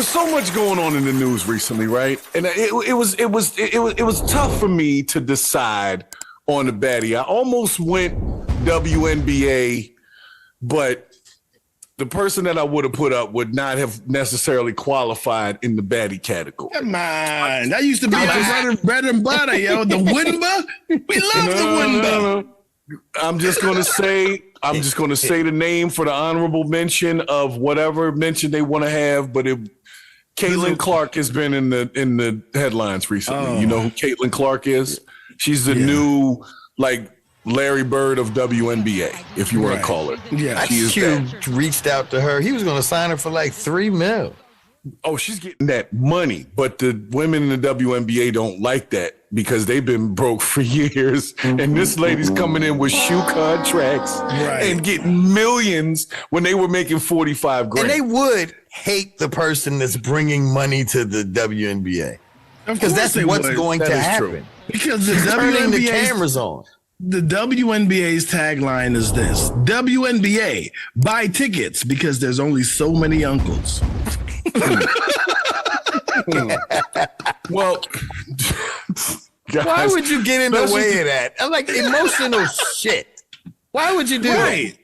was so much going on in the news recently, right? And it was tough for me to decide on the baddie. I almost went WNBA, but the person that I would have put up would not have necessarily qualified in the baddie category. Come on. That used to be our bread and butter, yo. The Wimba. We love the Wimba. I'm just gonna say the name for the honorable mention of whatever mention they want to have, but Caitlin Clark has been in the headlines recently. Oh. You know who Caitlin Clark is? She's the new Larry Bird of WNBA, if you want to call it. Yeah, Q reached out to her. He was going to sign her for like $3 million. Oh, she's getting that money, but the women in the WNBA don't like that because they've been broke for years. And this lady's coming in with shoe contracts and getting millions when they were making $45 grand. And they would hate the person that's bringing money to the WNBA because that's what's going to happen. True. Because the turning the cameras on. The WNBA's tagline is this: WNBA, buy tickets because there's only so many uncles. Well, guys, why would you get in the way of that? I'm like emotional shit. Why would you do that?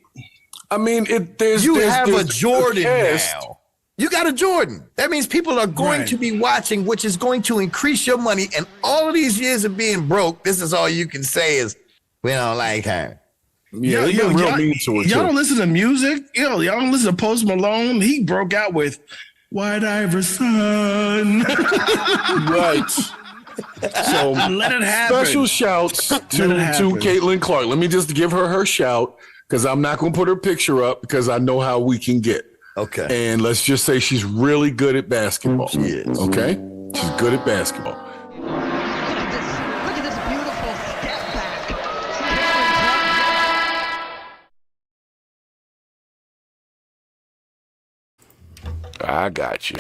I mean, there's a Jordan now. You got a Jordan. That means people are going to be watching, which is going to increase your money. And all of these years of being broke, this is all you can say is, we don't like her. Yeah, y'all don't listen to music. Y'all don't listen to Post Malone. He broke out with White Iverson. Right. So let it happen. Special shouts to Caitlin Clark. Let me just give her shout because I'm not going to put her picture up because I know how we can get. Okay. And let's just say she's really good at basketball. She is. Okay? She's good at basketball. I got you.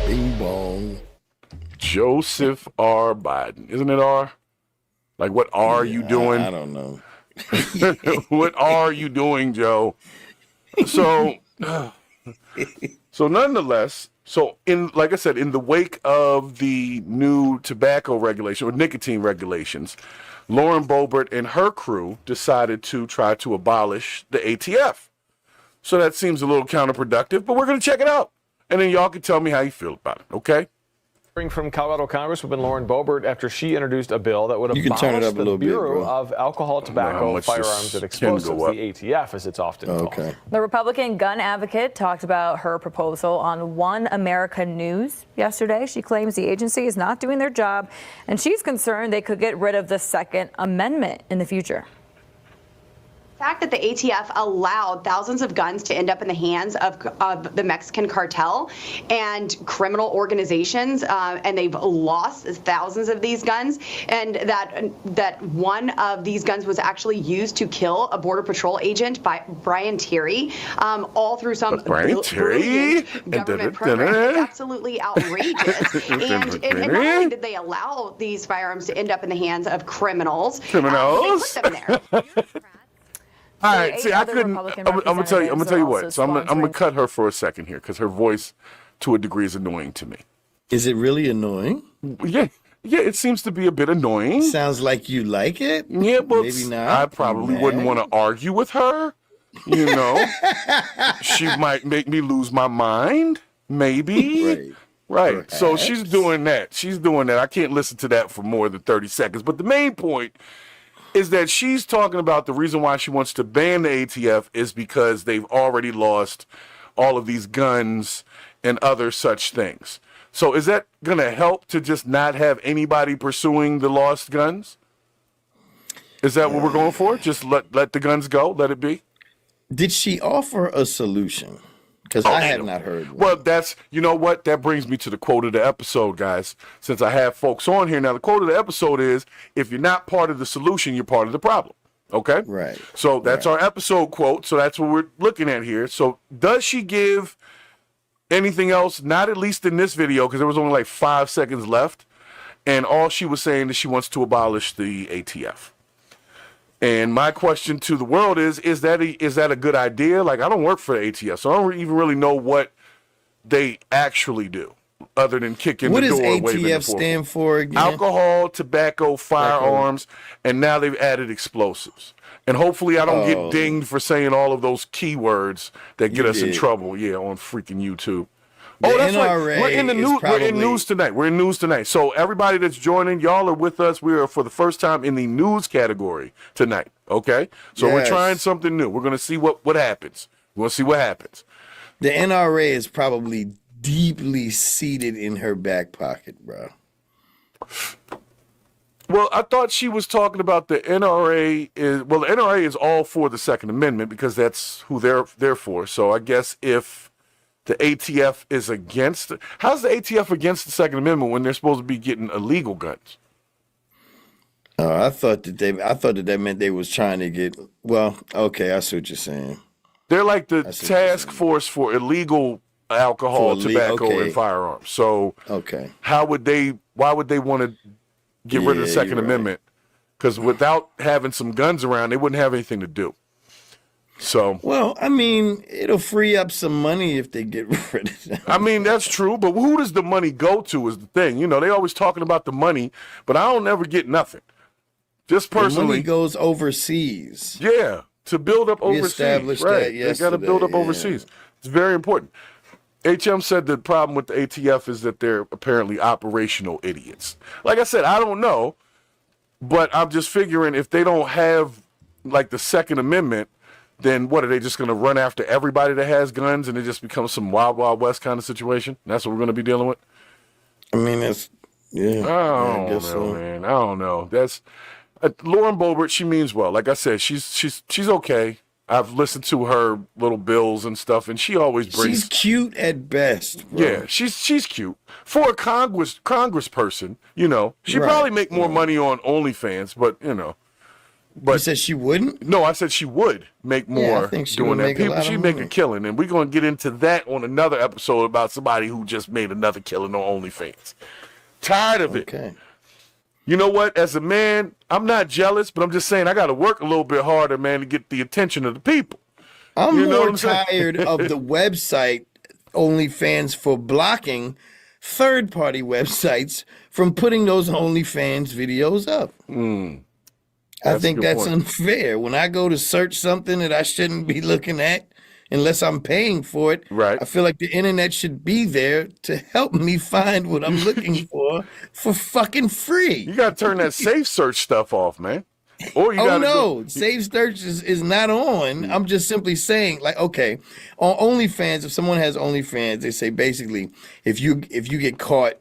Bing bong. Joseph R. Biden. Isn't it R? Like, what are you doing? I don't know. What are you doing, Joe? So nonetheless, like I said, in the wake of the new tobacco regulation or nicotine regulations, Lauren Boebert and her crew decided to try to abolish the ATF. So that seems a little counterproductive, but we're going to check it out. And then y'all can tell me how you feel about it, okay? From Colorado Congresswoman Lauren Boebert after she introduced a bill that would abolish the Bureau of Alcohol, Tobacco, Firearms, and Explosives, the ATF, as it's often called. The Republican gun advocate talked about her proposal on One America News yesterday. She claims the agency is not doing their job, and she's concerned they could get rid of the Second Amendment in the future. The fact that the ATF allowed thousands of guns to end up in the hands of the Mexican cartel and criminal organizations, and they've lost thousands of these guns, and that one of these guns was actually used to kill a Border Patrol agent by Brian Terry, all through some brilliant government program. It's absolutely outrageous. And not only did they allow these firearms to end up in the hands of criminals, they put them there. All right, see, I couldn't. I'm gonna tell you what. So I'm gonna cut her for a second here because her voice, to a degree, is annoying to me. Is it really annoying? Yeah, it seems to be a bit annoying. Sounds like you like it. Yeah, but maybe not. I probably wouldn't want to argue with her. You know, she might make me lose my mind. Maybe. Right. Perhaps. So she's doing that. I can't listen to that for more than 30 seconds. But the main point is that she's talking about the reason why she wants to ban the ATF is because they've already lost all of these guns and other such things. So is that going to help to just not have anybody pursuing the lost guns? Is that what we're going for? Just let the guns go? Let it be? Did she offer a solution? Because I have not heard one. Well, you know what? That brings me to the quote of the episode, guys. Since I have folks on here now, the quote of the episode is, if you're not part of the solution, you're part of the problem. Okay? Right. So that's our episode quote. So that's what we're looking at here. So does she give anything else? Not at least in this video, because there was only like 5 seconds left. And all she was saying is she wants to abolish the ATF. And my question to the world is that a good idea? Like, I don't work for the ATF, so I don't even really know what they actually do other than kicking the door and waving the ATF stand for again? Alcohol, tobacco, firearms, and now they've added explosives. And hopefully I don't get dinged for saying all of those keywords that get us in trouble, on freaking YouTube. That's right. We're in the news. We're in news tonight. We're in news tonight. So everybody that's joining, y'all are with us. We are for the first time in the news category tonight. Okay, so we're trying something new. We're gonna see what happens. We're gonna see what happens. The NRA is probably deeply seated in her back pocket, bro. Well, I thought she was talking about the NRA the NRA is all for the Second Amendment because that's who they're for. So I guess if the ATF is against it, how's the ATF against the Second Amendment when they're supposed to be getting illegal guns? I thought that meant they was trying to get. Well, okay, I see what you're saying. They're like the task force for illegal alcohol, tobacco, and firearms. So, why would they want to get rid of the Second Amendment? Because without having some guns around, they wouldn't have anything to do. So, well, I mean, it'll free up some money if they get rid of them. I mean, that's true, but who does the money go to is the thing. You know, they always talking about the money, but I don't ever get nothing. Just personally, the money goes overseas. Yeah, to build up overseas. Established right? That yesterday, they got to build up overseas. It's very important. HM said the problem with the ATF is that they're apparently operational idiots. Like I said, I don't know, but I'm just figuring if they don't have like the Second Amendment, then what, are they just going to run after everybody that has guns and it just becomes some Wild Wild West kind of situation? That's what we're going to be dealing with? I mean, that's, I guess so, man. I don't know. That's Lauren Boebert, she means well. Like I said, she's okay. I've listened to her little bills and stuff, and she always brings. She's cute at best, bro. Yeah, she's cute for a congressperson. You know, she'd probably make more money on OnlyFans, but you know. But you said she wouldn't? No, I said she would make more I think doing that. She'd make a killing, and we're gonna get into that on another episode about somebody who just made another killing on OnlyFans. Tired of it. Okay. You know what? As a man, I'm not jealous, but I'm just saying I got to work a little bit harder, man, to get the attention of the people. I'm more tired of the website OnlyFans for blocking third-party websites from putting those OnlyFans videos up. I think that's unfair. When I go to search something that I shouldn't be looking at, unless I'm paying for it, I feel like the internet should be there to help me find what I'm looking for fucking free. You got to turn that safe search stuff off, man. Or you safe search is not on. I'm just simply saying, like, okay, on OnlyFans, if someone has OnlyFans, they say basically, if you get caught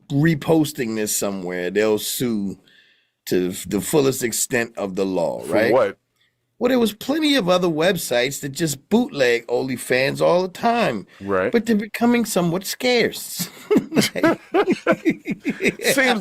reposting this somewhere, they'll sue to the fullest extent of the law, right? For what? Well, there was plenty of other websites that just bootleg OnlyFans all the time. Right. But they're becoming somewhat scarce. Seems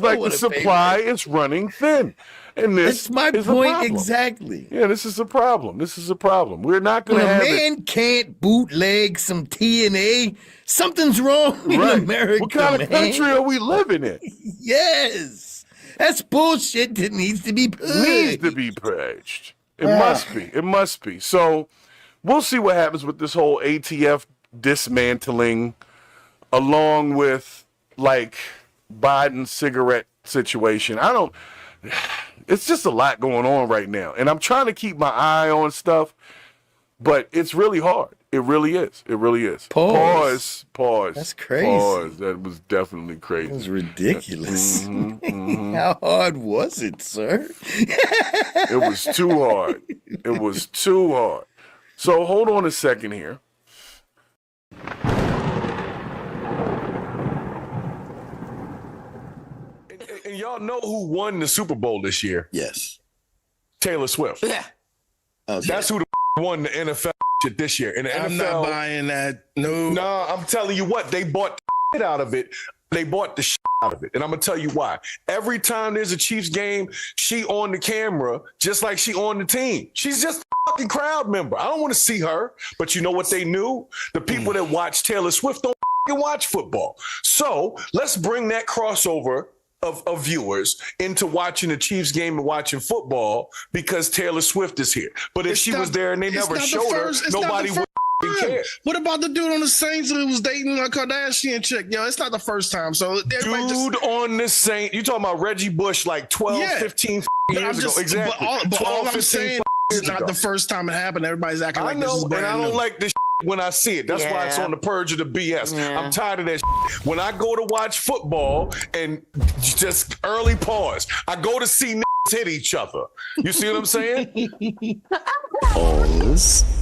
like the supply is running thin. And this That's my point exactly. Yeah, this is a problem. We're not going to have When a man can't bootleg some TNA, something's wrong in America. What kind of country are we living in? Yes. That's bullshit that needs to be purged. It must be. So we'll see what happens with this whole ATF dismantling, along with like Biden's cigarette situation. It's just a lot going on right now. And I'm trying to keep my eye on stuff, but it's really hard. It really is. Pause. That's crazy. Pause. That was definitely crazy. It was ridiculous. How hard was it, sir? It was too hard. So hold on a second here. And y'all know who won the Super Bowl this year? Yes. Taylor Swift. Yeah. Okay. That's who won the NFL shit this year. And the I'm NFL, not buying that. No. No, I'm telling you what, they bought the shit out of it. They bought the shit out of it. And I'm going to tell you why. Every time there's a Chiefs game, she on the camera, just like she on the team. She's just a fucking crowd member. I don't want to see her. But you know what they knew? The people that watch Taylor Swift don't watch football. So let's bring that crossover of viewers into watching the Chiefs game and watching football because Taylor Swift is here. But if she was there and they never showed her, nobody would care. What about the dude on the Saints who was dating a Kardashian chick? Yo, it's not the first time. So on the Saints, you talking about Reggie Bush like 12, 15 years ago. Exactly. But all I'm saying is not the first time it happened. Everybody's acting like this is brand new. And I don't like this when I see it. That's why it's on the Purge of the BS. Yeah. I'm tired of that When I go to watch football and just early pause, I go to see hit each other. You see what I'm saying?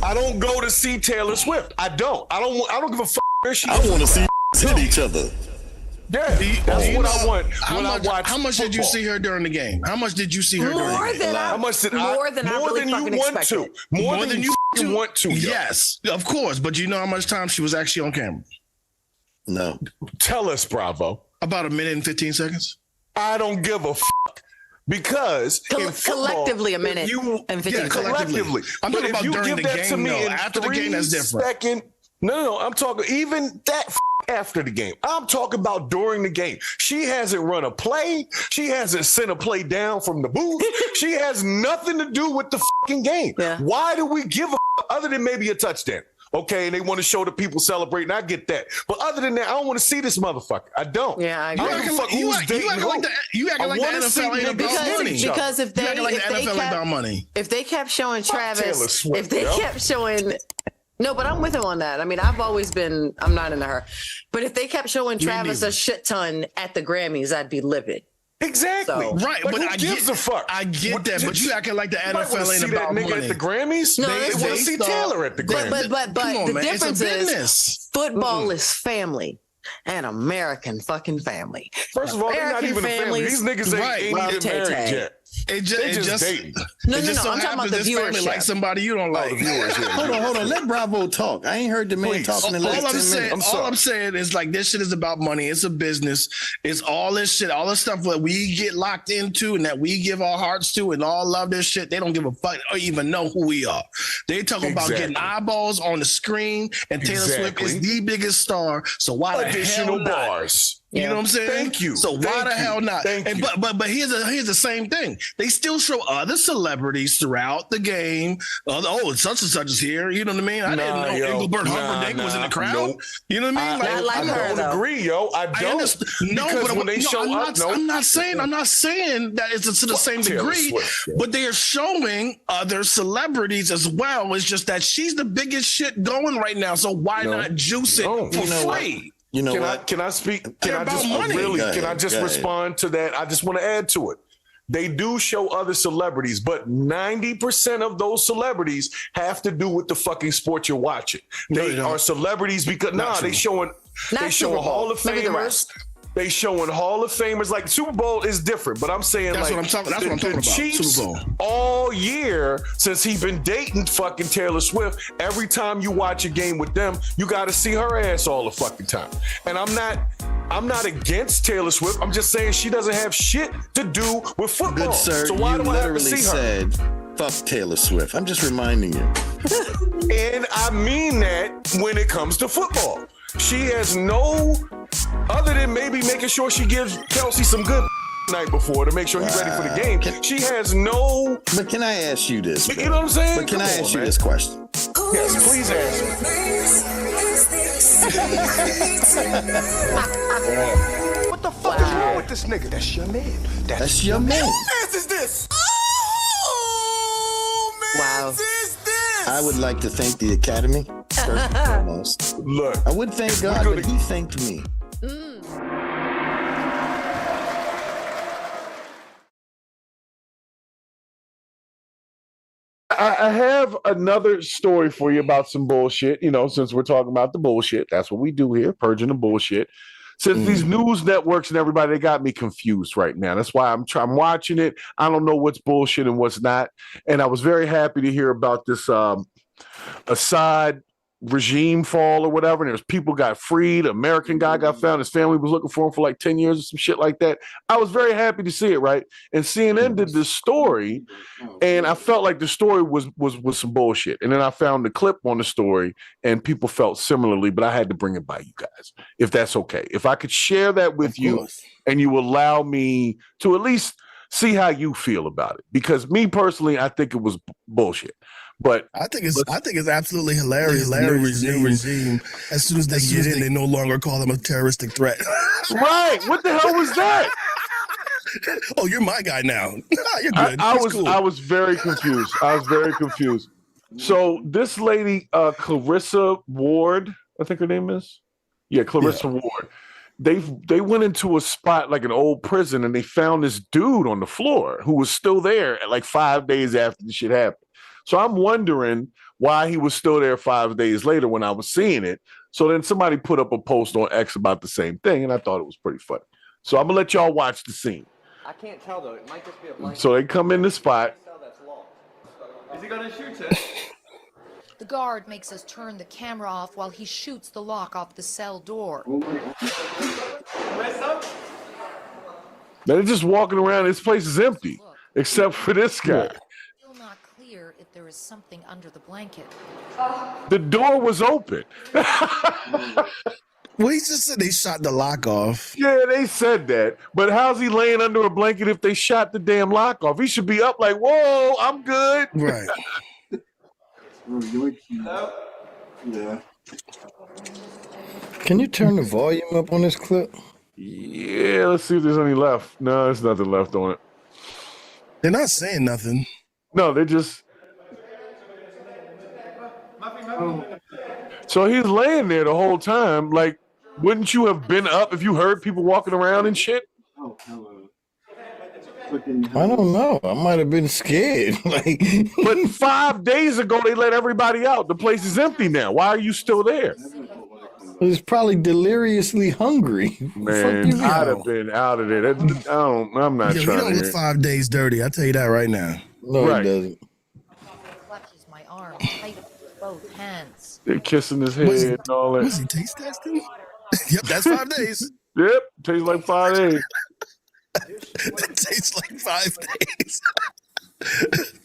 I don't go to see Taylor Swift. I don't give a fuck where she is. I want to see hit each other. Yeah, that's what I want when I watch. How much did you see her during the game? How much did you see her during the game? More than you want to. More than you want to. Yes, of course. But you know how much time she was actually on camera? No. Tell us, Bravo. About 1 minute and 15 seconds. I don't give a fuck. Because collectively a minute and 15 seconds. Collectively. I'm talking about during the game, though. After the game, that's different. No, I'm talking even that after the game. I'm talking about during the game. She hasn't run a play. She hasn't sent a play down from the booth. She has nothing to do with the fucking game. Yeah. Why do we give a other than maybe a touchdown? Okay, and they want to show the people celebrating. I get that. But other than that, I don't want to see this motherfucker. I don't. Yeah, I agree. You acting like the NFL ain't about money. Because if they kept showing Travis, if they kept showing... No, but I'm with him on that. I mean, I'm not into her. But if they kept showing Travis a shit ton at the Grammys, I'd be livid. Exactly. So, right, like, but who gives a fuck? I get that, but you acting like the NFL ain't about money. At the Grammys? No, they want to see Taylor at the Grammys. But the difference is football is family. An American fucking family. First of all, they're not even a family. These niggas ain't even married yet. It just dating. No, I'm talking about the viewership. Like somebody you don't like. Hold on. Let Bravo talk. I ain't heard the man talking in the last 10 minutes. All I'm saying is like this shit is about money. It's a business. It's all this shit, all the stuff that we get locked into and that we give our hearts to and all love this shit. They don't give a fuck or even know who we are. They talking about getting eyeballs on the screen, and Taylor Swift is the biggest star. So why the hell not? Bars. You know what I'm saying? Thank you. So why the hell not? But here's the same thing. They still show other celebrities throughout the game. Such and such is here. You know what I mean? I didn't know Engelbert Humperdinck was in the crowd. Nope. You know what I mean? I don't agree, yo. I don't. I'm not saying that it's to the same degree. But they are showing other celebrities as well. It's just that she's the biggest shit going right now. So why not juice it for free? You know what? Can I speak? Can I just respond to that? I just want to add to it. They do show other celebrities, but 90% of those celebrities have to do with the fucking sport you're watching. They are celebrities because they showing Hall of Famers. They showing Hall of Famers. Like Super Bowl is different, but I'm saying that's what I'm talking about. Chiefs Super Bowl all year since he's been dating fucking Taylor Swift. Every time you watch a game with them, you got to see her ass all the fucking time. And I'm not against Taylor Swift. I'm just saying she doesn't have shit to do with football. Good sir, so why do I have to see her? Said, fuck Taylor Swift. I'm just reminding you. And I mean that when it comes to football. She has no, other than maybe making sure she gives Kelsey some good night before to make sure he's ready for the game. She has no. But can I ask you this? You know what I'm saying? But can I ask you this question? Yes, please answer. What the fuck is wrong with this nigga? That's your man. That's your man. Who man's is this? Wow. I would like to thank the Academy, first and foremost. Look. I would thank God, but he thanked me. I have another story for you about some bullshit. You know, since we're talking about the bullshit, that's what we do here, purging the bullshit. Since these news networks and everybody, they got me confused right now. That's why I'm watching it. I don't know what's bullshit and what's not. And I was very happy to hear about this Assad regime fall or whatever, and there's people got freed. American guy got found. His family was looking for him for like 10 years or some shit like that. I was very happy to see it, right? And CNN did this story, and I felt like the story was some bullshit. And then I found the clip on the story, and people felt similarly, but I had to bring it by you guys, if that's okay. If I could share that with you, and you allow me to at least see how you feel about it. Because me personally, I think it was bullshit. But I think it's absolutely hilarious. New regime. As soon as they get in, they no longer call them a terroristic threat. Right. What the hell was that? Oh, you're my guy now. You're good. I was very confused. So this lady, Clarissa Ward, I think her name is. Yeah, Clarissa Ward. They went into a spot like an old prison, and they found this dude on the floor who was still there like 5 days after the shit happened. So I'm wondering why he was still there 5 days later when I was seeing it. So then somebody put up a post on X about the same thing, and I thought it was pretty funny. So I'm gonna let y'all watch the scene. I can't tell though. It might just be a blanket. So they come in the spot. Is he gonna shoot it? The guard makes us turn the camera off while he shoots the lock off the cell door. They're just walking around. This place is empty, except for this guy. Still not clear if there is something under the blanket. The door was open. Well, he just said they shot the lock off. Yeah, they said that. But how's he laying under a blanket if they shot the damn lock off? He should be up like, whoa, I'm good. Right. Yeah. Can you turn the volume up on this clip? Yeah, let's see if there's any left. No, there's nothing left on it. They're not saying nothing. No, they're just... So he's laying there the whole time. Like, wouldn't you have been up if you heard people walking around and shit? I don't know. I might have been scared. But 5 days ago, they let everybody out. The place is empty now. Why are you still there? He's probably deliriously hungry. Man, I'd have been out of there. I'm not trying to. He don't look 5 days dirty. I'll tell you that right now. No, he doesn't. Clutches my arm tight with both hands. They're kissing his head and all that. Was he taste testing? Yep, that's 5 days. Yep, tastes like 5 days. That tastes like 5 days.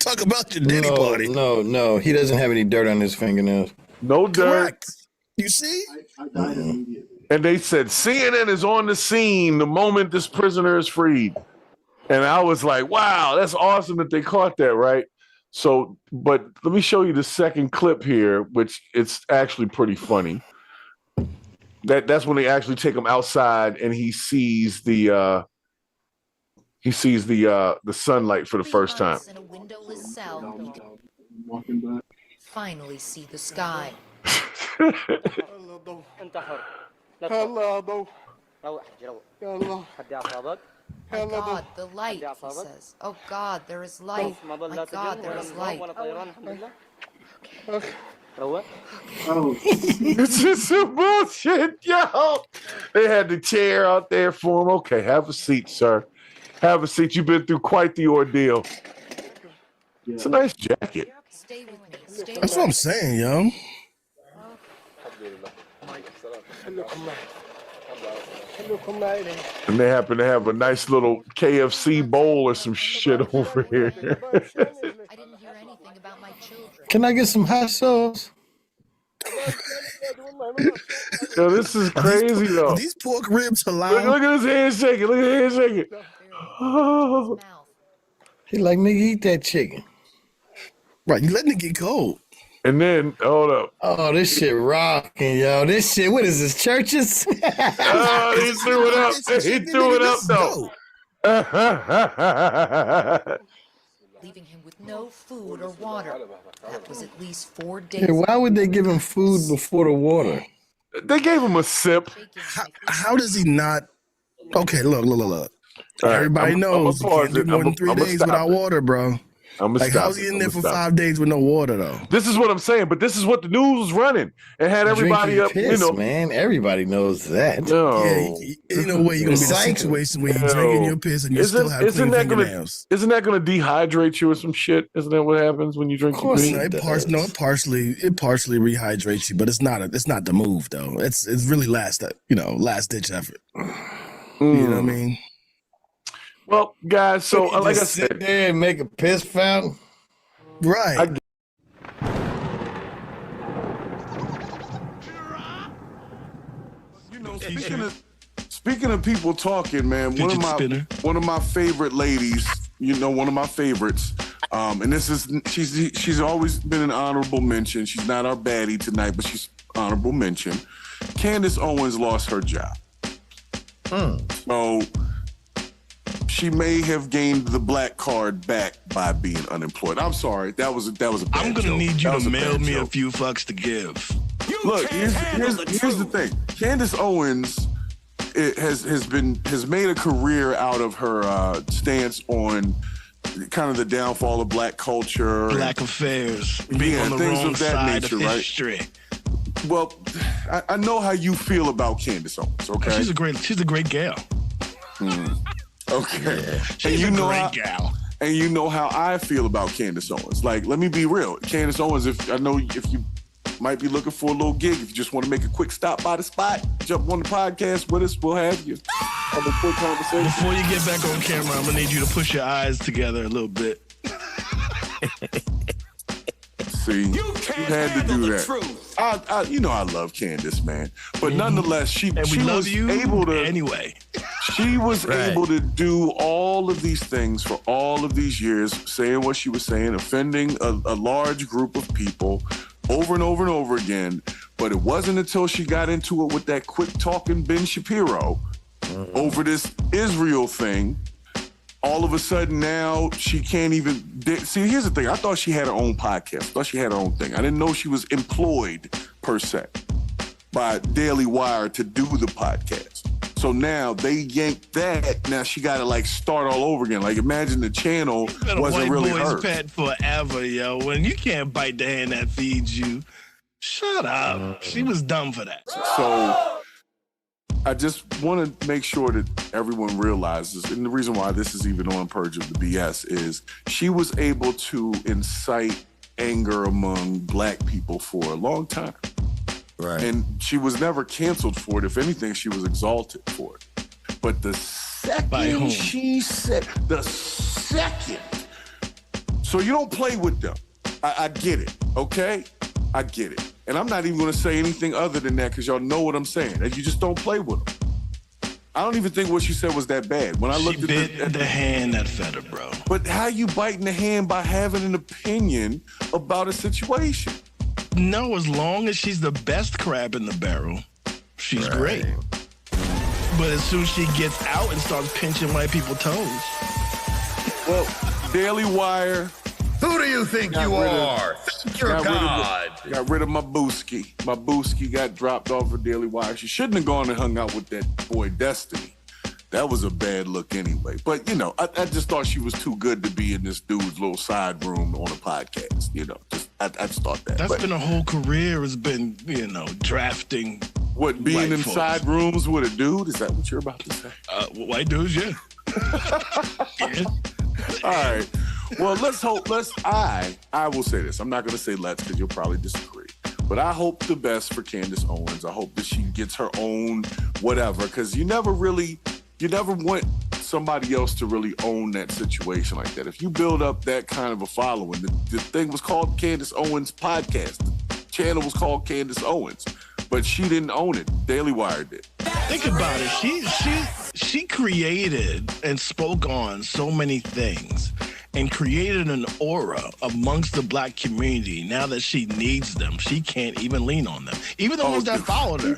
Talk about your daddy party. No. He doesn't have any dirt on his fingernails. No dirt. Correct. You see? And they said CNN is on the scene the moment this prisoner is freed. And I was like, wow, that's awesome that they caught that, right? So, but let me show you the second clip here, which it's actually pretty funny. That's when they actually take him outside and he sees the sunlight for the first time. In a windowless cell, he can finally see the sky. My God, the light, he says. Oh God, there is light. My God, there is light. It's just some bullshit, yo. They had the chair out there for him. Okay, have a seat, sir. Have a seat. You've been through quite the ordeal. It's a nice jacket. Stay with me. That's what I'm saying, yo. And they happen to have a nice little KFC bowl or some shit over here. I didn't hear anything about my children. Can I get some hot sauce? Yo, this is crazy, though. Are these pork ribs halal? Look at his hand shaking. Look at his hand shaking. Oh. He like, nigga, eat that chicken. Right, you letting it get cold. And then, hold up. Oh, this shit rocking, yo. This shit, what is this, churches? Oh, he threw it up. He threw it up, though. Leaving him with no food or water. That was at least 4 days. Yeah, why would they give him food before the water? They gave him a sip. How does he not? Okay, look. Right, Everybody knows you can't do more than 3 days without water, bro. I'm gonna like, stop. how's he in there for 5 days with no water though? This is what I'm saying, but this is what the news was running. It had everybody up. Piss, man, everybody knows that. No, you know what? You're gonna be in a situation where you're drinking your piss and you still have clean fingernails. Isn't that gonna dehydrate you or some shit? Isn't that what happens when you drink your pee? It partially rehydrates you, but it's not the move though. It's really last ditch effort. You know what I mean? Well, guys, so like I said, sit there and make a piss fountain, right? Speaking of people talking, man, one of my favorite ladies, one of my favorites, and this is she's always been an honorable mention. She's not our baddie tonight, but she's honorable mention. Candace Owens lost her job. So she may have gained the black card back by being unemployed. I'm sorry, that was a bad I'm gonna joke. need you to mail me a few fucks to give. Look, here's the thing. Candace Owens has made a career out of her stance on kind of the downfall of black culture, black affairs, being on the wrong side of history. Right? Well, I know how you feel about Candace Owens. Okay, she's a great gal. Okay, yeah, she's a great gal. And you know how I feel about Candace Owens. Like, let me be real, Candace Owens. If you might be looking for a little gig, if you just want to make a quick stop by the spot, jump on the podcast with us, we'll have you have a quick conversation. Before you get back on camera, I'm gonna need you to push your eyes together a little bit. See, you had to do that. I love Candace, man, but nonetheless, she was able to anyway. She was able to do all of these things for all of these years, saying what she was saying, offending a large group of people over and over and over again. But it wasn't until she got into it with that quick talking Ben Shapiro over this Israel thing. All of a sudden now she can't even see. Here's the thing. I thought she had her own podcast. I thought she had her own thing. I didn't know she was employed per se by Daily Wire to do the podcast. So now they yanked that. Now she got to like start all over again. Like, imagine the channel wasn't really hers. White boy's pet forever, yo. When you can't bite the hand that feeds you, shut up. She was dumb for that. So I just want to make sure that everyone realizes, and the reason why this is even on Purge of the BS is she was able to incite anger among black people for a long time. Right. And she was never canceled for it. If anything, she was exalted for it. But the second she said, so you don't play with them. I get it, okay? I get it. And I'm not even going to say anything other than that because y'all know what I'm saying. That you just don't play with them. I don't even think what she said was that bad. When I looked at the hand that fed her, bro. But how you biting the hand by having an opinion about a situation? No, as long as she's the best crab in the barrel, she's great. But as soon as she gets out and starts pinching white people's toes. Well, Daily Wire. Who do you think you are? Thank your God. Got rid of my Booski. My Booski got dropped off of Daily Wire. She shouldn't have gone and hung out with that boy Destiny. That was a bad look anyway. But, I just thought she was too good to be in this dude's little side room on a podcast. I just thought that. That's been a whole career has been, drafting. What, being in side rooms with a dude? Is that what you're about to say? White dudes, yeah. Yeah. All right. Well, I will say this. I'm not going to say let's because you'll probably disagree. But I hope the best for Candace Owens. I hope that she gets her own whatever because you never want somebody else to really own that situation like that. If you build up that kind of a following, the thing was called Candace Owens Podcast. The channel was called Candace Owens, but she didn't own it. Daily Wire did. Think about it. She created and spoke on so many things and created an aura amongst the black community. Now that she needs them, she can't even lean on them. Even the ones that followed her.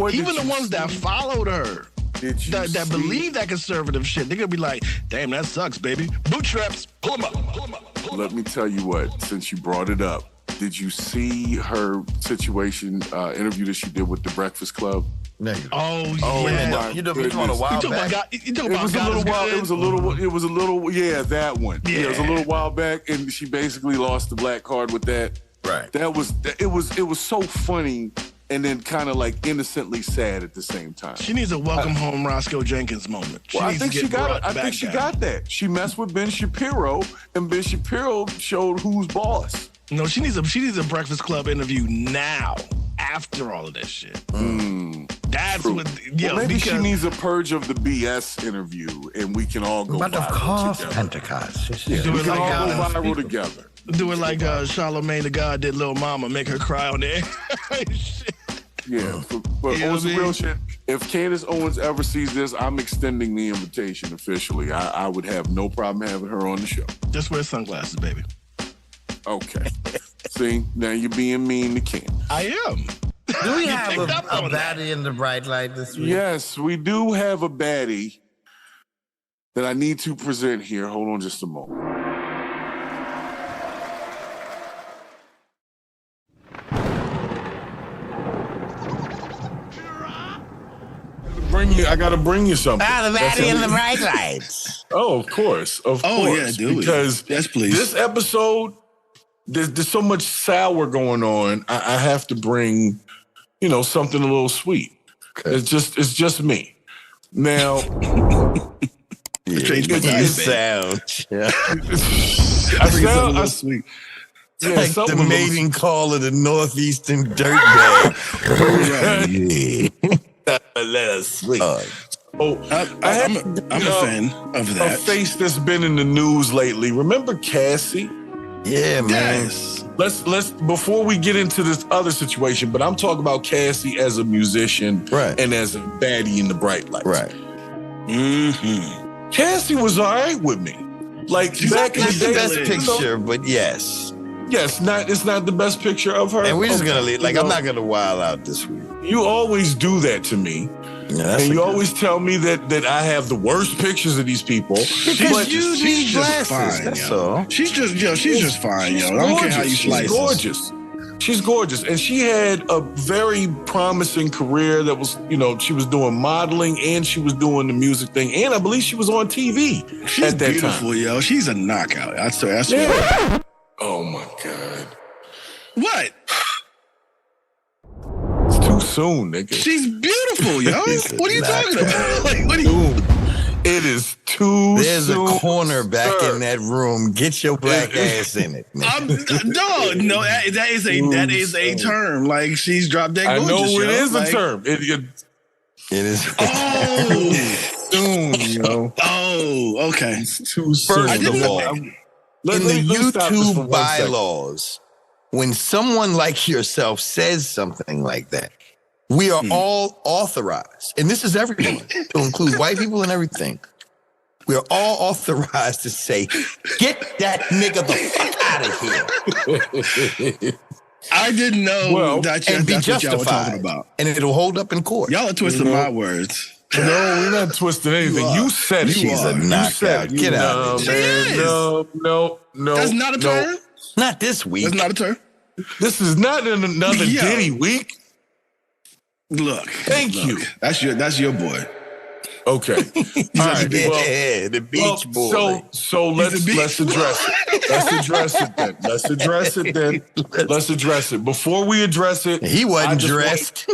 Even the ones that followed her. That believe that conservative shit. They're going to be like, damn, that sucks, baby. Bootstraps, pull them up. Let me tell you what, since you brought it up, did you see her situation interview that she did with the Breakfast Club? No. Oh yeah. You talking about a while back? It was a little yeah, that one. Yeah, it was a little while back, and she basically lost the black card with that. Right. It was so funny and then kind of like innocently sad at the same time. She needs a welcome home Roscoe Jenkins moment. I think she got that. She messed with Ben Shapiro, and Ben Shapiro showed who's boss. No, she needs a Breakfast Club interview now. After all of that shit. That's true. what. Yo, maybe she needs a Purge of the BS interview, and we can all go but viral of course, together. Pentecost. Yeah, we can all go viral together. Do it like Charlamagne the God did Lil Mama, make her cry on there. Yeah, but on some real shit, if Candace Owens ever sees this, I'm extending the invitation officially. I would have no problem having her on the show. Just wear sunglasses, baby. Okay. See, now you're being mean to Candace. I am. Do we have a baddie in the bright light this week? Yes, we do have a baddie that I need to present here. Hold on just a moment. I gotta bring you something. The baddie in the bright lights. Oh, of course. Yeah, do because yes, please. This episode, there's so much sour going on. I have to bring, something a little sweet. Okay. It's just me. Now, change my sound. Yeah. I sound sweet. Yeah, like the mating call of the Northeastern dirtbag. Let us sleep. I'm a fan of that. A face that's been in the news lately. Remember Cassie? Yeah, man. Yes. Let's before we get into this other situation, but I'm talking about Cassie as a musician, right, and as a baddie in the bright lights. Right. Mm-hmm. Cassie was all right with me. Like she's back in the day, the best picture, but yes. Yes, it's not the best picture of her. And we're just gonna leave. Like, I'm not gonna wild out this week. You always do that to me. Yeah, and you always tell me that I have the worst pictures of these people. Because you need glasses. Fine, that's all. She's just fine, yo. I don't care how you slice. She's gorgeous. She's gorgeous. And she had a very promising career that was, she was doing modeling and she was doing the music thing. And I believe she was on TV She's at that beautiful, time. Yo. She's a knockout. I swear. Oh, my God. What? It's too soon, nigga. She's beautiful, yo. What are you talking about? Like, what are you... It is too There's soon, a corner back sir. in that room. Get your black ass in it, man. No, that is a term. Like, she's dropped that gorgeous, I know it is like, a term. It is. Oh. Soon, yo. Oh, okay. It's too soon. First of all, in the YouTube YouTube bylaws, when someone like yourself says something like that, we are all authorized, and this is everyone, to include white people and everything. We are all authorized to say, get that nigga the fuck out of here. I didn't know that's what y'all were talking about. And it'll hold up in court. Y'all are twisting my words. No, we're not twisting anything. You said it. She's a knockout. Get out of here. No. That's not a term? Not this week. That's not a term? This is not another Diddy week. Look. Thank you. That's your boy. Okay. All right. The beach boy. So let's address it. Let's address it. Before we address it, he wasn't dressed.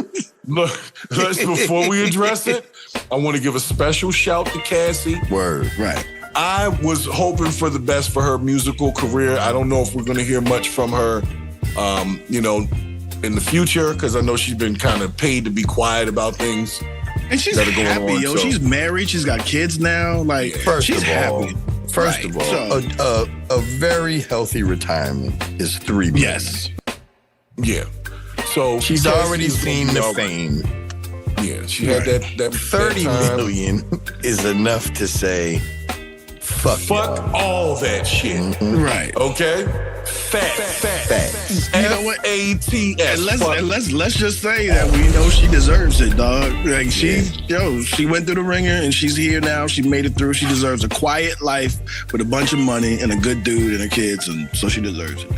Before we address it, I want to give a special shout to Cassie. Word. Right. I was hoping for the best for her musical career. I don't know if we're going to hear much from her, in the future, because I know she's been kind of paid to be quiet about things. And she's happy, yo. So. She's married. She's got kids now. Like, she's happy. First of all, a very healthy retirement is $3 million. Yes. Yeah. So she's already seen the fame. Yeah, she had that $30 million is enough to say, fuck all that shit. Mm-hmm. Right. Okay? Facts. You know what? FATS. And let's just say that we know she deserves it, dog. Like she went through the ringer and she's here now. She made it through. She deserves a quiet life with a bunch of money and a good dude and her kids, and so she deserves it.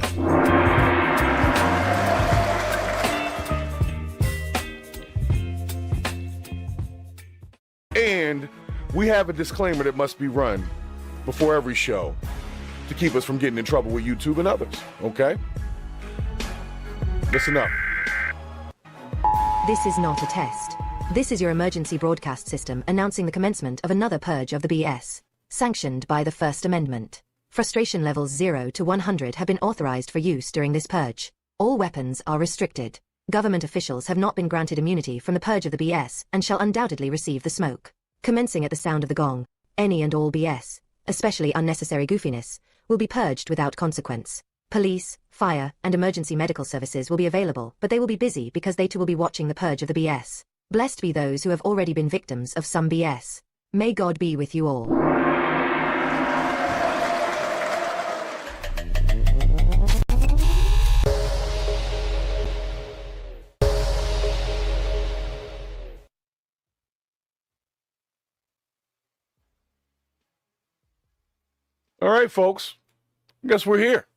And we have a disclaimer that must be run before every show to keep us from getting in trouble with YouTube and others, okay? Listen up. This is not a test. This is your emergency broadcast system announcing the commencement of another purge of the BS, sanctioned by the First Amendment. Frustration levels 0 to 100 have been authorized for use during this purge. All weapons are restricted. Government officials have not been granted immunity from the purge of the BS and shall undoubtedly receive the smoke. Commencing at the sound of the gong, any and all BS, especially unnecessary goofiness, will be purged without consequence. Police, fire, and emergency medical services will be available, but they will be busy because they too will be watching the purge of the BS. Blessed be those who have already been victims of some BS. May God be with you all. All right, folks. I guess we're here.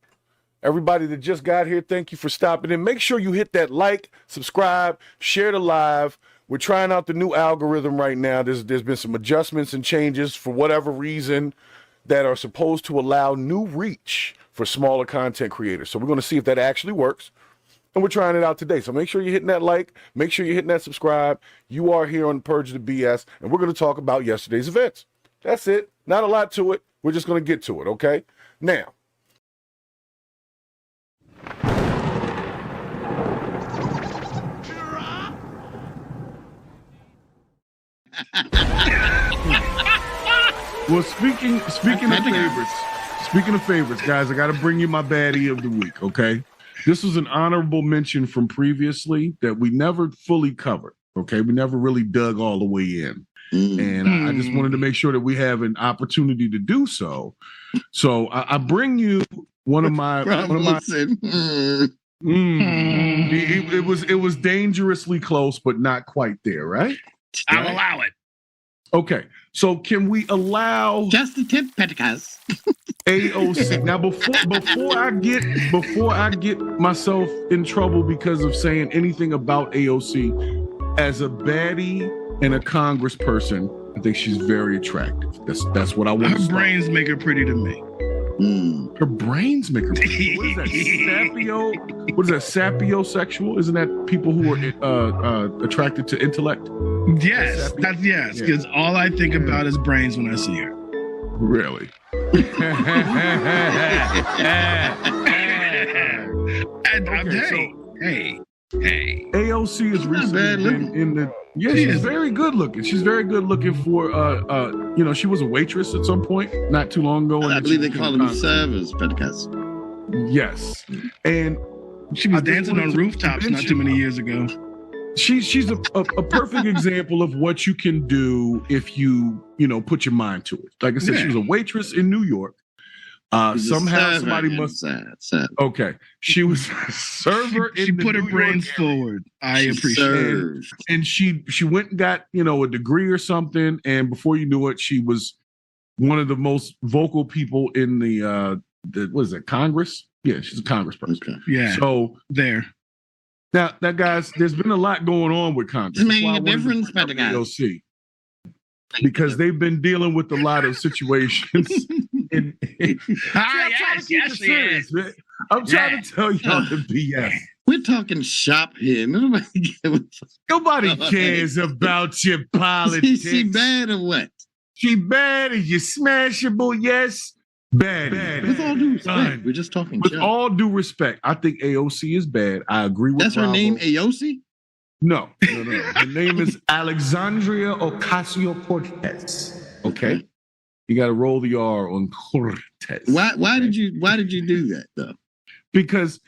Everybody that just got here, thank you for stopping in. Make sure you hit that like, subscribe, share the live. We're trying out the new algorithm right now. There's been some adjustments and changes for whatever reason that are supposed to allow new reach for smaller content creators. So we're going to see if that actually works. And we're trying it out today. So make sure you're hitting that like. Make sure you're hitting that subscribe. You are here on Purge the BS. And we're going to talk about yesterday's events. That's it. Not a lot to it. We're just going to get to it, okay? Now. Well, speaking of favorites, guys, I got to bring you my baddie of the week, okay? This was an honorable mention from previously that we never fully covered, okay? We never really dug all the way in. And I just wanted to make sure that we have an opportunity to do so. So I bring you one of my it was dangerously close, but not quite there, right? I'll allow it. Okay, so can we allow just a tip, Pentecost? AOC. Now, before I get myself in trouble because of saying anything about AOC, as a baddie and a congressperson, I think she's very attractive. That's what I want. Her brains make her pretty to me. Her brains make her pretty. What is that? What is that? Sapiosexual? Isn't that people who are attracted to intellect? Yes, yes. Because all I think about is brains when I see her. Really? Hey. AOC is recently in the. Yeah, she's very good looking. She's very good looking for she was a waitress at some point not too long ago. I believe they call them servers, Pentecost. Yes, and she was dancing on rooftops not too many years ago. She's a perfect example of what you can do if you put your mind to it. Like I said, she was a waitress in New York. Somehow somebody must. Okay, she was a server. She put her brains forward. I appreciate it. And she went and got a degree or something. And before you knew it, she was one of the most vocal people in the what is it, Congress? Yeah, she's a congressperson. Okay. Yeah. So there. Now, guys, there's been a lot going on with Congress. It's making a difference, AOC, because they've been dealing with a lot of situations. Yes, I'm trying to tell y'all the BS. We're talking shop here. Nobody cares about your politics. She bad or what? She bad? Is you smashable? Yes. Bad. With all due respect, we're just talking with shop. all due respect, I think AOC is bad. I agree with That's Bravo. Her name, AOC? No. Her name is Alexandria Ocasio-Cortez. Okay? You got to roll the R on Cortez. Why did you do that though? Because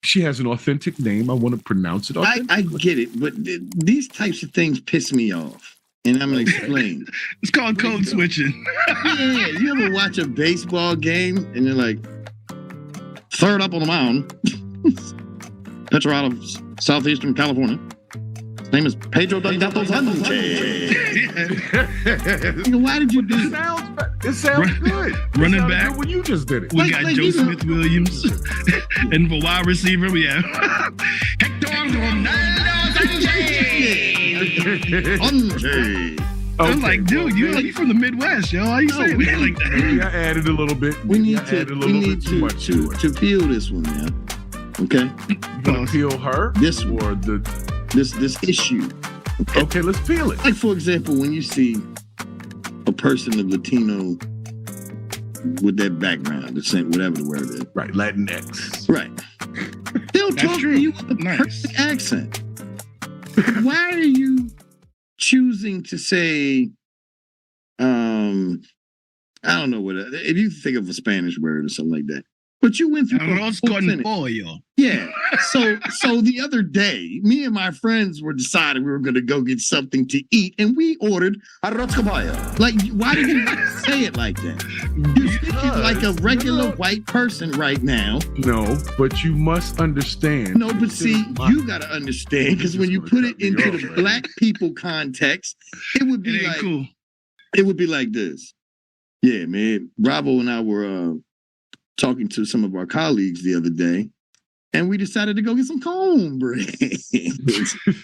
she has an authentic name. I want to pronounce it. I get it, but these types of things piss me off. And I'm going to explain. It's called code switching. Yeah, you ever watch a baseball game and you're like, third up on the mound, pitcher out of southeastern California. His name is Pedro Delgado Sanchez. Why did you do that? It sounds good. Running back. When you just did it. We got Joe Smith-Williams. And for wide receiver, we have Hector Ronaldo Sanchez. I was like, dude, you from the Midwest, yo. How you saying that like that? Maybe I added a little bit. We need to peel this one now. Okay? You gonna peel her? This one. Or this issue. Okay, let's peel it. Like, for example, when you see a person of Latino with that background, the same, whatever the word is. Right, Latinx. Right. They'll talk to you with a perfect accent. Why are you choosing to say, I don't know what, if you think of a Spanish word or something like that, but you went through Yeah. So the other day, me and my friends were deciding we were going to go get something to eat, and we ordered arroz caballa. Like, why did you say it like that? You're speaking like a regular white person right now. No, but you must understand. No, but see, you got to understand, because when you put it into the black people context, it would be like cool. It would be like this. Yeah, man. Bravo and I were talking to some of our colleagues the other day, and we decided to go get some cornbread.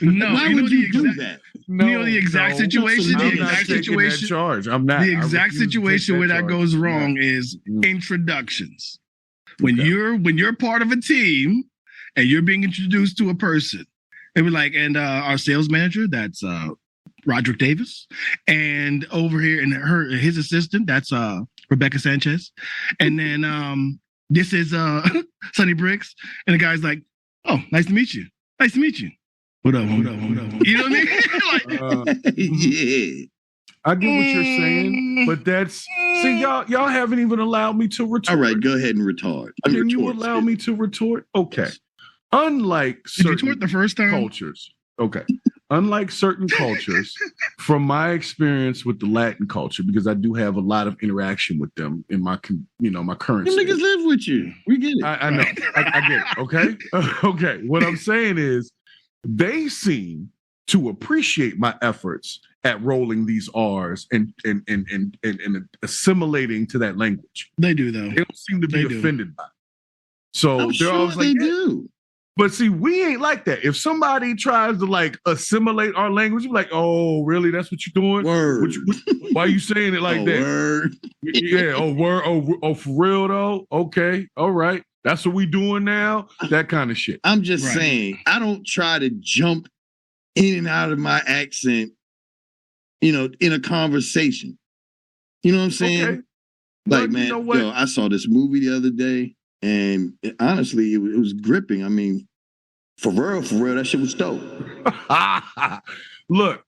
No, why would you do that? No, you know the exact situation. The exact situation. Charge. I'm not. The exact situation where that goes wrong is introductions. When you're part of a team and you're being introduced to a person, they were like, and our sales manager, that's Roderick Davis, and over here, and his assistant, that's Rebecca Sanchez, and then this is Sonny Briggs, and the guy's like, "Oh, nice to meet you. Nice to meet you. What up? You know what I mean? Yeah, I get what you're saying, but see, y'all haven't even allowed me to retort. All right, go ahead and retort. Can you allow me to retort? Okay. Unlike certain the first time? cultures, okay. Unlike certain cultures, from my experience with the Latin culture, because I do have a lot of interaction with them in my, my current. Them niggas live with you. We get it. I know. I get it. Okay. Okay. What I'm saying is, they seem to appreciate my efforts at rolling these R's and assimilating to that language. They do, though. They don't seem to be offended by it. So I'm sure always like, they do. But see, we ain't like that. If somebody tries to like assimilate our language, you're like, oh, really? That's what you're doing? Word. Why are you saying it like that? Word. Yeah. Oh, word. Oh, for real though? Okay. All right. That's what we doing now? That kind of shit. I'm just saying, I don't try to jump in and out of my accent, in a conversation. You know what I'm saying? Okay. Like, man, I saw this movie the other day. And honestly, it was gripping. I mean, for real, that shit was dope. Look.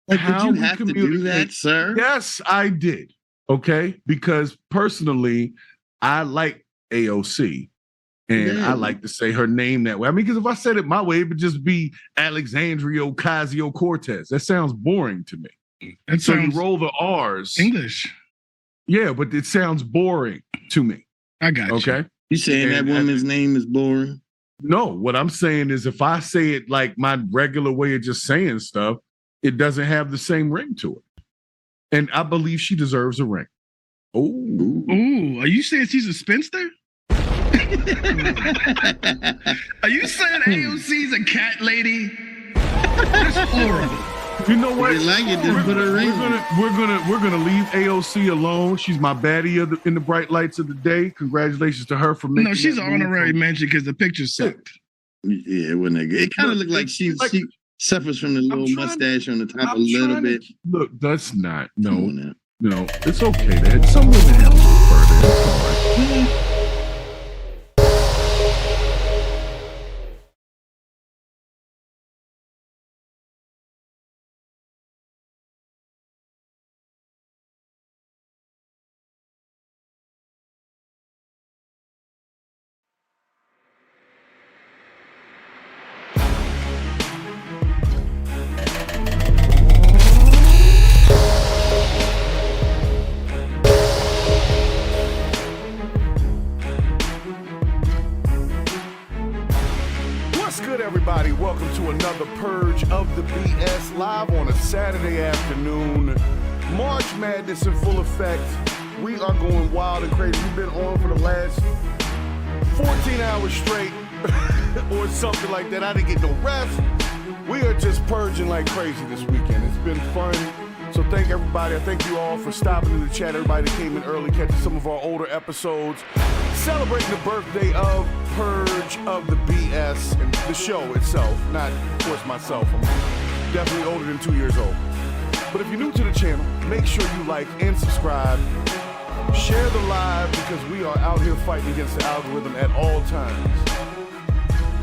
Like, did you have to do that, sir? Yes, I did. Okay? Because personally, I like AOC. And I like to say her name that way. I mean, because if I said it my way, it would just be Alexandria Ocasio-Cortez. That sounds boring to me. And so you roll the R's. English. Yeah, but it sounds boring to me. I got you. Okay. You saying that woman's name is boring? No, what I'm saying is if I say it like my regular way of just saying stuff, it doesn't have the same ring to it. And I believe she deserves a ring. Ooh, are you saying she's a spinster? Are you saying AOC's a cat lady? That's horrible. You know what? If you like it, just put a ring. We're gonna leave AOC alone. She's my baddie in the bright lights of the day. Congratulations to her for making. No, she's an honorary mention because the picture sucked. Yeah, it wasn't that good. It kind of looked like she suffers from the little mustache on the top a little bit. Look, that's not no. It's okay. That some women have a little further. It's all right. Everybody, welcome to another Purge of the BS live on a Saturday afternoon. March Madness in full effect. We are going wild and crazy. We've been on for the last 14 hours straight or something like that. I didn't get no rest. We are just purging like crazy this weekend. It's been fun. So thank everybody. I thank you all for stopping in the chat. Everybody that came in early, catching some of our older episodes, celebrating the birthday of Purge of the BS and the show itself. Not, of course, myself. I'm definitely older than 2 years old. But if you're new to the channel, make sure you like and subscribe. Share the live because we are out here fighting against the algorithm at all times.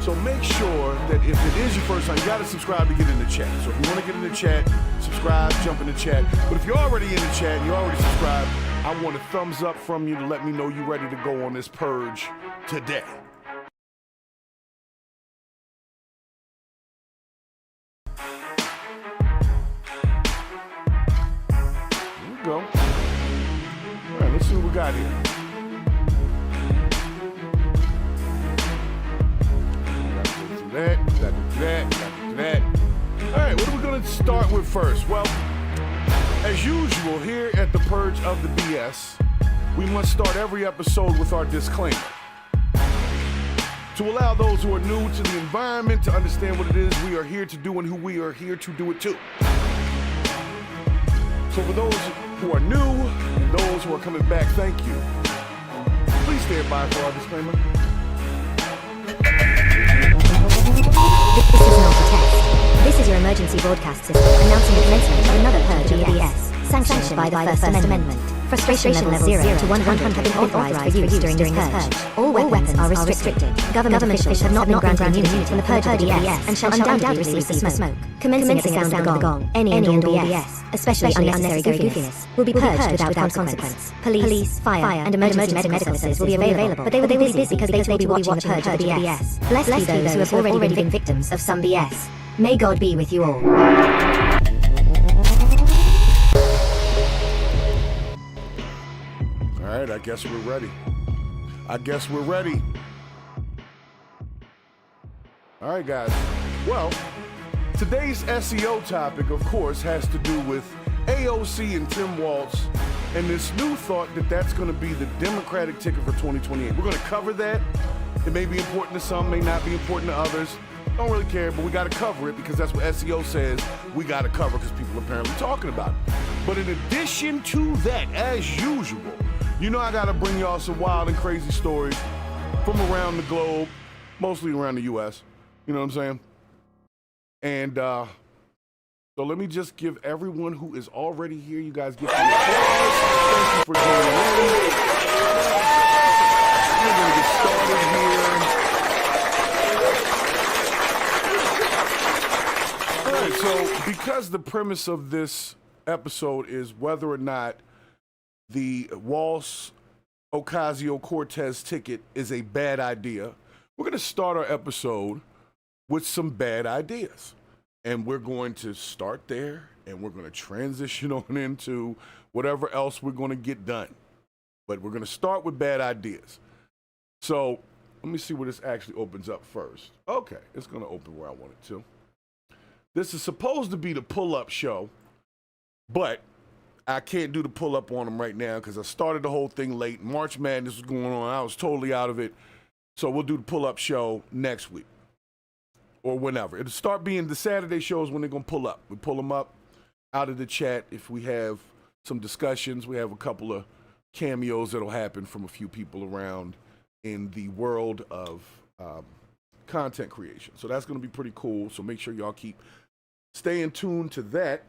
So make sure that if it is your first time, you got to subscribe to get in the chat. So if you want to get in the chat, subscribe, jump in the chat. But if you're already in the chat and you're already subscribed, I want a thumbs up from you to let me know you're ready to go on this purge today. Here we go. All right, let's see what we got here. That. All right, what are we going to start with first? Well, as usual, here at the Purge of the BS, we must start every episode with our disclaimer. To allow those who are new to the environment to understand what it is we are here to do and who we are here to do it to. So for those who are new and those who are coming back, thank you. Please stand by for our disclaimer. This is not a test. This is your emergency broadcast system announcing the commencement of another purge of the BS, sanctioned by the First Amendment. Frustration level 0 to 100 have been authorized for use during this purge. All weapons are restricted. Government officials have not been granted immunity from the purge of the BS and shall undoubtedly receive the smoke. Commencing at the sound of the gong, any and all BS, especially unnecessary goofiness, will be purged without consequence. Police, fire, and emergency medical officers will be available, but they will be busy because they will be watching the purge of the BS. Blessed be those who have already been victims of some BS. May God be with you all. All right, I guess we're ready. All right, guys. Well, today's SEO topic, of course, has to do with AOC and Tim Walz and this new thought that that's going to be the Democratic ticket for 2028. We're going to cover that. It may be important to some, may not be important to others. Don't really care, but we got to cover it because that's what SEO says we got to cover because people are apparently talking about it. But in addition to that, as usual, you know I got to bring y'all some wild and crazy stories from around the globe, mostly around the U.S. You know what I'm saying? And so let me just give everyone who is already here, you guys get some applause. Thank you for joining in. We're going to get started here. All right, so because the premise of this episode is whether or not the Walz Ocasio-Cortez ticket is a bad idea, we're going to start our episode with some bad ideas. And we're going to start there, and we're going to transition on into whatever else we're going to get done. But we're going to start with bad ideas. So let me see where this actually opens up first. Okay, it's going to open where I want it to. This is supposed to be the pull-up show, but I can't do the pull-up on them right now because I started the whole thing late. March Madness was going on. I was totally out of it. So we'll do the pull-up show next week or whenever. It'll start being the Saturday shows when they're going to pull up. We pull them up out of the chat. If we have some discussions, we have a couple of cameos that'll happen from a few people around in the world of content creation. So that's going to be pretty cool. So make sure y'all keep staying tuned to that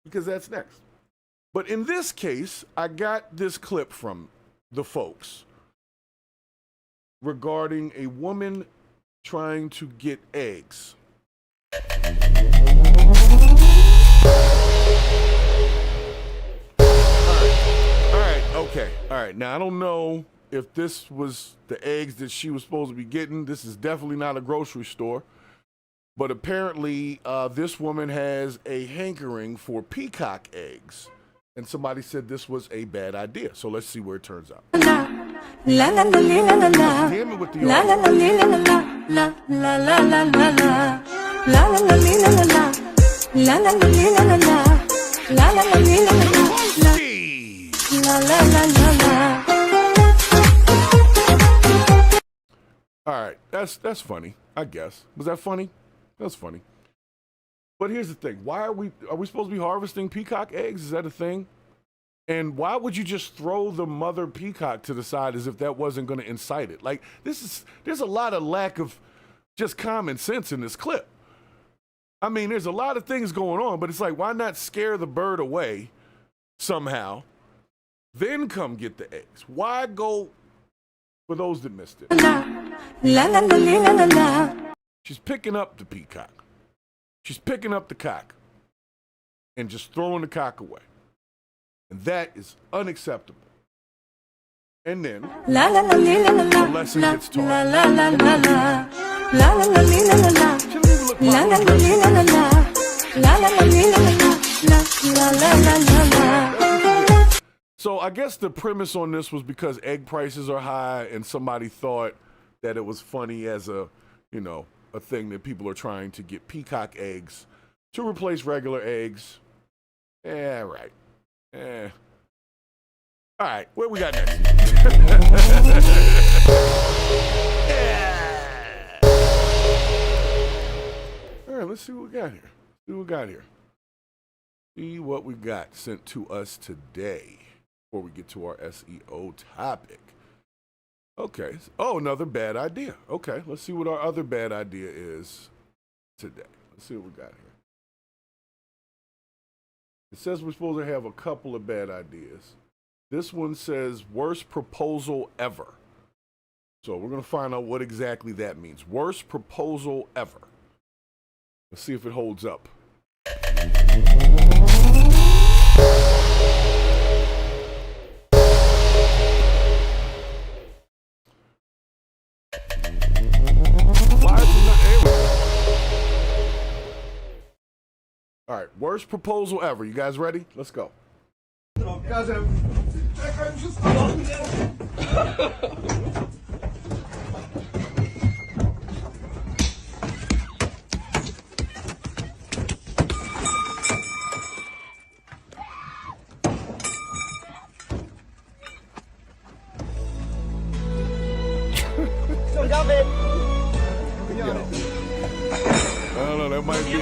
because that's next. But in this case, I got this clip from the folks regarding a woman trying to get eggs. All right. Now, I don't know if this was the eggs that she was supposed to be getting. This is definitely not a grocery store. But apparently, this woman has a hankering for peacock eggs. And somebody said this was a bad idea. So let's see where it turns out. Damn it with the All right, that's funny, I guess. Was that funny? That's funny. But here's the thing. Why are we supposed to be harvesting peacock eggs? Is that a thing? And why would you just throw the mother peacock to the side as if that wasn't going to incite it? Like, there's a lot of lack of just common sense in this clip. I mean, there's a lot of things going on, but it's like, why not scare the bird away somehow, then come get the eggs? Why go, for those that missed it, she's picking up the peacock. She's picking up the cock and just throwing the cock away. And that is unacceptable. And then the lesson gets taught. So I guess the premise on this was because egg prices are high and somebody thought that it was funny as a thing that people are trying to get peacock eggs to replace regular eggs. Yeah, right. All right, what we got next? All right, let's see what we got here. See what we got sent to us today before we get to our SEO topic. Okay. Oh, another bad idea. Okay, let's see what our other bad idea is today. Let's see what we got here. It says we're supposed to have a couple of bad ideas. This one says worst proposal ever. So we're going to find out what exactly that means. Worst proposal ever. Let's see if it holds up. All right, worst proposal ever. You guys ready? Let's go. I don't know, that might be.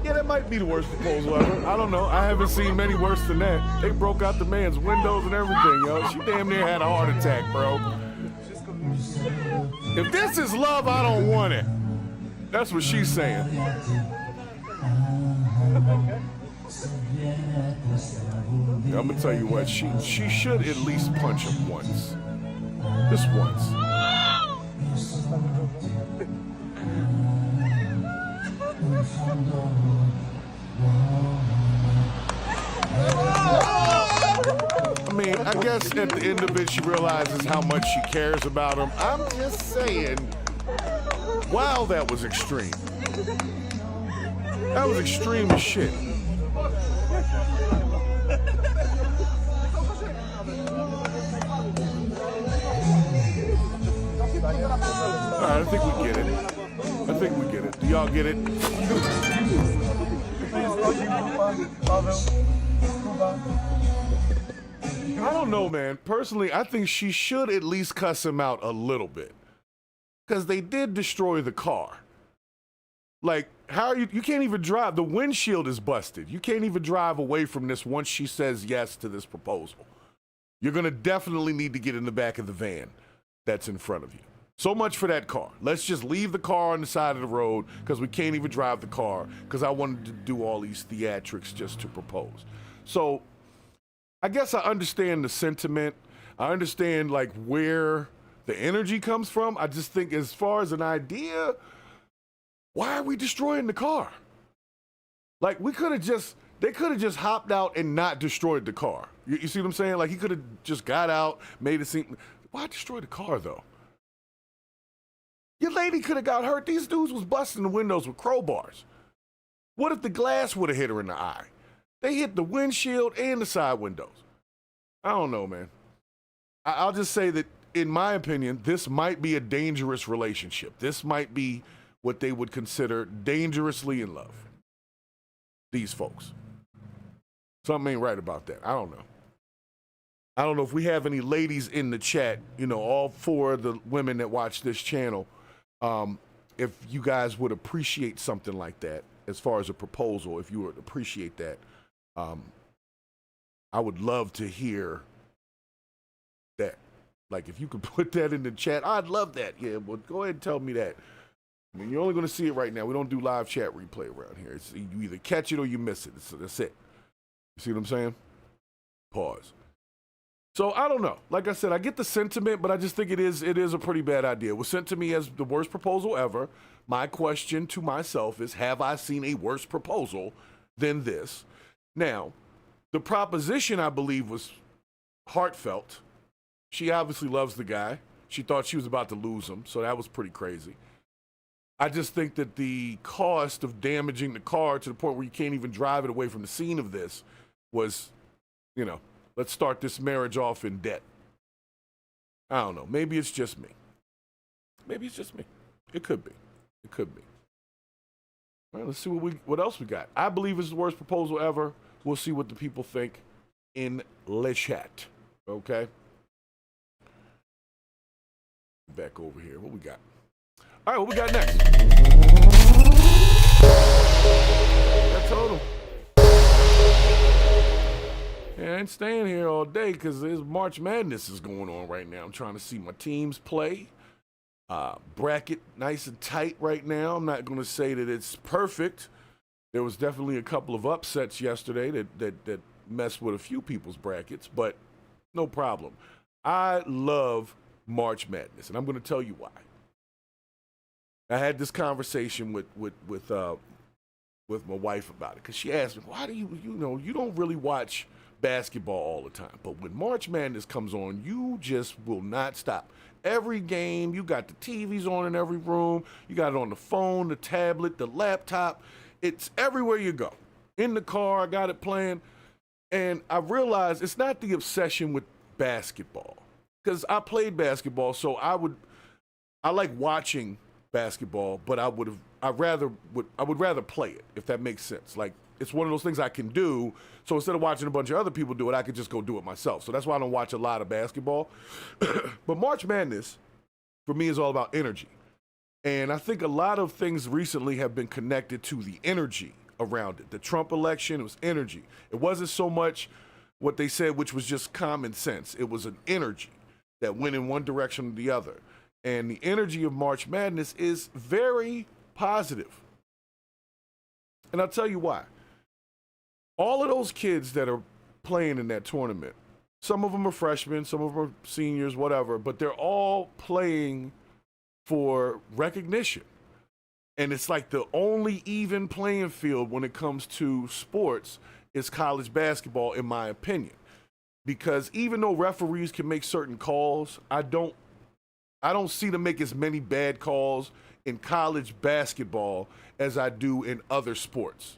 Yeah, that might be the worst proposal ever. I don't know. I haven't seen many worse than that. They broke out the man's windows and everything, yo. She damn near had a heart attack, bro. If this is love, I don't want it. That's what she's saying. I'm gonna tell you what, she should at least punch him once. Just once. I mean, I guess at the end of it, she realizes how much she cares about him. I'm just saying, wow, that was extreme. That was extreme as shit. All right, I think we get it. Do y'all get it? I don't know, man. Personally, I think she should at least cuss him out a little bit. Because they did destroy the car. Like, how are you can't even drive. The windshield is busted. You can't even drive away from this once she says yes to this proposal. You're going to definitely need to get in the back of the van that's in front of you. So much for that car. Let's just leave the car on the side of the road because we can't even drive the car because I wanted to do all these theatrics just to propose. So I guess I understand the sentiment. I understand like where the energy comes from. I just think as far as an idea, why are we destroying the car? Like they could have just hopped out and not destroyed the car. You see what I'm saying? Like he could have just got out, made it seem, why destroy the car though? Your lady could have got hurt. These dudes was busting the windows with crowbars. What if the glass would have hit her in the eye? They hit the windshield and the side windows. I don't know, man. I'll just say that, in my opinion, this might be a dangerous relationship. This might be what they would consider dangerously in love. These folks. Something ain't right about that. I don't know. I don't know if we have any ladies in the chat, all 4 of the women that watch this channel, if you guys would appreciate something like that, as far as a proposal, if you would appreciate that, I would love to hear that. Like, if you could put that in the chat, I'd love that. Yeah, well, go ahead and tell me that. I mean, you're only going to see it right now. We don't do live chat replay around here. You either catch it or you miss it. So that's it. You see what I'm saying? Pause. So I don't know. Like I said, I get the sentiment, but I just think it is a pretty bad idea. It was sent to me as the worst proposal ever. My question to myself is, have I seen a worse proposal than this? Now, the proposition, I believe, was heartfelt. She obviously loves the guy. She thought she was about to lose him, so that was pretty crazy. I just think that the cost of damaging the car to the point where you can't even drive it away from the scene of this was, let's start this marriage off in debt. I don't know. Maybe it's just me. Maybe it's just me. It could be. It could be. All right, let's see what else we got. I believe it's the worst proposal ever. We'll see what the people think in the chat. Okay? Back over here. What we got? All right, what we got next? I told him. Yeah, I ain't staying here all day because there's March Madness is going on right now. I'm trying to see my teams play. Bracket nice and tight right now. I'm not going to say that it's perfect. There was definitely a couple of upsets yesterday that messed with a few people's brackets, but no problem. I love March Madness, and I'm going to tell you why. I had this conversation with my wife about it because she asked me, why do you don't really watch basketball all the time, but when March Madness comes on, you just will not stop. Every game, you got the TVs on in every room, you got it on the phone, the tablet, the laptop. It's everywhere you go. In the car, I got it playing, and I realized it's not the obsession with basketball because I played basketball, so I would like watching basketball, but I would rather play it, if that makes sense. Like, it's one of those things I can do, so instead of watching a bunch of other people do it, I could just go do it myself. So that's why I don't watch a lot of basketball. But March Madness, for me, is all about energy. And I think a lot of things recently have been connected to the energy around it. The Trump election, it was energy. It wasn't so much what they said, which was just common sense. It was an energy that went in one direction or the other. And the energy of March Madness is very positive. And I'll tell you why. All of those kids that are playing in that tournament, some of them are freshmen, some of them are seniors, whatever, but they're all playing for recognition. And it's like the only even playing field when it comes to sports is college basketball, in my opinion. Because even though referees can make certain calls, I don't see them make as many bad calls in college basketball as I do in other sports,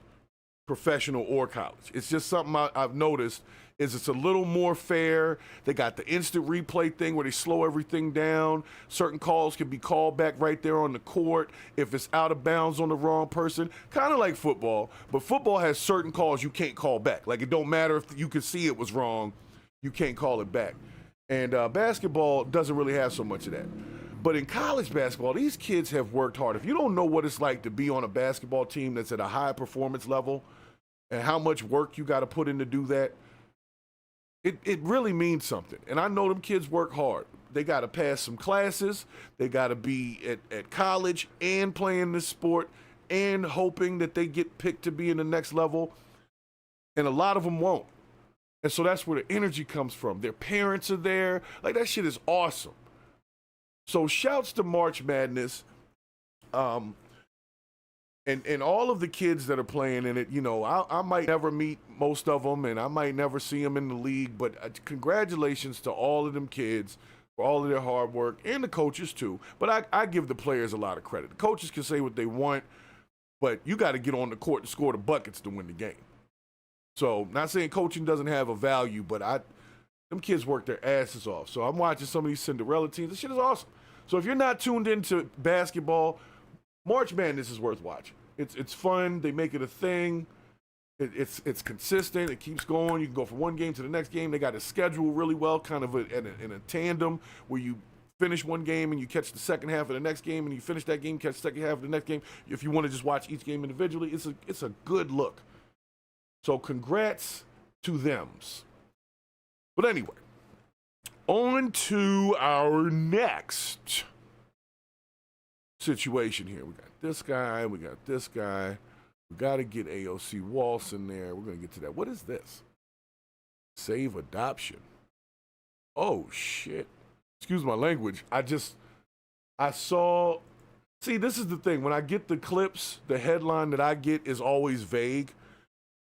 professional or college. It's just something I've noticed is it's a little more fair. They got the instant replay thing where they slow everything down. Certain calls can be called back right there on the court if it's out of bounds on the wrong person. Kind of like football, but football has certain calls you can't call back. Like, it don't matter if you can see it was wrong, you can't call it back. And basketball doesn't really have so much of that. But in college basketball, these kids have worked hard. If you don't know what it's like to be on a basketball team that's at a high performance level and how much work you got to put in to do that, it really means something. And I know them kids work hard. They got to pass some classes. They got to be at college and playing this sport and hoping that they get picked to be in the next level. And a lot of them won't. And so that's where the energy comes from. Their parents are there. Like, that shit is awesome. So shouts to March Madness. And all of the kids that are playing in it, I might never meet most of them and I might never see them in the league, but congratulations to all of them kids for all of their hard work, and the coaches too. But I give the players a lot of credit. The coaches can say what they want, but you got to get on the court to score the buckets to win the game. So, not saying coaching doesn't have a value, but them kids work their asses off. So I'm watching some of these Cinderella teams. This shit is awesome. So if you're not tuned into basketball, March Madness is worth watching. It's fun. They make it a thing. It's consistent. It keeps going. You can go from one game to the next game. They got a schedule really well, kind of in a tandem where you finish one game and you catch the second half of the next game, and you finish that game, catch the second half of the next game. If you want to just watch each game individually, it's a good look. So congrats to thems. But anyway, on to our next situation here. We got this guy. We got this guy. We got to get AOC Walsh in there. We're going to get to that. What is this? Save adoption. Oh, shit. Excuse my language. I saw. See, this is the thing. When I get the clips, the headline that I get is always vague.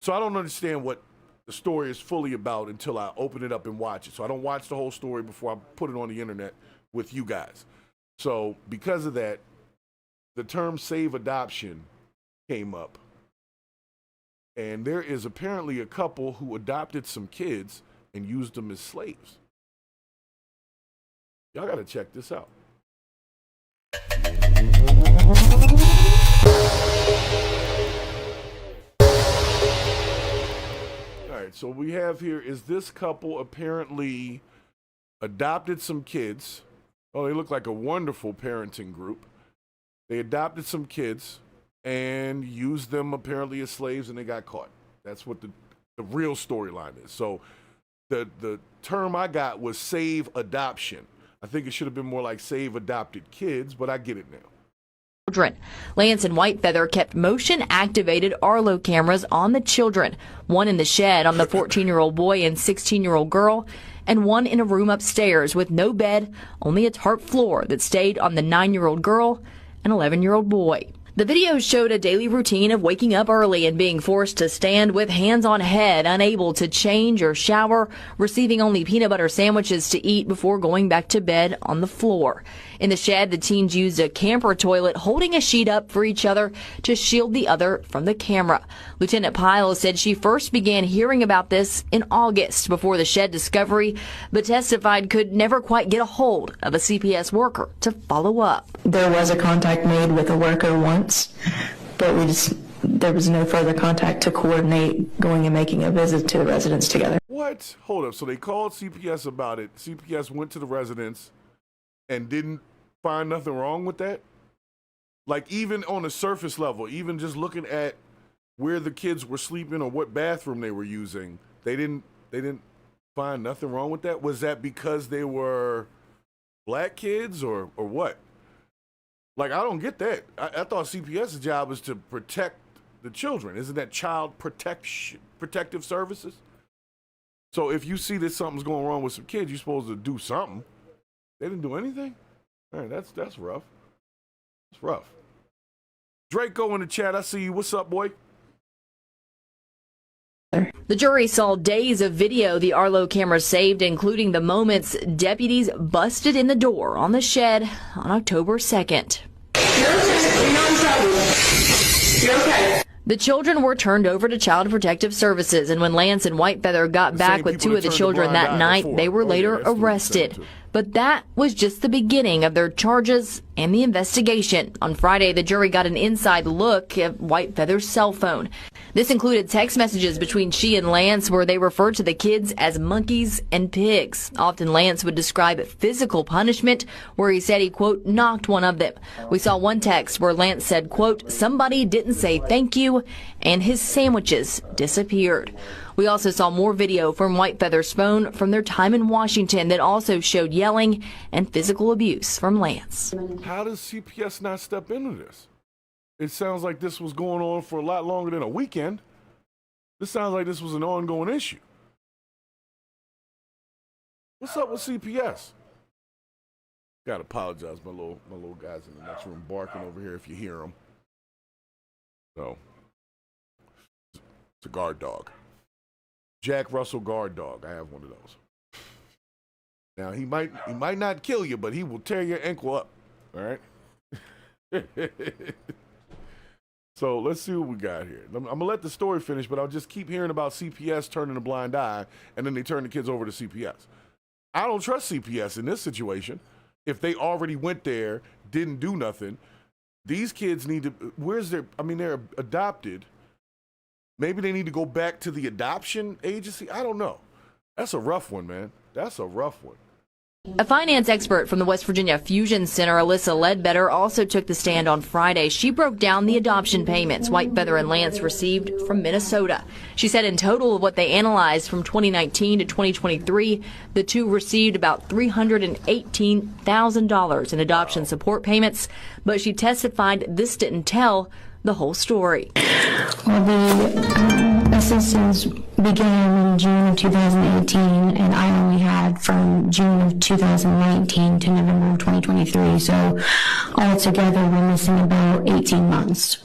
So I don't understand what the story is fully about until I open it up and watch it. So I don't watch the whole story before I put it on the internet with you guys. So because of that, the term save adoption came up. And there is apparently a couple who adopted some kids and used them as slaves. Y'all got to check this out. All right, so we have here is this couple apparently adopted some kids. Oh, they look like a wonderful parenting group. They adopted some kids and used them apparently as slaves, and they got caught. That's what the real storyline is. So the term I got was save adoption. I think it should have been more like save adopted kids, but I get it now. Children. Lance and Whitefeather kept motion-activated Arlo cameras on the children, one in the shed on the 14-year-old boy and 16-year-old girl, and one in a room upstairs with no bed, only a tarp floor that stayed on the 9-year-old girl and 11-year-old boy. The video showed a daily routine of waking up early and being forced to stand with hands on head, unable to change or shower, receiving only peanut butter sandwiches to eat before going back to bed on the floor. In the shed, the teens used a camper toilet, holding a sheet up for each other to shield the other from the camera. Lieutenant Pyle said she first began hearing about this in August before the shed discovery, but testified could never quite get a hold of a CPS worker to follow up. There was a contact made with a worker once, but there was no further contact to coordinate going and making a visit to the residence together. What? Hold up. So they called CPS about it. CPS went to the residence and didn't find nothing wrong with that? Like, even on a surface level, even just looking at where the kids were sleeping or what bathroom they were using, they didn't find nothing wrong with that? Was that because they were black kids or what? Like, I don't get that. I thought CPS's job was to protect the children. Isn't that child protective services? So if you see that something's going wrong with some kids, you're supposed to do something. They didn't do anything? All right, that's rough. That's rough. Draco in the chat, I see you. What's up, boy? The jury saw days of video the Arlo camera saved, including the moments deputies busted in the door on the shed on October 2nd. You're okay. The children were turned over to Child Protective Services, and when Lance and Whitefeather got back with two of the children that night, they were later arrested. But that was just the beginning of their charges and the investigation. On Friday, the jury got an inside look at Whitefeather's cell phone. This included text messages between she and Lance where they referred to the kids as monkeys and pigs. Often Lance would describe physical punishment where he said he, quote, knocked one of them. We saw one text where Lance said, quote, somebody didn't say thank you, and his sandwiches disappeared. We also saw more video from Whitefeather's phone from their time in Washington that also showed yelling and physical abuse from Lance. How does CPS not step into this? It sounds like this was going on for a lot longer than a weekend. This sounds like this was an ongoing issue. What's up with CPS? Gotta apologize, my little guys in the next room barking over here if you hear them. So, it's a guard dog. Jack Russell guard dog. I have one of those. Now he might not kill you, but he will tear your ankle up. All right. So let's see what we got here. I'm gonna let the story finish, but I'll just keep hearing about CPS turning a blind eye, and then they turn the kids over to CPS. I don't trust CPS in this situation. If they already went there, didn't do nothing, these kids need to. They're adopted. Maybe they need to go back to the adoption agency. I don't know. That's a rough one, man. That's a rough one. A finance expert from the West Virginia Fusion Center, Alyssa Ledbetter, also took the stand on Friday. She broke down the adoption payments Whitefeather and Lance received from Minnesota. She said in total of what they analyzed from 2019 to 2023, the two received about $318,000 in adoption support payments, but she testified this didn't tell the whole story. Well, the assistance began in June of 2018, and I only had from June of 2019 to November of 2023. So altogether, we're missing about 18 months.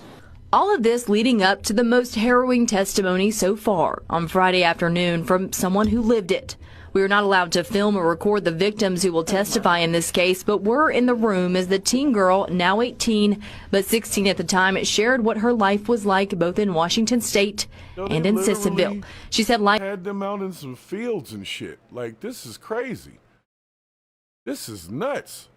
All of this leading up to the most harrowing testimony so far on Friday afternoon from someone who lived it. We are not allowed to film or record the victims who will testify in this case, but we're in the room as the teen girl, now 18, but 16 at the time, shared what her life was like both in Washington State and in Sissonville. She said life had them out in some fields and shit. Like, this is crazy. This is nuts.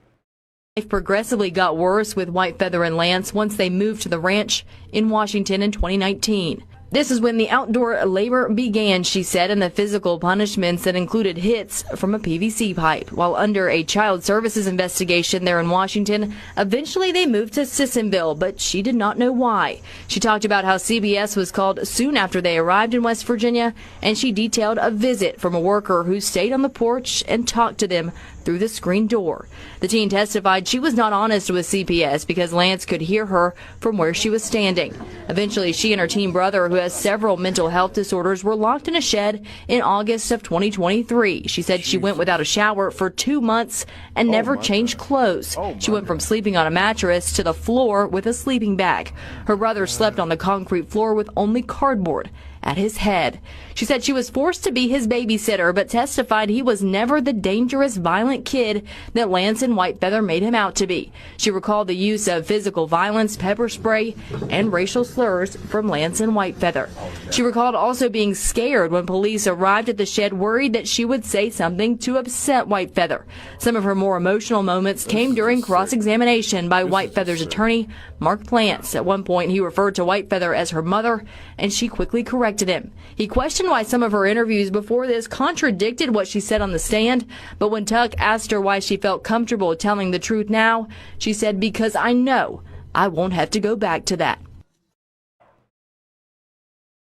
Life progressively got worse with Whitefeather and Lance once they moved to the ranch in Washington in 2019. This is when the outdoor labor began, she said, and the physical punishments that included hits from a PVC pipe. While under a child services investigation there in Washington, eventually they moved to Sissonville, but she did not know why. She talked about how CBS was called soon after they arrived in West Virginia, and she detailed a visit from a worker who stayed on the porch and talked to them through the screen door. The teen testified she was not honest with CPS because Lance could hear her from where she was standing. Eventually, she and her teen brother, who has several mental health disorders, were locked in a shed in August of 2023. She said she went without a shower for 2 months and never changed clothes. She went from sleeping on a mattress to the floor with a sleeping bag. Her brother slept on the concrete floor with only cardboard at his head. She said she was forced to be his babysitter, but testified he was never the dangerous, violent kid that Lance and Whitefeather made him out to be. She recalled the use of physical violence, pepper spray, and racial slurs from Lance and Whitefeather. She recalled also being scared when police arrived at the shed, worried that she would say something to upset Whitefeather. Some of her more emotional moments came during cross-examination by Whitefeather's attorney, Mark Plants. At one point, he referred to Whitefeather as her mother, and she quickly corrected him. He questioned why some of her interviews before this contradicted what she said on the stand, but when Tuck asked her why she felt comfortable telling the truth now, she said, "Because I know I won't have to go back to that."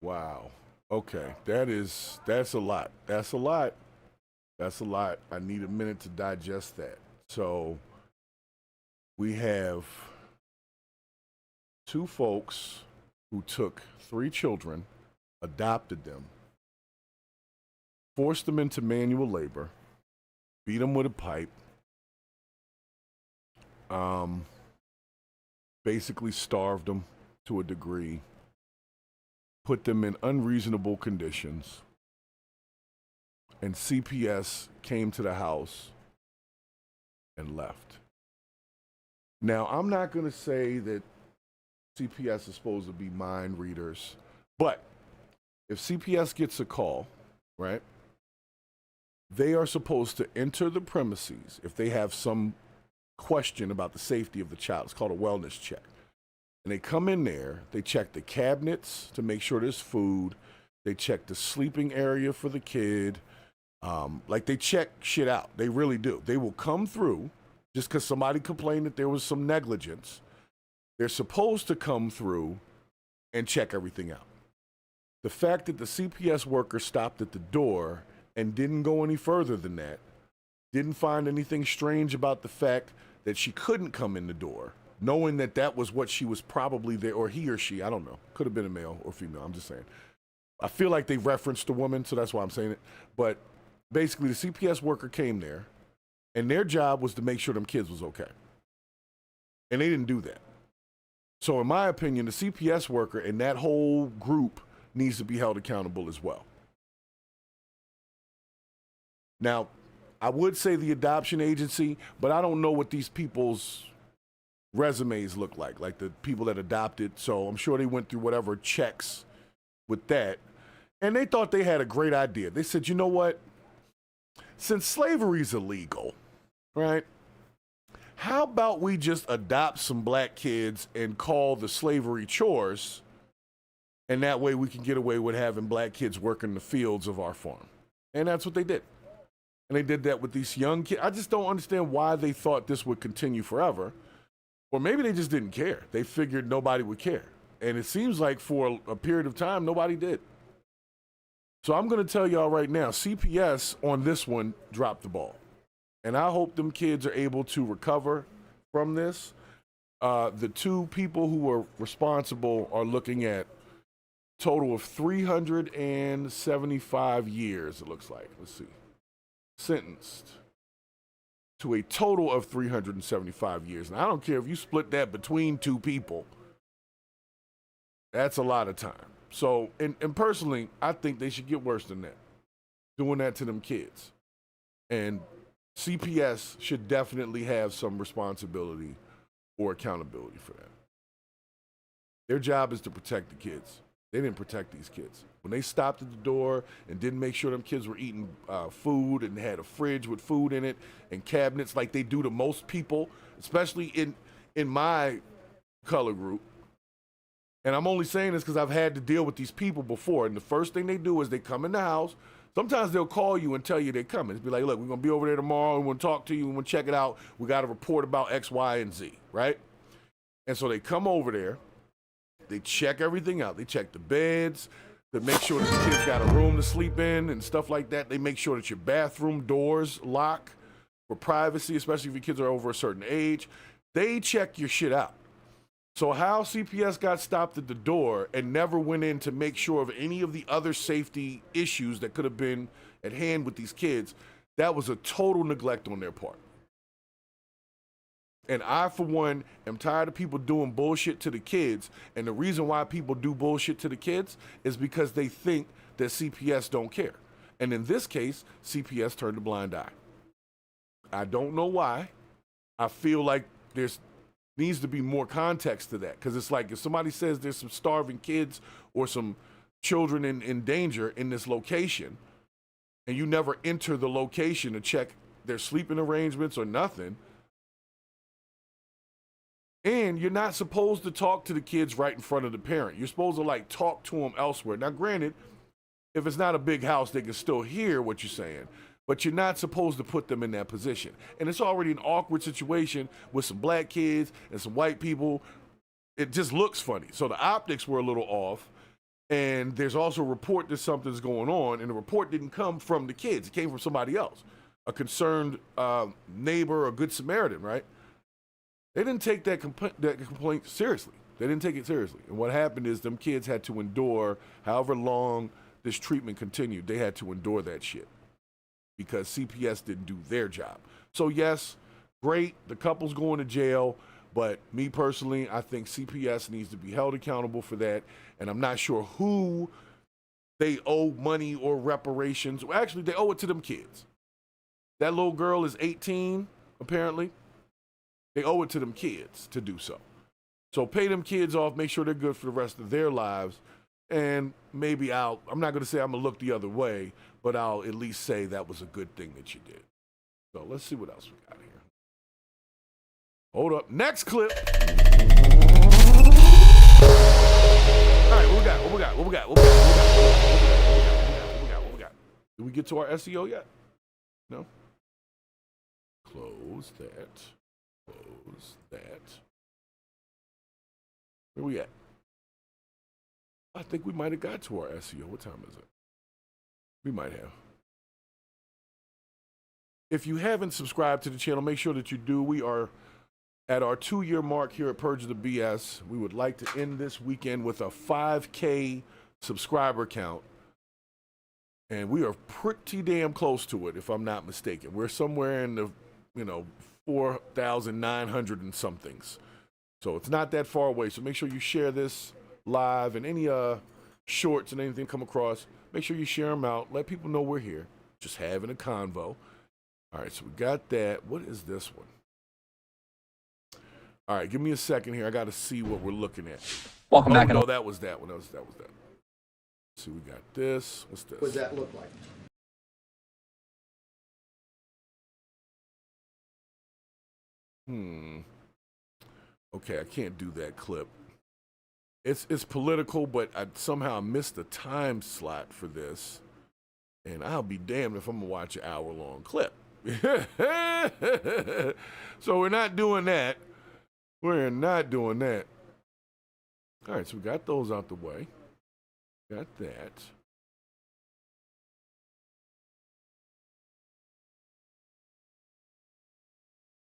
Wow. Okay. That's a lot. That's a lot. That's a lot. I need a minute to digest that. So we have two folks who took 3 children, adopted them, forced them into manual labor, beat them with a pipe, basically starved them to a degree, put them in unreasonable conditions, and CPS came to the house and left. Now, I'm not going to say that CPS is supposed to be mind readers, but if CPS gets a call, right, they are supposed to enter the premises if they have some question about the safety of the child. It's called a wellness check. And they come in there, they check the cabinets to make sure there's food, they check the sleeping area for the kid, like they check shit out. They really do. They will come through just because somebody complained that there was some negligence. They're supposed to come through and check everything out. The fact that the CPS worker stopped at the door and didn't go any further than that, didn't find anything strange about the fact that she couldn't come in the door, knowing that that was what she was probably there, or he or she, I don't know. Could have been a male or female, I'm just saying. I feel like they referenced a woman, so that's why I'm saying it. But basically, the CPS worker came there, and their job was to make sure them kids was okay. And they didn't do that. So in my opinion, the CPS worker and that whole group needs to be held accountable as well. Now, I would say the adoption agency, but I don't know what these people's resumes look like the people that adopted. So I'm sure they went through whatever checks with that. And they thought they had a great idea. They said, you know what? Since slavery's illegal, right? How about we just adopt some black kids and call the slavery chores And that way we can get away with having black kids working the fields of our farm. And that's what they did. And they did that with these young kids. I just don't understand why they thought this would continue forever. Or maybe they just didn't care. They figured nobody would care. And it seems like for a period of time, nobody did. So I'm going to tell y'all right now, CPS on this one dropped the ball. And I hope them kids are able to recover from this. The two people who were responsible are looking at total of 375 years, it looks like. Let's see. Sentenced to a total of 375 years. And I don't care if you split that between two people. That's a lot of time. So, and personally, I think they should get worse than that. Doing that to them kids. And CPS should definitely have some responsibility or accountability for that. Their job is to protect the kids. They didn't protect these kids. When they stopped at the door and didn't make sure them kids were eating food and had a fridge with food in it and cabinets like they do to most people, especially in my color group. And I'm only saying this because I've had to deal with these people before. And the first thing they do is they come in the house. Sometimes they'll call you and tell you they're coming. It's be like, look, we're going to be over there tomorrow. We want to talk to you. We want to check it out. We got a report about X, Y, and Z, right? And so they come over there. They check everything out. They check the beds. They make sure that the kids got a room to sleep in and stuff like that. They make sure that your bathroom doors lock for privacy, especially if your kids are over a certain age. They check your shit out. So how CPS got stopped at the door and never went in to make sure of any of the other safety issues that could have been at hand with these kids, that was a total neglect on their part. And I, for one, am tired of people doing bullshit to the kids. And the reason why people do bullshit to the kids is because they think that CPS don't care. And in this case, CPS turned a blind eye. I don't know why. I feel like there's needs to be more context to that. Because it's like if somebody says there's some starving kids or some children in danger in this location, and you never enter the location to check their sleeping arrangements or nothing, and you're not supposed to talk to the kids right in front of the parent. You're supposed to like talk to them elsewhere. Now, granted, if it's not a big house, they can still hear what you're saying, but you're not supposed to put them in that position. And it's already an awkward situation with some black kids and some white people. It just looks funny. So the optics were a little off. And there's also a report that something's going on, and the report didn't come from the kids. It came from somebody else, a concerned neighbor, a good Samaritan, right? They didn't take that complaint seriously. They didn't take it seriously. And what happened is them kids had to endure, however long this treatment continued, they had to endure that shit because CPS didn't do their job. So yes, great, the couple's going to jail, but me personally, I think CPS needs to be held accountable for that, and I'm not sure who they owe money or reparations. Well, actually, they owe it to them kids. That little girl is 18, apparently. They owe it to them kids to do so. So pay them kids off, make sure they're good for the rest of their lives, and maybe I'm not going to say I'm going to look the other way, but I'll at least say that was a good thing that you did. So let's see what else we got here. Hold up. Next clip. All right, what we got? Did we get to our SEO yet? No? Close that. Close that. Where we at? I think we might have got to our SEO. What time is it? We might have. If you haven't subscribed to the channel, make sure that you do. We are at our 2-year mark here at Purge the BS. We would like to end this weekend with a 5K subscriber count. And we are pretty damn close to it, if I'm not mistaken. We're somewhere in the, 4,900 and somethings. So it's not that far away. So make sure you share this live and any shorts and anything come across. Make sure you share them out. Let people know we're here. Just having a convo. All right, so we got that. What is this one? All right, give me a second here. I got to see what we're looking at. Welcome back. No, that was that one. That was that. Let's see, we got this. What's this? What does that look like? Okay, I can't do that clip. It's political, but I somehow missed the time slot for this. And I'll be damned if I'm going to watch an hour-long clip. So we're not doing that. We're not doing that. All right, so we got those out the way. Got that.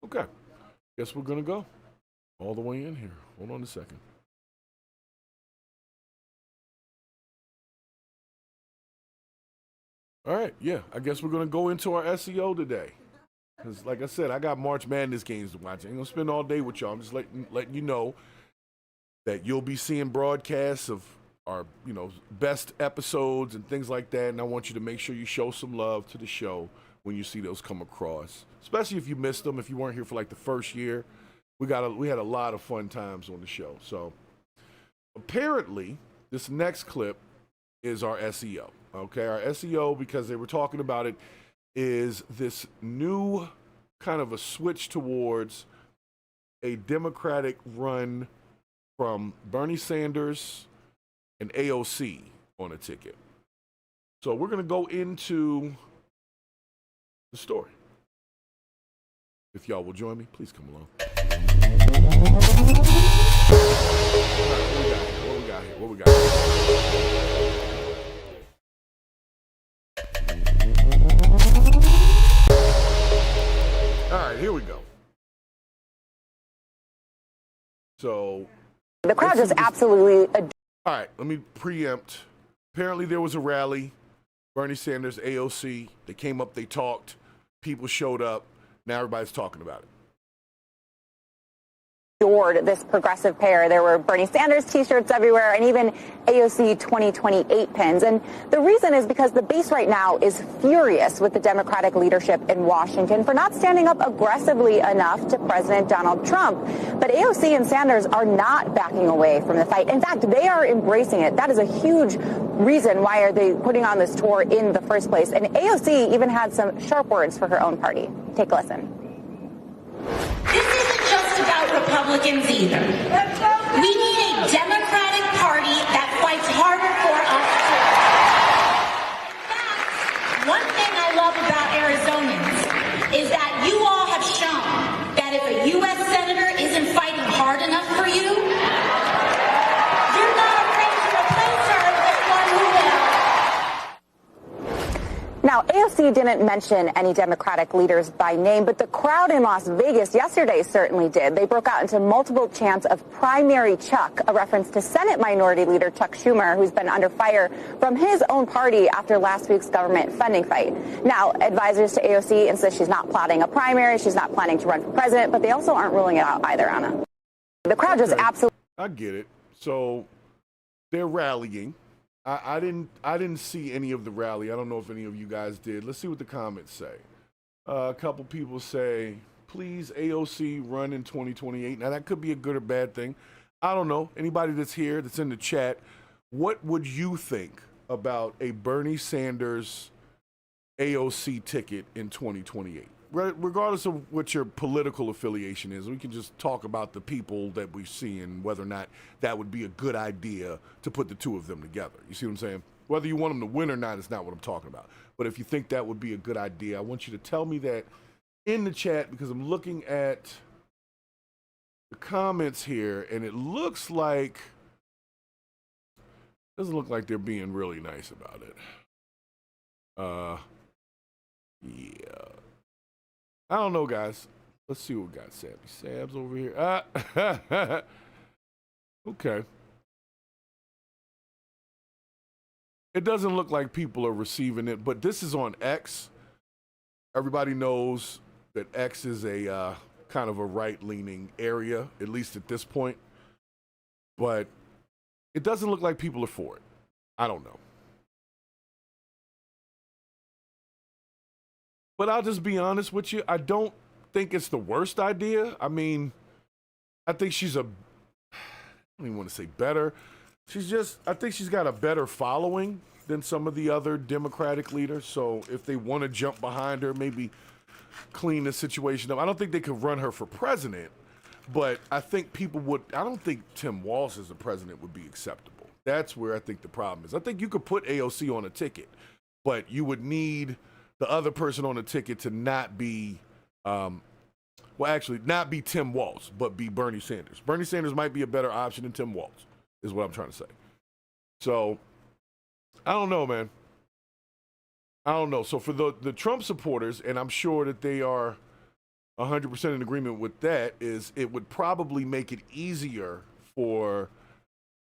Okay. Guess we're going to go all the way in here. Hold on a second. All right, yeah, I guess we're going to go into our SEO today. Because, like I said, I got March Madness games to watch. I ain't going to spend all day with y'all. I'm just letting you know that you'll be seeing broadcasts of our, best episodes and things like that. And I want you to make sure you show some love to the show when you see those come across, especially if you missed them, if you weren't here for like the first year. We had a lot of fun times on the show. So apparently, this next clip is our SEO. Okay, our SEO, because they were talking about it, is this new kind of a switch towards a Democratic run from Bernie Sanders and AOC on a ticket. So we're going to go into the story. If y'all will join me, please come along. What we got here? All right, here we go. So the crowd is absolutely. All right, let me preempt. Apparently, there was a rally. Bernie Sanders, AOC. They came up, they talked. People showed up. Now everybody's talking about it. Adored this progressive pair. There were Bernie Sanders t-shirts everywhere and even AOC 2028 pins. And the reason is because the base right now is furious with the Democratic leadership in Washington for not standing up aggressively enough to President Donald Trump. But AOC and Sanders are not backing away from the fight. In fact, they are embracing it. That is a huge reason why are they putting on this tour in the first place. And AOC even had some sharp words for her own party. Take a listen. About Republicans either. We need a Democratic Party that fights harder for us too. In fact, one thing I love about Arizonans is that you all have shown that if a U.S. Senator isn't fighting hard enough for you, you're not afraid to replace her with one who will. Now, AOC didn't mention any Democratic leaders by name, but the crowd in Las Vegas yesterday certainly did. They broke out into multiple chants of Primary Chuck, a reference to Senate Minority Leader Chuck Schumer, who's been under fire from his own party after last week's government funding fight. Now, advisors to AOC insist she's not plotting a primary, she's not planning to run for president, but they also aren't ruling it out either, Anna. The crowd just absolutely... I get it. So they're rallying. I didn't see any of the rally. I don't know if any of you guys did. Let's see what the comments say. A couple people say, please, AOC, run in 2028. Now, that could be a good or bad thing. I don't know. Anybody that's here, that's in the chat, what would you think about a Bernie Sanders AOC ticket in 2028? Regardless of what your political affiliation is, we can just talk about the people that we see and whether or not that would be a good idea to put the two of them together. You see what I'm saying? Whether you want them to win or not is not what I'm talking about. But if you think that would be a good idea, I want you to tell me that in the chat, because I'm looking at the comments here and it looks like, doesn't look like they're being really nice about it. Yeah. I don't know, guys. Let's see what we got. Sab's over here. Okay. It doesn't look like people are receiving it, but this is on X. Everybody knows that X is a kind of a right-leaning area, at least at this point. But it doesn't look like people are for it. I don't know. But I'll just be honest with you. I don't think it's the worst idea. I mean, I think she's I don't even want to say better. I think she's got a better following than some of the other Democratic leaders. So if they want to jump behind her, maybe clean the situation up. I don't think they could run her for president, But I think people would. I don't think Tim Walz as the president would be acceptable. That's where I think the problem is. I think you could put AOC on a ticket, but you would need the other person on the ticket to not be, not be Tim Walz, but be Bernie Sanders. Bernie Sanders might be a better option than Tim Walz, is what I'm trying to say. So, I don't know, man. I don't know. So for the Trump supporters, and I'm sure that they are 100% in agreement with that, is it would probably make it easier for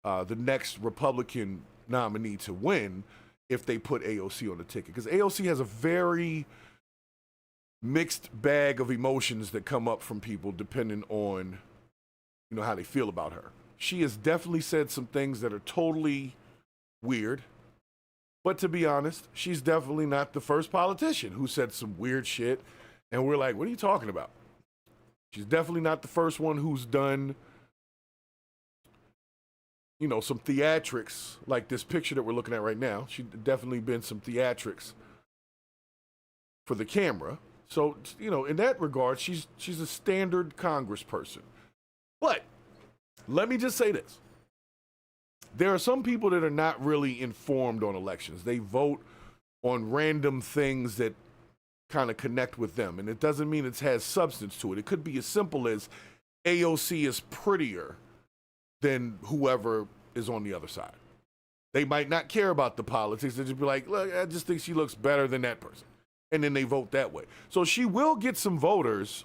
the next Republican nominee to win if they put AOC on the ticket. Because AOC has a very mixed bag of emotions that come up from people depending on, how they feel about her. She has definitely said some things that are totally weird. But to be honest, she's definitely not the first politician who said some weird shit. And we're like, what are you talking about? She's definitely not the first one who's done, some theatrics like this picture that we're looking at right now. She's definitely been some theatrics for the camera. So, in that regard, she's a standard congressperson. But let me just say this. There are some people that are not really informed on elections. They vote on random things that kind of connect with them. And it doesn't mean it has substance to it. It could be as simple as AOC is prettier than whoever is on the other side. They might not care about the politics. They just be like, look, I just think she looks better than that person. And then they vote that way. So she will get some voters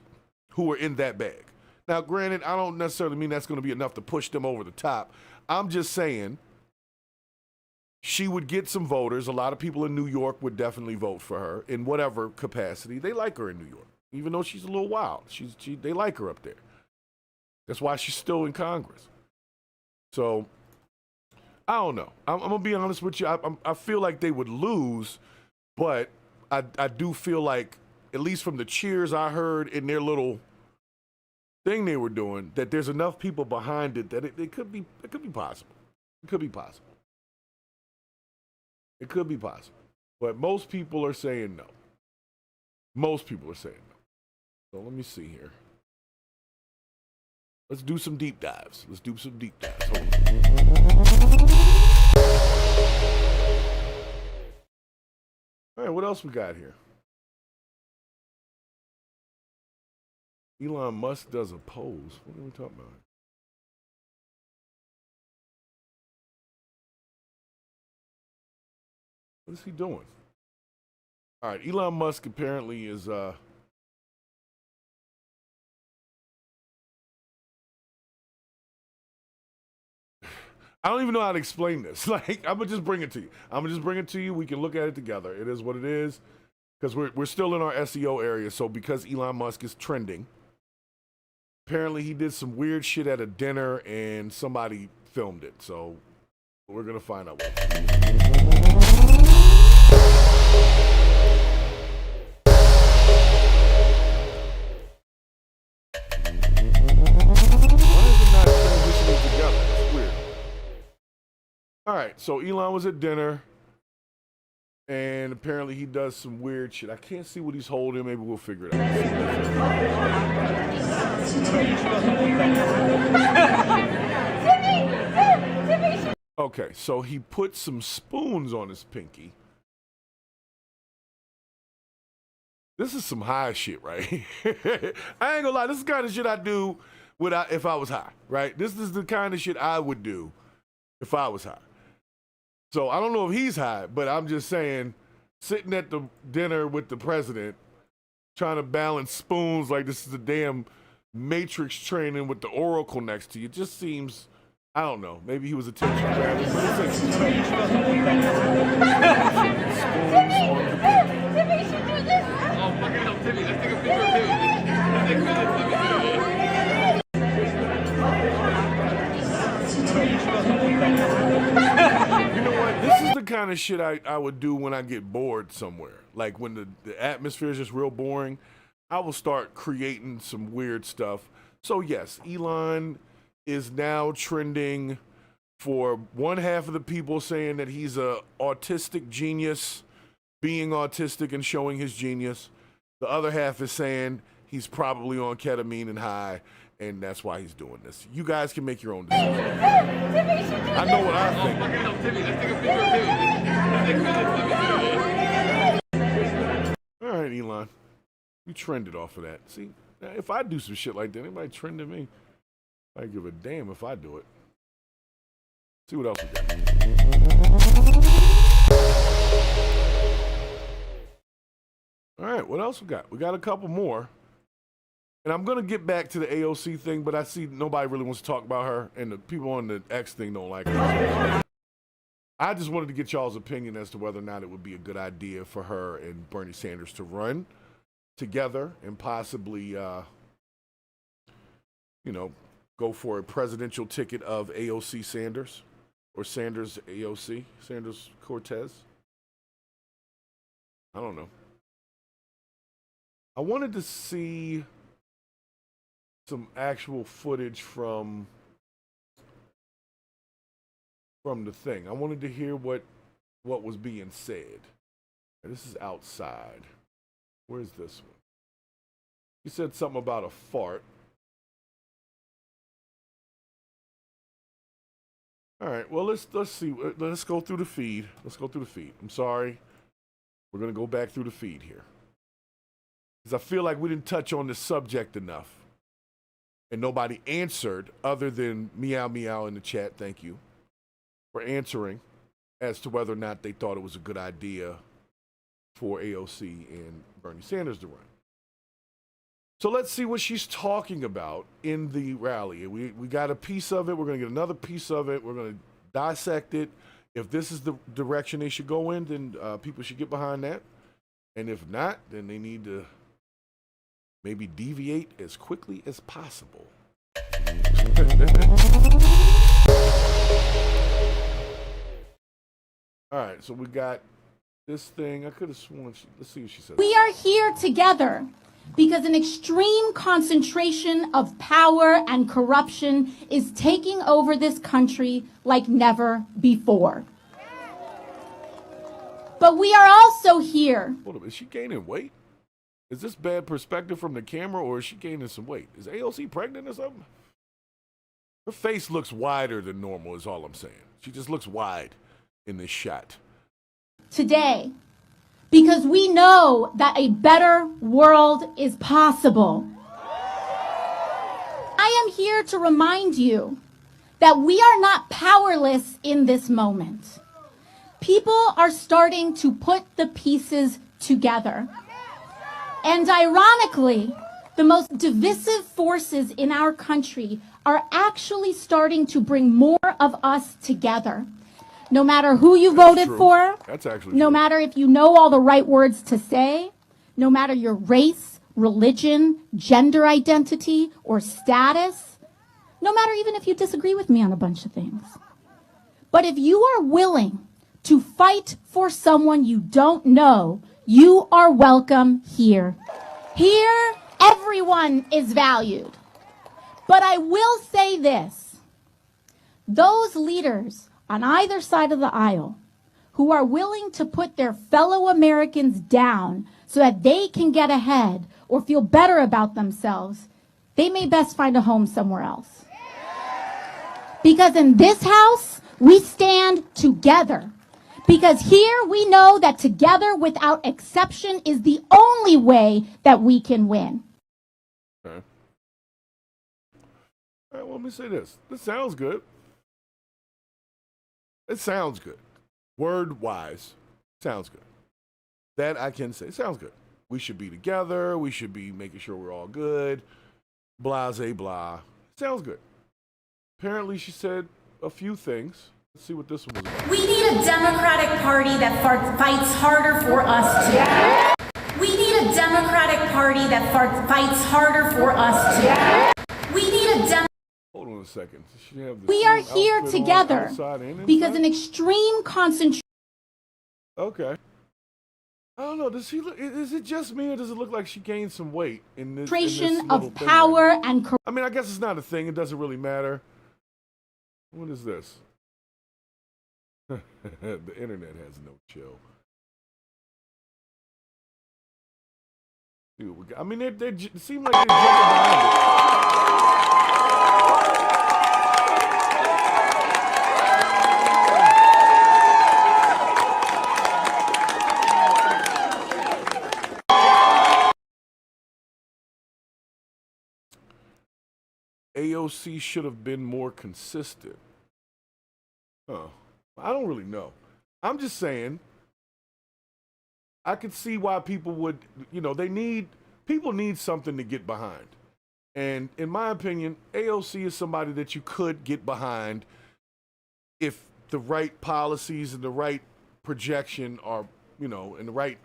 who are in that bag. Now, granted, I don't necessarily mean that's going to be enough to push them over the top. I'm just saying she would get some voters. A lot of people in New York would definitely vote for her in whatever capacity. They like her in New York, even though she's a little wild. They like her up there. That's why she's still in Congress. So, I don't know. I'm going to be honest with you. I feel like they would lose, but I do feel like, at least from the cheers I heard in their little thing they were doing, that there's enough people behind it that it could be possible. It could be possible. It could be possible. But most people are saying no. Most people are saying no. So let me see here. Let's do some deep dives. Hold on. All right, what else we got here? Elon Musk does a pose. What are we talking about? What is he doing? All right, Elon Musk apparently is I don't even know how to explain this. Like, I'm gonna just bring it to you. We can look at it together. It is what it is, because we're still in our SEO area. So because Elon Musk is trending, apparently he did some weird shit at a dinner and somebody filmed it. So we're gonna find out All right, so Elon was at dinner, and apparently he does some weird shit. I can't see what he's holding. Maybe we'll figure it out. Okay, so he put some spoons on his pinky. This is some high shit, right? I ain't gonna lie, this is the kind of shit I do if I was high, right? This is the kind of shit I would do if I was high. So I don't know if he's high, but I'm just saying, sitting at the dinner with the president, trying to balance spoons like this is a damn Matrix training with the Oracle next to you, just seems, I don't know, maybe he was attention grabbing. You know what? This is the kind of shit I would do when I get bored somewhere. Like when the atmosphere is just real boring, I will start creating some weird stuff. So yes, Elon is now trending for one half of the people saying that he's a autistic genius, being autistic and showing his genius. The other half is saying he's probably on ketamine and high. and that's why he's doing this. You guys can make your own decision. I know what I think. All right, Elon. You trended off of that. See, if I do some shit like that, anybody trending me? I give a damn if I do it. See what else we got. All right, what else we got? We got a couple more. And I'm going to get back to the AOC thing, but I see nobody really wants to talk about her, and the people on the X thing don't like her. I just wanted to get y'all's opinion as to whether or not it would be a good idea for her and Bernie Sanders to run together and possibly, go for a presidential ticket of AOC Sanders or Sanders AOC, Sanders Cortez. I don't know. I wanted to see some actual footage from the thing. I wanted to hear what was being said. And this is outside. Where's this one? He said something about a fart. All right, well, let's see. Let's go through the feed. I'm sorry. We're going to go back through the feed here. Because I feel like we didn't touch on this subject enough. And nobody answered other than Meow Meow in the chat. Thank you for answering as to whether or not they thought it was a good idea for AOC and Bernie Sanders to run. So let's see what she's talking about in the rally. We got a piece of it. We're going to get another piece of it. We're going to dissect it. If this is the direction they should go in, then people should get behind that. And if not, then they need to maybe deviate as quickly as possible. All right, so we got this thing. I could have sworn. Let's see what she said. We are here together because an extreme concentration of power and corruption is taking over this country like never before. But we are also here. Hold on, is she gaining weight? Is this bad perspective from the camera, or is she gaining some weight? Is AOC pregnant or something? Her face looks wider than normal is all I'm saying. She just looks wide in this shot. Today, because we know that a better world is possible. I am here to remind you that we are not powerless in this moment. People are starting to put the pieces together. And ironically, the most divisive forces in our country are actually starting to bring more of us together. No matter who you voted for, no matter if you know all the right words to say, no matter your race, religion, gender identity, or status, no matter even if you disagree with me on a bunch of things. But if you are willing to fight for someone you don't know, you are welcome here. Here, everyone is valued. But I will say this. Those leaders on either side of the aisle who are willing to put their fellow Americans down so that they can get ahead or feel better about themselves, they may best find a home somewhere else. Because in this house, we stand together. Because here we know that together without exception is the only way that we can win. Okay. All right, well, let me say this. This sounds good. It sounds good. Word-wise, sounds good. That I can say. Sounds good. We should be together. We should be making sure we're all good. Blase, blah. Sounds good. Apparently, she said a few things. Let's see what this one was about. We need a Democratic Party that fights harder for us together. We need a Democratic Party that fights harder for us together. We need a Hold on a second. We are here together because an extreme concentration. Okay. I don't know. Does she look? Is it just me, or does it look like she gained some weight in this? Of power and. I mean, I guess it's not a thing. It doesn't really matter. What is this? The internet has no chill. Dude, I mean, they seem like they're jumping behind it. AOC should have been more consistent. Oh, I don't really know. I'm just saying, I could see why people would, people need something to get behind. And in my opinion, AOC is somebody that you could get behind if the right policies and the right projection are, and the right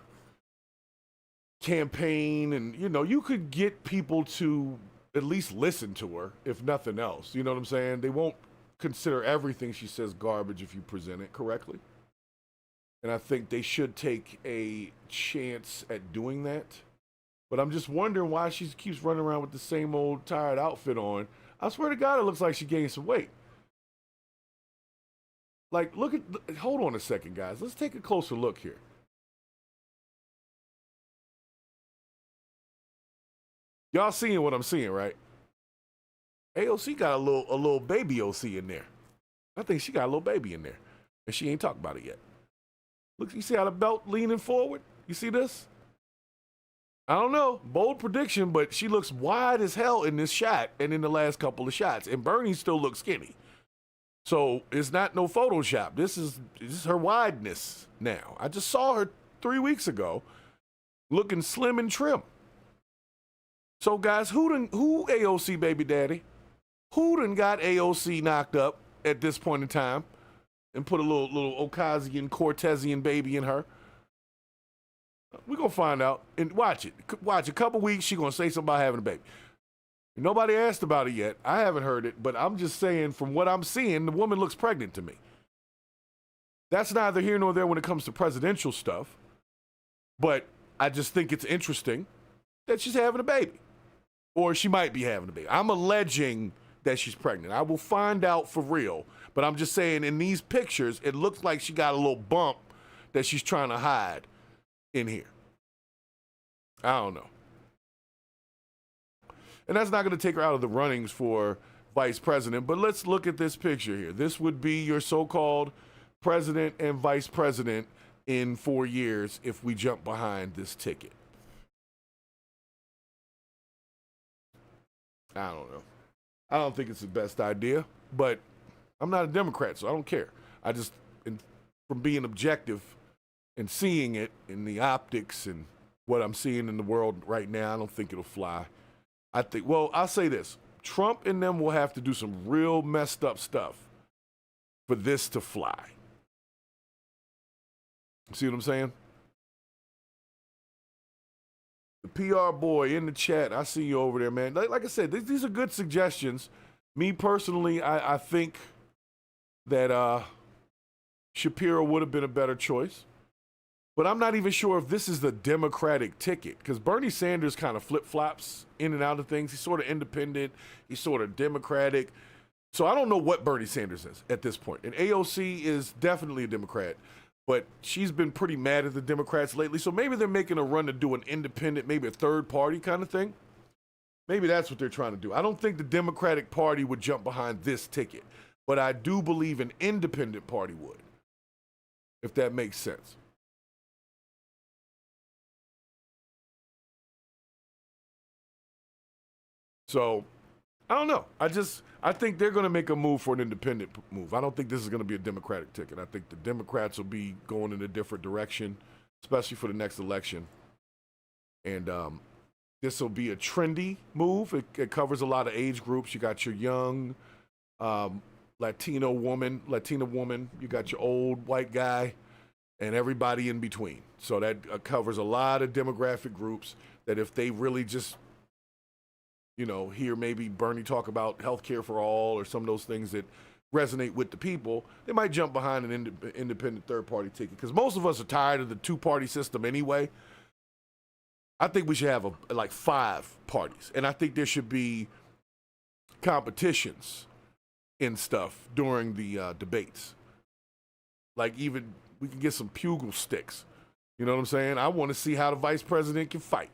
campaign. And, you could get people to at least listen to her, if nothing else. You know what I'm saying? They won't consider everything she says garbage if you present it correctly. And I think they should take a chance at doing that. But I'm just wondering why she keeps running around with the same old tired outfit on. I swear to God, it looks like she gained some weight. Like, hold on a second, guys. Let's take a closer look here. Y'all seeing what I'm seeing, right? AOC got a little baby OC in there. I think she got a little baby in there. And she ain't talking about it yet. Look, you see how the belt leaning forward? You see this? I don't know. Bold prediction, but she looks wide as hell in this shot and in the last couple of shots. And Bernie still looks skinny. So it's not no Photoshop. This is her wideness now. I just saw her 3 weeks ago looking slim and trim. So, guys, who AOC baby daddy? Who done got AOC knocked up at this point in time and put a little Ocasio-Cortezian baby in her? We're going to find out. And watch it. Watch a couple weeks, she's going to say something about having a baby. Nobody asked about it yet. I haven't heard it, but I'm just saying from what I'm seeing, the woman looks pregnant to me. That's neither here nor there when it comes to presidential stuff. But I just think it's interesting that she's having a baby. Or she might be having a baby. I'm alleging that she's pregnant. I will find out for real. But I'm just saying in these pictures, it looks like she got a little bump that she's trying to hide in here. I don't know. And that's not going to take her out of the runnings for vice president. But let's look at this picture here. This would be your so-called president and vice president in 4 years if we jump behind this ticket. I don't know. I don't think it's the best idea, but I'm not a Democrat, so I don't care. I just, from being objective and seeing it in the optics and what I'm seeing in the world right now, I don't think it'll fly. I think, well, I'll say this. Trump and them will have to do some real messed up stuff for this to fly. See what I'm saying? The PR boy in the chat, I see you over there, man. Like I said, these are good suggestions. Me personally, I think that Shapiro would have been a better choice. But I'm not even sure if this is the Democratic ticket, because Bernie Sanders kind of flip-flops in and out of things. He's sort of independent. He's sort of Democratic. So I don't know what Bernie Sanders is at this point. And AOC is definitely a Democrat. But she's been pretty mad at the Democrats lately. So maybe they're making a run to do an independent, maybe a third party kind of thing. Maybe that's what they're trying to do. I don't think the Democratic Party would jump behind this ticket. But I do believe an independent party would, if that makes sense. So, I don't know. I think they're going to make a move for an independent move. I don't think this is going to be a Democratic ticket. I think the Democrats will be going in a different direction, especially for the next election. And this will be a trendy move. It covers a lot of age groups. You got your young Latina woman. You got your old white guy and everybody in between. So that covers a lot of demographic groups that if they really just hear maybe Bernie talk about healthcare for all or some of those things that resonate with the people, they might jump behind an independent third-party ticket. Because most of us are tired of the two-party system anyway. I think we should have like 5 parties. And I think there should be competitions in stuff during the debates. Like even we can get some pugil sticks. You know what I'm saying? I want to see how the vice president can fight.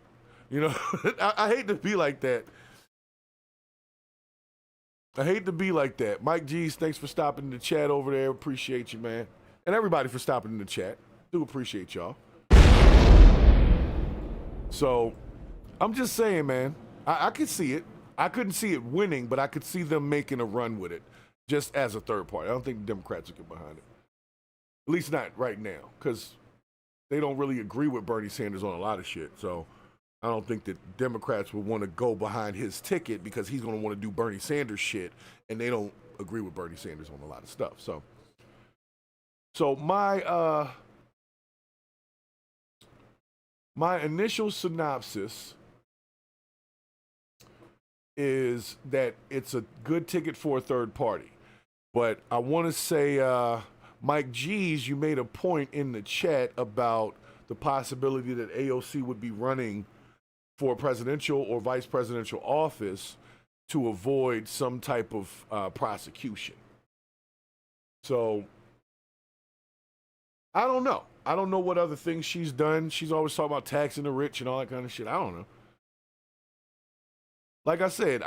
You know, I hate to be like that. I hate to be like that. Mike G's, thanks for stopping in the chat over there. Appreciate you, man. And everybody for stopping in the chat. Do appreciate y'all. So, I'm just saying, man, I could see it. I couldn't see it winning, but I could see them making a run with it just as a third party. I don't think the Democrats will get behind it. At least not right now, because they don't really agree with Bernie Sanders on a lot of shit. So I don't think that Democrats would want to go behind his ticket because he's going to want to do Bernie Sanders shit, and they don't agree with Bernie Sanders on a lot of stuff. So my initial synopsis is that it's a good ticket for a third party. But I want to say, Mike G's, you made a point in the chat about the possibility that AOC would be running for presidential or vice presidential office to avoid some type of prosecution. So, I don't know. I don't know what other things she's done. She's always talking about taxing the rich and all that kind of shit. I don't know. Like I said,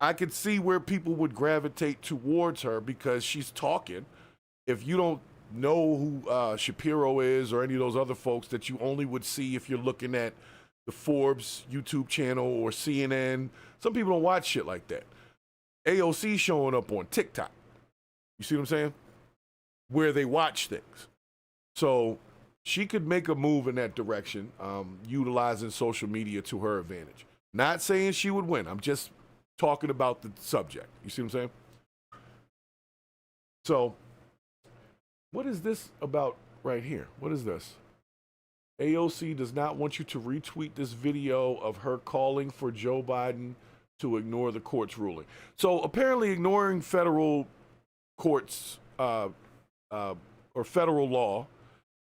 I could see where people would gravitate towards her because she's talking. If you don't know who Shapiro is or any of those other folks that you only would see if you're looking at the Forbes YouTube channel or CNN, some people don't watch shit like that. AOC showing up on TikTok. You see what I'm saying? Where they watch things. So she could make a move in that direction, utilizing social media to her advantage. Not saying she would win. I'm just talking about the subject. You see what I'm saying? So, what is this about right here? What is this? AOC does not want you to retweet this video of her calling for Joe Biden to ignore the court's ruling. So, apparently ignoring federal courts or federal law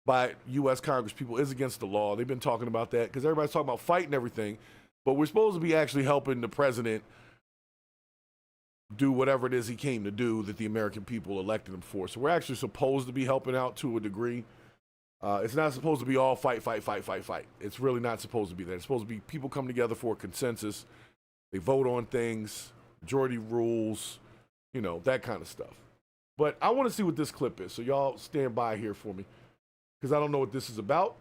by U.S. Congress people is against the law. They've been talking about that because everybody's talking about fighting everything. But we're supposed to be actually helping the president do whatever it is he came to do that the American people elected him for. So we're actually supposed to be helping out to a degree. It's not supposed to be all fight. It's really not supposed to be that. It's supposed to be people come together for a consensus. They vote on things, majority rules, you know, that kind of stuff. But I want to see what this clip is. So y'all stand by here for me because I don't know what this is about.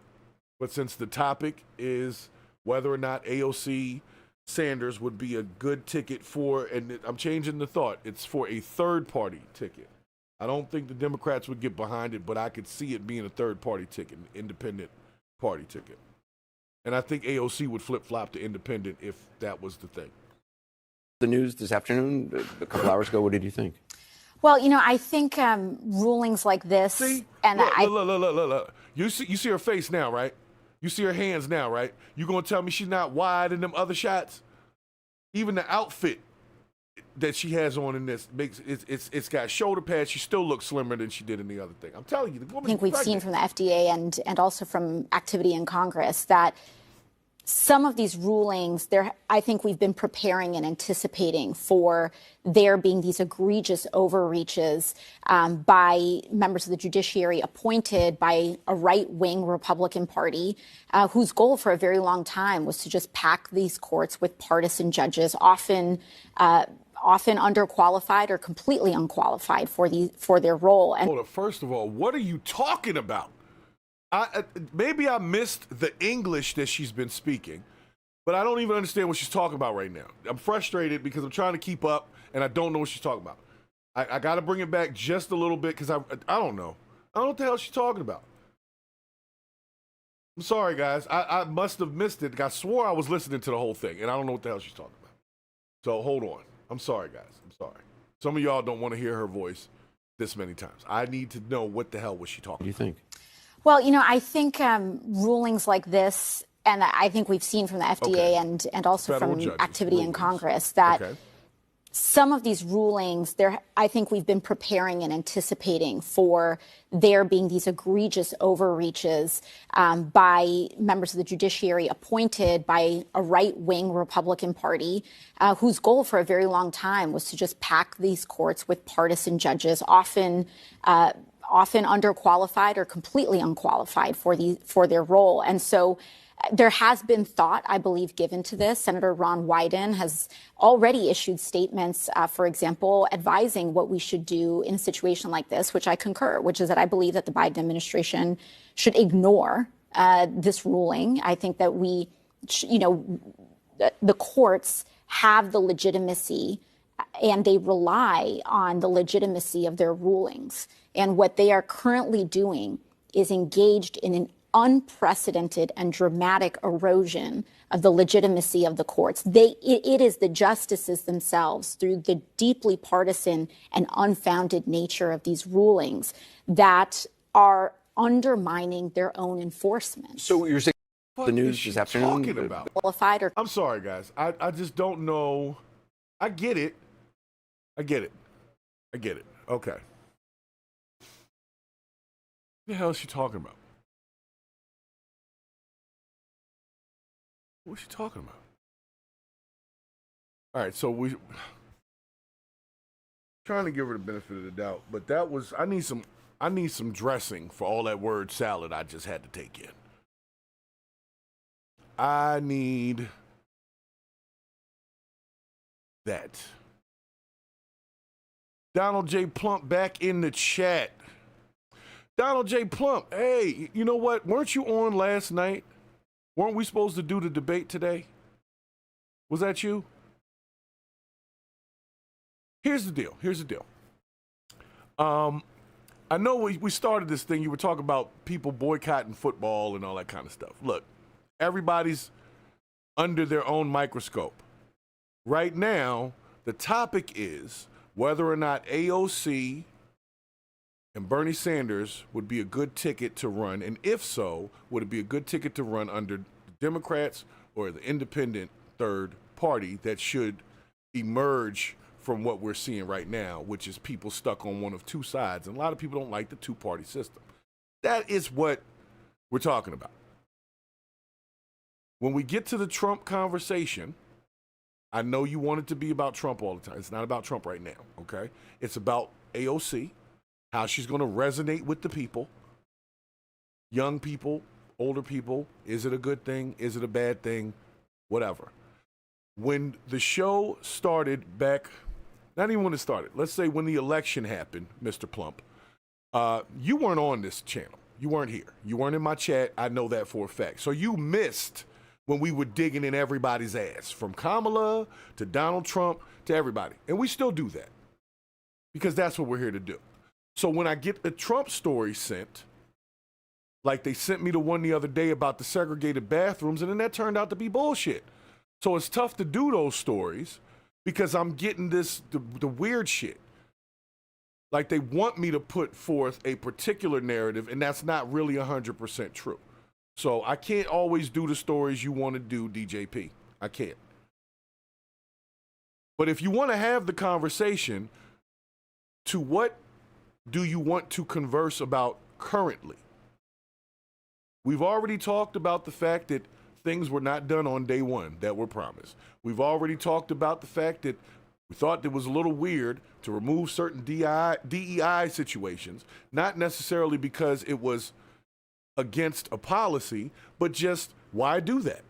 But since the topic is whether or not AOC Sanders would be a good ticket for, and I'm changing the thought, it's for a third-party ticket. I don't think the Democrats would get behind it, but I could see it being a third-party ticket, an independent party ticket. And I think AOC would flip-flop to independent if that was the thing. The news this afternoon, a couple hours ago, what did you think? Well, you know, I think rulings like this, see? And look. You see her face now, right? You see her hands now, right? You gonna tell me she's not wide in them other shots? Even the outfit that she has on in this makes it's got shoulder pads. She still looks slimmer than she did in the other thing. I'm telling you, the woman's I think we've pregnant. seen from the FDA and also from activity in Congress that some of these rulings, I think we've been preparing and anticipating for there being these egregious overreaches by members of the judiciary appointed by a right-wing Republican Party whose goal for a very long time was to just pack these courts with partisan judges, often underqualified or completely unqualified for their role. And hold on, first of all, what are you talking about? Maybe I missed the English that she's been speaking, but I don't even understand what she's talking about right now. I'm frustrated because I'm trying to keep up, and I don't know what she's talking about. I got to bring it back just a little bit because I don't know. I don't know what the hell she's talking about. I'm sorry, guys. I must have missed it. I swore I was listening to the whole thing, and I don't know what the hell she's talking about. So hold on. I'm sorry, guys. I'm sorry. Some of y'all don't want to hear her voice this many times. I need to know what the hell was she talking about. What do you think? Well, you know, I think rulings like this, and I think we've seen from the FDA and also Federal from judges, activity rulings. in Congress that some of these rulings, I think we've been preparing and anticipating for there being these egregious overreaches by members of the judiciary appointed by a right-wing Republican Party whose goal for a very long time was to just pack these courts with partisan judges, often underqualified or completely unqualified for their role. And so there has been thought, I believe, given to this. Senator Ron Wyden has already issued statements, for example, advising what we should do in a situation like this, which I concur, which is that I believe that the Biden administration should ignore this ruling. I think that the courts have the legitimacy and they rely on the legitimacy of their rulings. And what they are currently doing is engaged in an unprecedented and dramatic erosion of the legitimacy of the courts. It is the justices themselves, through the deeply partisan and unfounded nature of these rulings, that are undermining their own enforcement. So you're saying the news this afternoon? Talking about? Qualified or I'm sorry, guys. I just don't know. I get it. Okay. What the hell is she talking about? What's she talking about? All right, so we trying to give her the benefit of the doubt, but that was I need some dressing for all that word salad I just had to take in. I need that. Donald J. Plump back in the chat. Donald J. Plump, hey, you know what? Weren't you on last night? Weren't we supposed to do the debate today? Was that you? Here's the deal. I know we started this thing. You were talking about people boycotting football and all that kind of stuff. Look, everybody's under their own microscope. Right now, the topic is whether or not AOC and Bernie Sanders would be a good ticket to run, and if so, would it be a good ticket to run under the Democrats or the independent third party that should emerge from what we're seeing right now, which is people stuck on one of two sides, and a lot of people don't like the two-party system. That is what we're talking about. When we get to the Trump conversation, I know you want it to be about Trump all the time. It's not about Trump right now, okay? It's about AOC, how she's going to resonate with the people, young people, older people. Is it a good thing? Is it a bad thing? Whatever. When the show started back, not even when it started, let's say when the election happened, Mr. Plump, you weren't on this channel. You weren't here. You weren't in my chat. I know that for a fact. So you missed when we were digging in everybody's ass, from Kamala to Donald Trump to everybody. And we still do that because that's what we're here to do. So when I get the Trump story sent, like they sent me the one the other day about the segregated bathrooms, and then that turned out to be bullshit. So it's tough to do those stories because I'm getting the weird shit. Like they want me to put forth a particular narrative, and that's not really 100% true. So I can't always do the stories you want to do, DJP. I can't. But if you want to have the conversation, to what do you want to converse about currently? We've already talked about the fact that things were not done on day one that were promised. We've already talked about the fact that we thought it was a little weird to remove certain DEI situations, not necessarily because it was against a policy, but just why do that?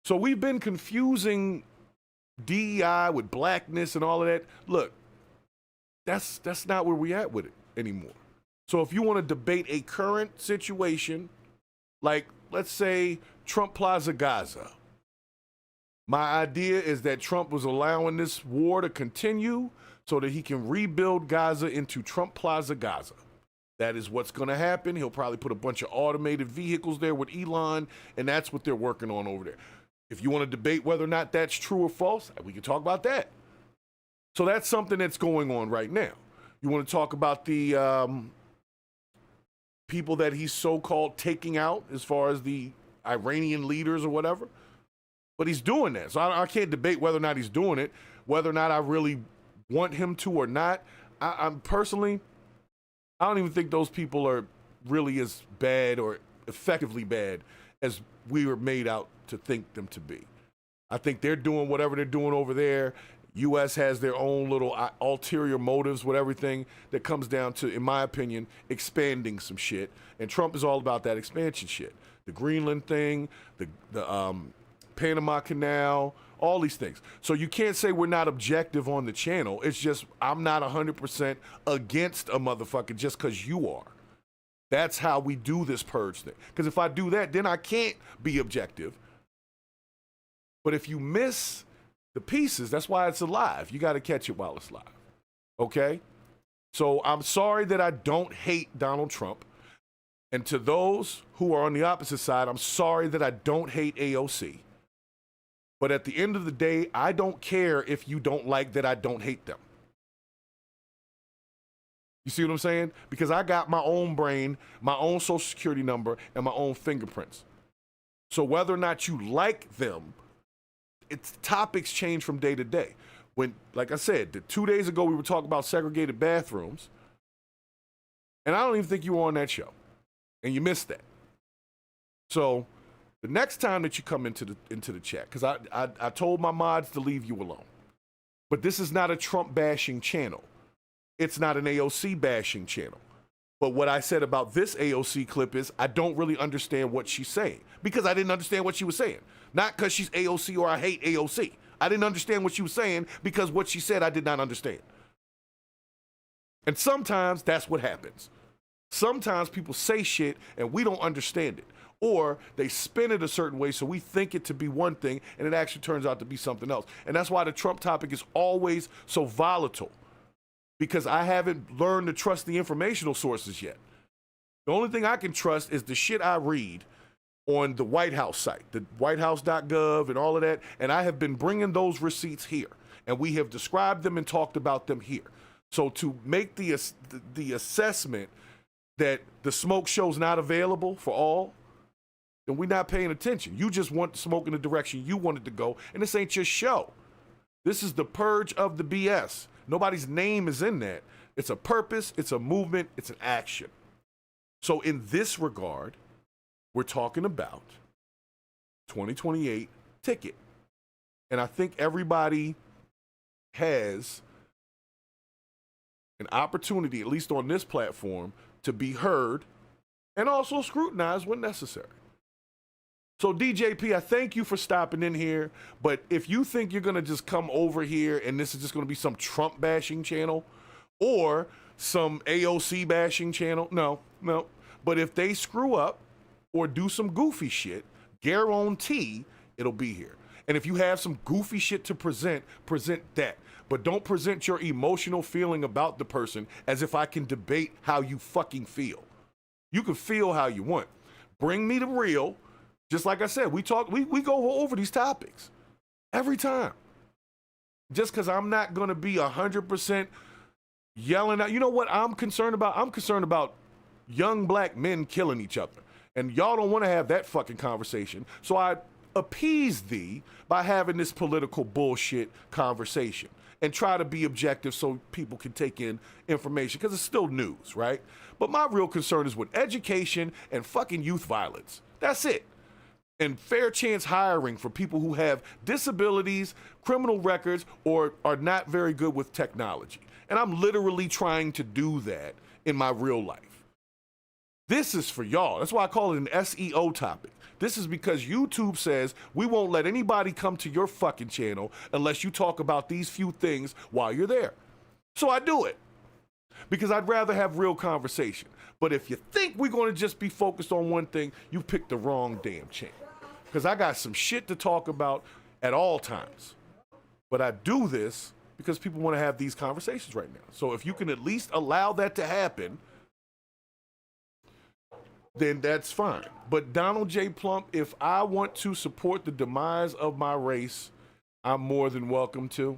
So we've been confusing DEI with blackness and all of that. Look, that's not where we at with it anymore. So if you want to debate a current situation, like let's say Trump Plaza Gaza, my idea is that Trump was allowing this war to continue so that he can rebuild Gaza into Trump Plaza Gaza. That is what's going to happen. He'll probably put a bunch of automated vehicles there with Elon, and that's what they're working on over there. If you want to debate whether or not that's true or false, we can talk about that. So that's something that's going on right now. You want to talk about the people that he's so-called taking out as far as the Iranian leaders or whatever? But he's doing that. So I can't debate whether or not he's doing it, whether or not I really want him to or not. I'm personally, I don't even think those people are really as bad or effectively bad as we were made out to think them to be. I think they're doing whatever they're doing over there. U.S. has their own little ulterior motives with everything that comes down to, in my opinion, expanding some shit. And Trump is all about that expansion shit. the Greenland thing, the Panama Canal, all these things. So you can't say we're not objective on the channel. It's just I'm not 100% against a motherfucker just because you are. That's how we do this purge thing. Because if I do that, then I can't be objective. But if you miss the pieces, that's why it's alive. You got to catch it while it's live. Okay? So I'm sorry that I don't hate Donald Trump. And to those who are on the opposite side, I'm sorry that I don't hate AOC. But at the end of the day, I don't care if you don't like that I don't hate them. You see what I'm saying? Because I got my own brain, my own social security number, and my own fingerprints. So whether or not you like them, its topics change from day to day. When, like I said, 2 days ago we were talking about segregated bathrooms, and I don't even think you were on that show, and you missed that. So the next time that you come into the chat, because I told my mods to leave you alone, but this is not a Trump bashing channel. It's not an AOC bashing channel. But what I said about this AOC clip is I don't really understand what she's saying because I didn't understand what she was saying. Not because she's AOC or I hate AOC. I didn't understand what she was saying because what she said I did not understand. And sometimes that's what happens. Sometimes people say shit and we don't understand it. Or they spin it a certain way so we think it to be one thing and it actually turns out to be something else. And that's why the Trump topic is always so volatile. Because I haven't learned to trust the informational sources yet. The only thing I can trust is the shit I read on the White House site, the whitehouse.gov and all of that. And I have been bringing those receipts here. And we have described them and talked about them here. So to make the assessment that the smoke show's not available for all, then we're not paying attention. You just want smoke in the direction you want it to go. And this ain't your show. This is the purge of the BS. Nobody's name is in that. It's a purpose, it's a movement, it's an action. So in this regard, we're talking about 2028 ticket. And I think everybody has an opportunity, at least on this platform, to be heard and also scrutinized when necessary. So DJP, I thank you for stopping in here. But if you think you're going to just come over here and this is just going to be some Trump bashing channel or some AOC bashing channel, no. But if they screw up or do some goofy shit, guarantee it'll be here. And if you have some goofy shit to present that. But don't present your emotional feeling about the person as if I can debate how you fucking feel. You can feel how you want. Bring me the real. Just like I said, we go over these topics every time. Just because I'm not going to be 100% yelling out. You know what I'm concerned about? I'm concerned about young black men killing each other. And y'all don't want to have that fucking conversation. So I appease thee by having this political bullshit conversation and try to be objective so people can take in information because it's still news, right? But my real concern is with education and fucking youth violence. That's it. And fair chance hiring for people who have disabilities, criminal records, or are not very good with technology. And I'm literally trying to do that in my real life. This is for y'all. That's why I call it an SEO topic. This is because YouTube says we won't let anybody come to your fucking channel unless you talk about these few things while you're there. So I do it because I'd rather have real conversation. But if you think we're going to just be focused on one thing, you picked the wrong damn channel. Because I got some shit to talk about at all times. But I do this because people want to have these conversations right now. So if you can at least allow that to happen, then that's fine. But Donald J. Plump, if I want to support the demise of my race, I'm more than welcome to.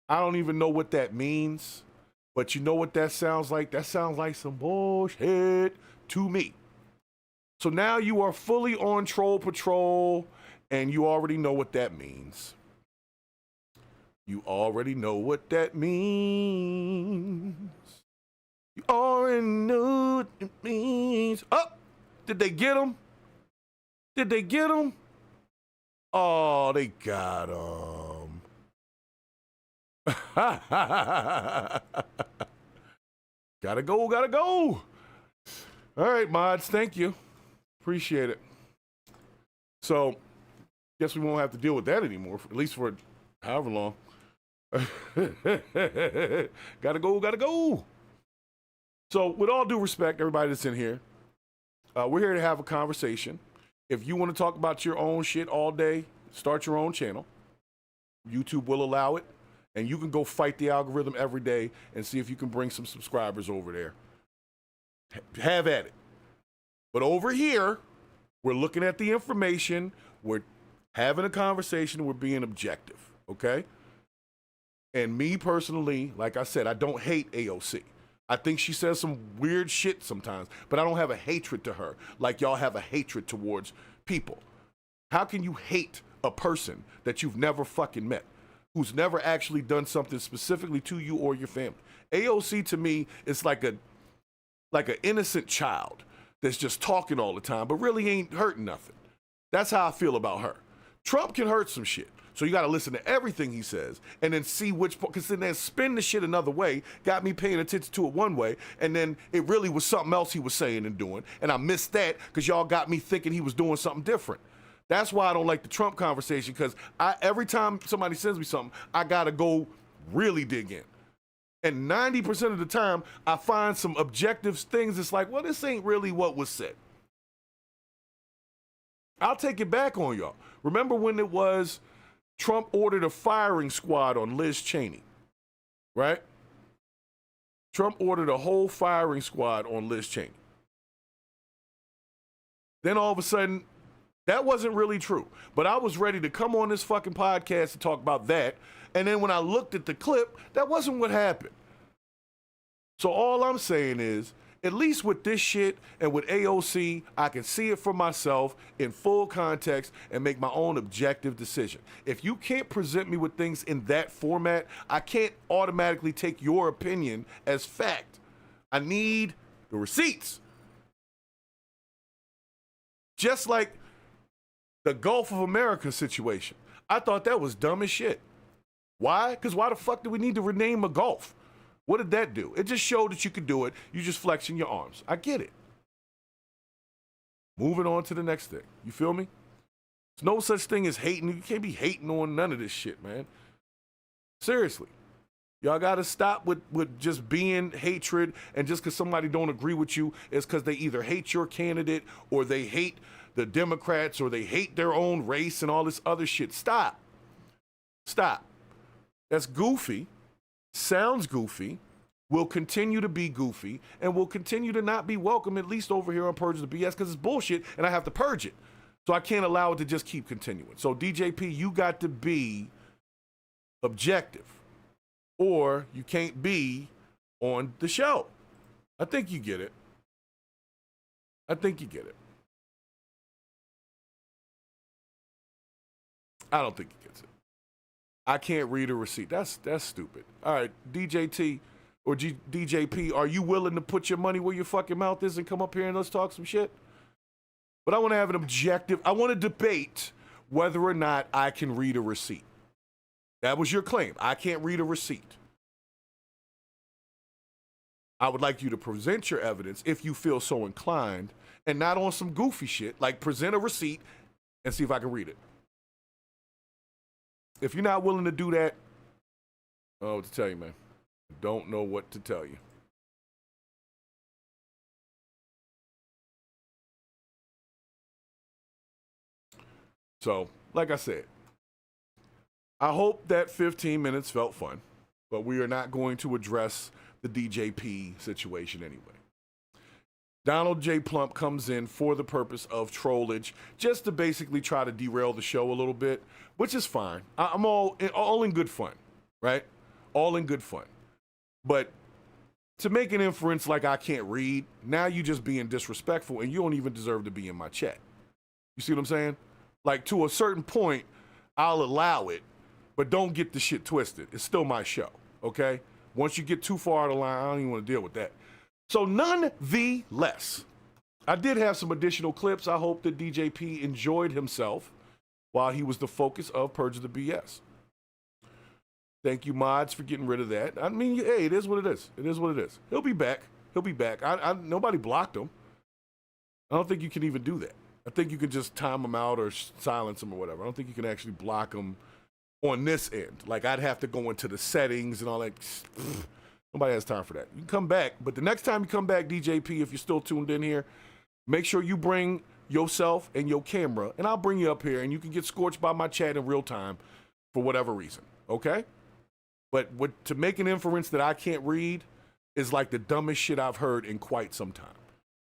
I don't even know what that means. But you know what that sounds like? That sounds like some bullshit to me. So now you are fully on Troll Patrol, and you already know what that means. You already know what that means. You already know what it means. Oh, did they get him? Did they get him? Oh, they got him. Gotta go. All right, mods, thank you. Appreciate it. So, guess we won't have to deal with that anymore, at least for however long. Gotta go. So, with all due respect, everybody that's in here, we're here to have a conversation. If you want to talk about your own shit all day, start your own channel. YouTube will allow it. And you can go fight the algorithm every day and see if you can bring some subscribers over there. Have at it. But over here, we're looking at the information. We're having a conversation. We're being objective, okay? And me personally, like I said, I don't hate AOC. I think she says some weird shit sometimes, but I don't have a hatred to her like y'all have a hatred towards people. How can you hate a person that you've never fucking met, who's never actually done something specifically to you or your family? AOC to me is like an innocent child that's just talking all the time, but really ain't hurting nothing. That's how I feel about her. Trump can hurt some shit. So you got to listen to everything he says and then see which part, because then spin the shit another way, got me paying attention to it one way, and then it really was something else he was saying and doing, and I missed that because y'all got me thinking he was doing something different. That's why I don't like the Trump conversation, because every time somebody sends me something, I got to go really dig in. And 90% of the time, I find some objective things. It's like, well, this ain't really what was said. I'll take it back on y'all. Remember when it was Trump ordered a firing squad on Liz Cheney, right? Trump ordered a whole firing squad on Liz Cheney. Then all of a sudden, that wasn't really true. But I was ready to come on this fucking podcast to talk about that. And then when I looked at the clip, that wasn't what happened. So all I'm saying is, at least with this shit and with AOC, I can see it for myself in full context and make my own objective decision. If you can't present me with things in that format, I can't automatically take your opinion as fact. I need the receipts. Just like the Gulf of America situation. I thought that was dumb as shit. Why? Because why the fuck do we need to rename a Gulf? What did that do? It just showed that you could do it. You just flexing your arms. I get it. Moving on to the next thing. You feel me? There's no such thing as hating. You can't be hating on none of this shit, man. Seriously. Y'all got to stop with just being hatred, and just because somebody don't agree with you is because they either hate your candidate or they hate the Democrats or they hate their own race and all this other shit. Stop. Stop. That's goofy. Sounds goofy, will continue to be goofy, and will continue to not be welcome, at least over here on Purge the BS, because it's bullshit and I have to purge it. So I can't allow it to just keep continuing. So DJP, you got to be objective, or you can't be on the show. I think you get it. I think you get it. I don't think he gets it. I can't read a receipt. That's stupid. All right, DJT or DJP, are you willing to put your money where your fucking mouth is and come up here and let's talk some shit? But I want to have an objective. I want to debate whether or not I can read a receipt. That was your claim. I can't read a receipt. I would like you to present your evidence if you feel so inclined, and not on some goofy shit, like present a receipt and see if I can read it. If you're not willing to do that, I don't know what to tell you, man. I don't know what to tell you. So, like I said, I hope that 15 minutes felt fun, but we are not going to address the DJP situation anyway. Donald J. Plump comes in for the purpose of trollage, just to basically try to derail the show a little bit, which is fine. I'm all in good fun, right? All in good fun. But to make an inference like I can't read, now you just being disrespectful, and you don't even deserve to be in my chat. You see what I'm saying? Like, to a certain point, I'll allow it, but don't get the shit twisted. It's still my show, okay? Once you get too far out of line, I don't even want to deal with that. So nonetheless, I did have some additional clips. I hope that DJP enjoyed himself while he was the focus of Purge the BS. Thank you, mods, for getting rid of that. I mean, hey, it is what it is. It is what it is. He'll be back. He'll be back. Nobody blocked him. I don't think you can even do that. I think you can just time them out or silence them or whatever. I don't think you can actually block them on this end. Like, I'd have to go into the settings and all that. Nobody has time for that. You can come back, but the next time you come back, DJP, if you're still tuned in here, make sure you bring yourself and your camera, and I'll bring you up here, and you can get scorched by my chat in real time for whatever reason, okay? But to make an inference that I can't read is like the dumbest shit I've heard in quite some time.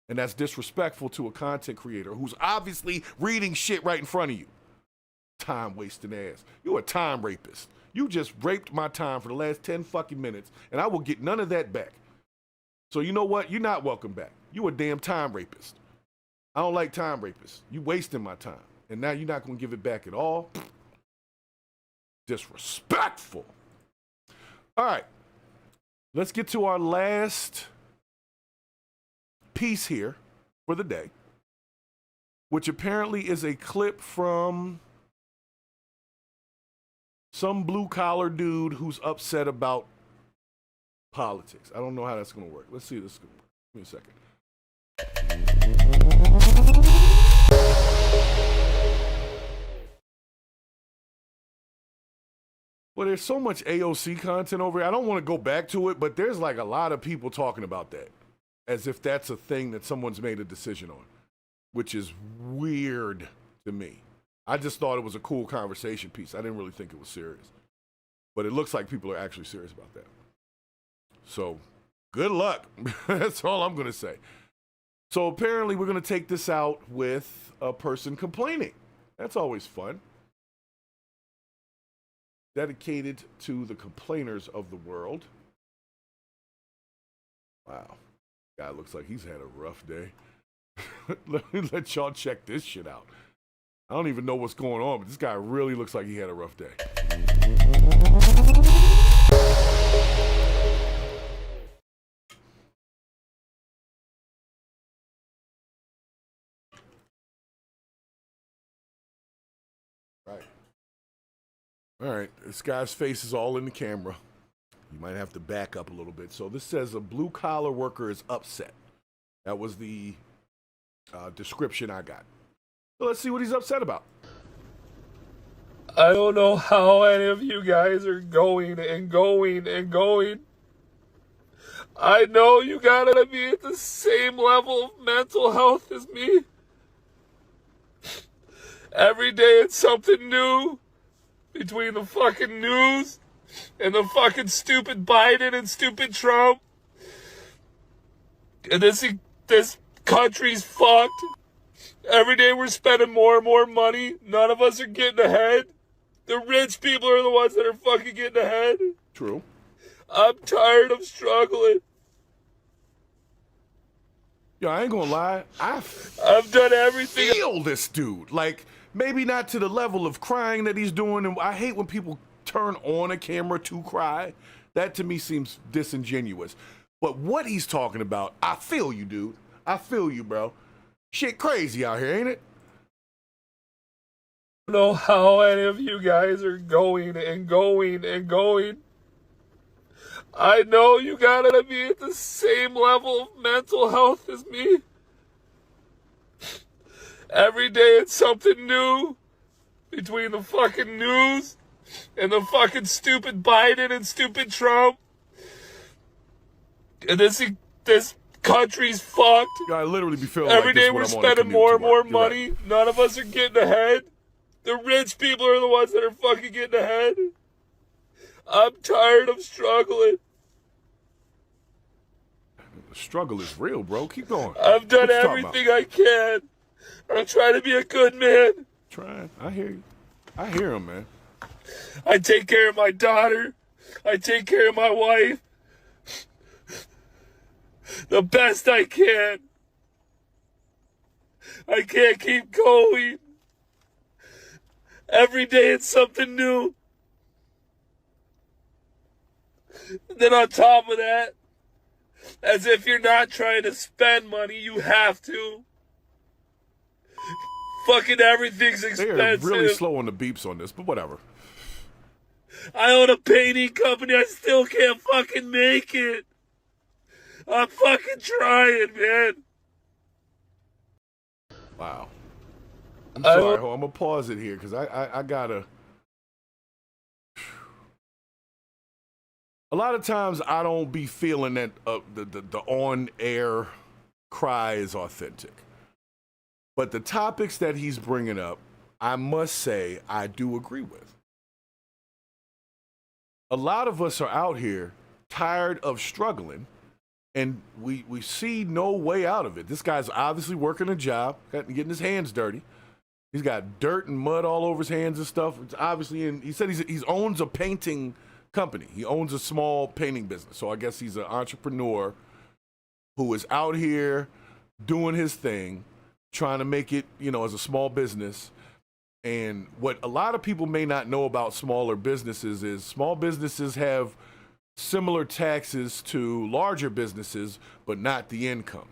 And that's disrespectful to a content creator who's obviously reading shit right in front of you. Time-wasting ass. You're a time rapist. You just raped my time for the last 10 fucking minutes, and I will get none of that back. So you know what? You're not welcome back. You a damn time rapist. I don't like time rapists. You wasting my time. And now you're not going to give it back at all? Disrespectful. All right. Let's get to our last piece here for the day, which apparently is a clip from some blue-collar dude who's upset about politics. I don't know how that's going to work. Let's see this. Give me a second. Well, there's so much AOC content over here. I don't want to go back to it, but there's like a lot of people talking about that as if that's a thing that someone's made a decision on, which is weird to me. I just thought it was a cool conversation piece. I didn't really think it was serious. But it looks like people are actually serious about that. So, good luck. That's all I'm going to say. So, apparently, we're going to take this out with a person complaining. That's always fun. Dedicated to the complainers of the world. Wow. Guy looks like he's had a rough day. Let me let y'all check this shit out. I don't even know what's going on, but this guy really looks like he had a rough day. Right. All right. This guy's face is all in the camera. You might have to back up a little bit. So this says a blue-collar worker is upset. That was the description I got. So let's see what he's upset about. I don't know how any of you guys are going and going and going. I know you gotta be at the same level of mental health as me. Every day it's something new between the fucking news and the fucking stupid Biden and stupid Trump. And this country's fucked. Every day we're spending more and more money. None of us are getting ahead. The rich people are the ones that are fucking getting ahead. True. I'm tired of struggling. Yo, I ain't gonna lie. I've done everything. I feel this dude. Like, maybe not to the level of crying that he's doing. And I hate when people turn on a camera to cry. That to me seems disingenuous. But what he's talking about, I feel you, dude. I feel you, bro. Shit crazy out here, ain't it? I don't know how any of you guys are going and going and going. I know you gotta be at the same level of mental health as me. Every day it's something new between the fucking news and the fucking stupid Biden and stupid Trump. And this country's fucked. Yeah, I literally be feeling every like this day when we're I'm on the spending commute more and to more work. You're money. right. None of us are getting ahead. The rich people are the ones that are fucking getting ahead. I'm tired of struggling. The struggle is real, bro. Keep going. I've done What you talking everything I can. I'm trying to be a good man. Trying. I hear you. I hear him, man. I take care of my daughter. I take care of my wife. The best I can. I can't keep going. Every day it's something new. And then on top of that, as if you're not trying to spend money, you have to. Fucking everything's expensive. They're really slow on the beeps on this, but whatever. I own a painting company. I still can't fucking make it. I'm fucking trying, man. Wow. I'm sorry, I'm gonna pause it here because I gotta. A lot of times I don't be feeling that the on-air cry is authentic. But the topics that he's bringing up, I must say, I do agree with. A lot of us are out here tired of struggling, and we see no way out of it. This guy's obviously working a job, getting his hands dirty. He's got dirt and mud all over his hands and stuff. It's obviously, and he said he owns a painting company. He owns a small painting business. So I guess he's an entrepreneur who is out here doing his thing, trying to make it, as a small business. And what a lot of people may not know about smaller businesses is small businesses have similar taxes to larger businesses, but not the income.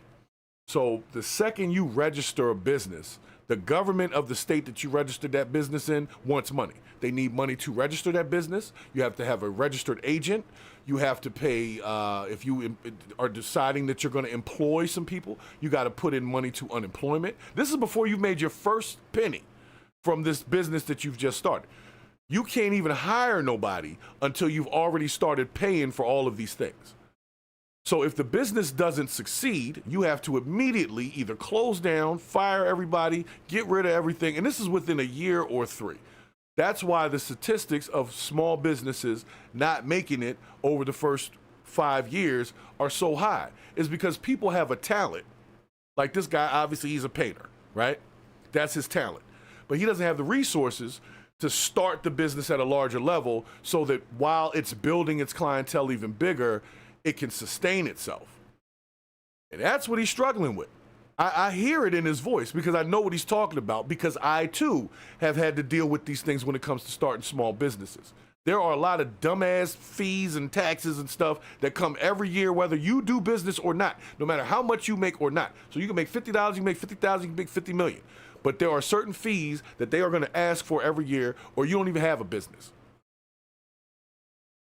So the second you register a business, the government of the state that you registered that business in wants money. They need money to register that business. You have to have a registered agent. You have to pay, if you are deciding that you're going to employ some people, you got to put in money to unemployment. This is before you've made your first penny from this business that you've just started. You can't even hire nobody until you've already started paying for all of these things. So if the business doesn't succeed, you have to immediately either close down, fire everybody, get rid of everything. And this is within a year or 3. That's why the statistics of small businesses not making it over the first 5 years are so high. Is because people have a talent. Like this guy, obviously he's a painter, right? That's his talent. But he doesn't have the resources to start the business at a larger level so that while it's building its clientele even bigger, it can sustain itself. And that's what he's struggling with. I hear it in his voice because I know what he's talking about, because I too have had to deal with these things when it comes to starting small businesses. There are a lot of dumbass fees and taxes and stuff that come every year, whether you do business or not, no matter how much you make or not. So you can make $50, you can make 50,000, you can make 50 million. But there are certain fees that they are going to ask for every year, or you don't even have a business.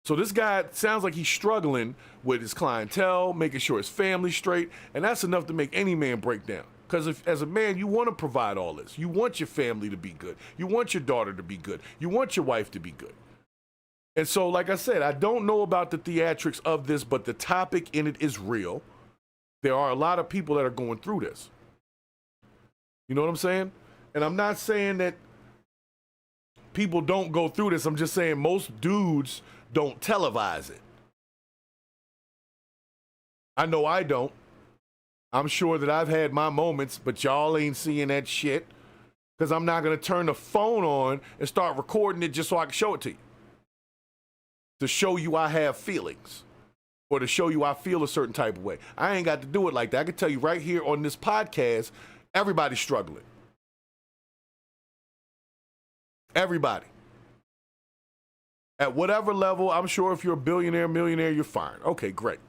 So this guy sounds like he's struggling with his clientele, making sure his family's straight, and that's enough to make any man break down. Because if, as a man, you want to provide all this. You want your family to be good. You want your daughter to be good. You want your wife to be good. And so, like I said, I don't know about the theatrics of this, but the topic in it is real. There are a lot of people that are going through this. You know what I'm saying? And I'm not saying that people don't go through this. I'm just saying most dudes don't televise it. I know I don't. I'm sure that I've had my moments, but y'all ain't seeing that shit because I'm not going to turn the phone on and start recording it just so I can show it to you. To show you I have feelings or to show you I feel a certain type of way. I ain't got to do it like that. I can tell you right here on this podcast, everybody's struggling. Everybody. At whatever level, I'm sure if you're a billionaire, millionaire, you're fine. Okay, great.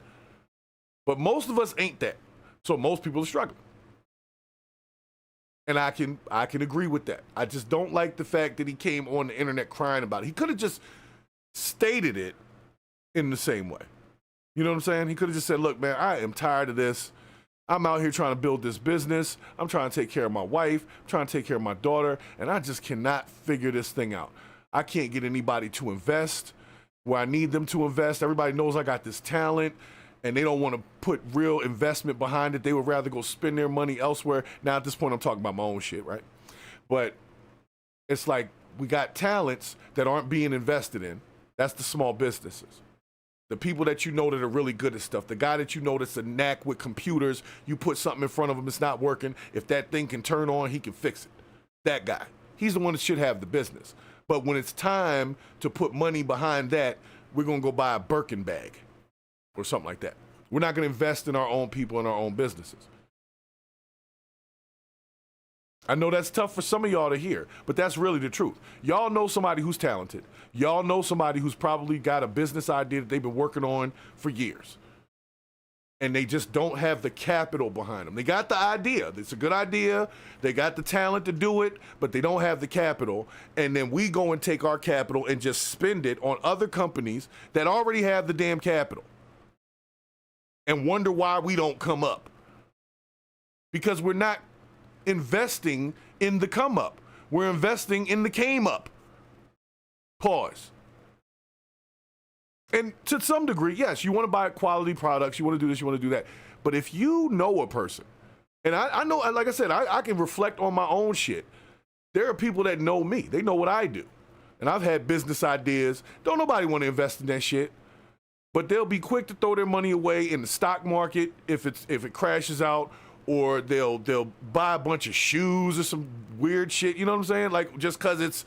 But most of us ain't that. So most people are struggling. And I can agree with that. I just don't like the fact that he came on the internet crying about it. He could have just stated it in the same way. You know what I'm saying? He could have just said, look, man, I am tired of this. I'm out here trying to build this business. I'm trying to take care of my wife. I'm trying to take care of my daughter. And I just cannot figure this thing out. I can't get anybody to invest where I need them to invest. Everybody knows I got this talent and they don't want to put real investment behind it. They would rather go spend their money elsewhere. Now, at this point, I'm talking about my own shit, right? But it's like we got talents that aren't being invested in. That's the small businesses. The people that you know that are really good at stuff. The guy that you know that's a knack with computers. You put something in front of him, it's not working. If that thing can turn on, he can fix it. That guy. He's the one that should have the business. But when it's time to put money behind that, we're going to go buy a Birkin bag or something like that. We're not going to invest in our own people and our own businesses. I know that's tough for some of y'all to hear, but that's really the truth. Y'all know somebody who's talented. Y'all know somebody who's probably got a business idea that they've been working on for years. And they just don't have the capital behind them. They got the idea. It's a good idea. They got the talent to do it, but they don't have the capital. And then we go and take our capital and just spend it on other companies that already have the damn capital. And wonder why we don't come up. Because we're not investing in the come up. We're investing in the came up. Pause. And to some degree, yes, you want to buy quality products, you want to do this, you want to do that. But if you know a person, and I know, like I said, I can reflect on my own shit. There are people that know me. They know what I do. And I've had business ideas. Don't nobody want to invest in that shit. But they'll be quick to throw their money away in the stock market if it crashes out, or they'll buy a bunch of shoes or some weird shit, you know what I'm saying? Like just cuz it's,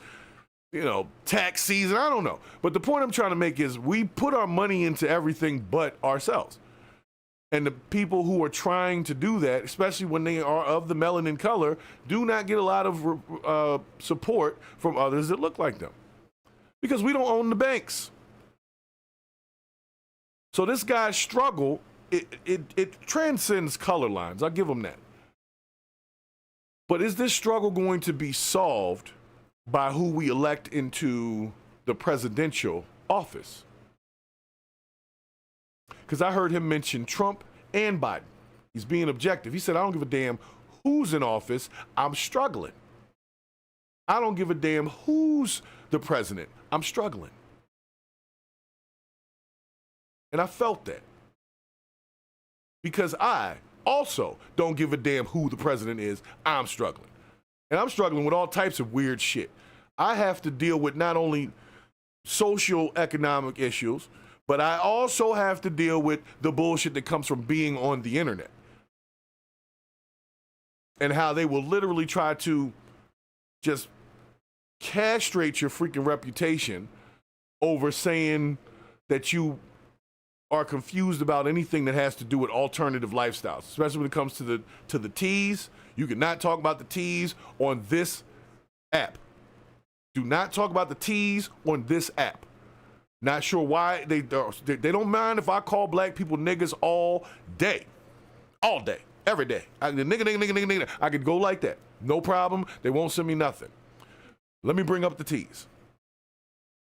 you know, tax season, I don't know. But the point I'm trying to make is we put our money into everything but ourselves. And the people who are trying to do that, especially when they are of the melanin color, do not get a lot of support from others that look like them. Because we don't own the banks. So this guy's struggle, it transcends color lines. I'll give him that. But is this struggle going to be solved by who we elect into the presidential office? Because I heard him mention Trump and Biden. He's being objective. He said, I don't give a damn who's in office. I'm struggling. I don't give a damn who's the president. I'm struggling. And I felt that. Because I also don't give a damn who the president is. I'm struggling. And I'm struggling with all types of weird shit. I have to deal with not only social economic issues, but I also have to deal with the bullshit that comes from being on the internet. And how they will literally try to just castrate your freaking reputation over saying that you are confused about anything that has to do with alternative lifestyles, especially when it comes to the teas. You cannot talk about the teas on this app. Do not talk about the teas on this app. Not sure why they don't mind if I call black people niggas all day, every day. Nigga. I could go like that, no problem. They won't send me nothing. Let me bring up the teas.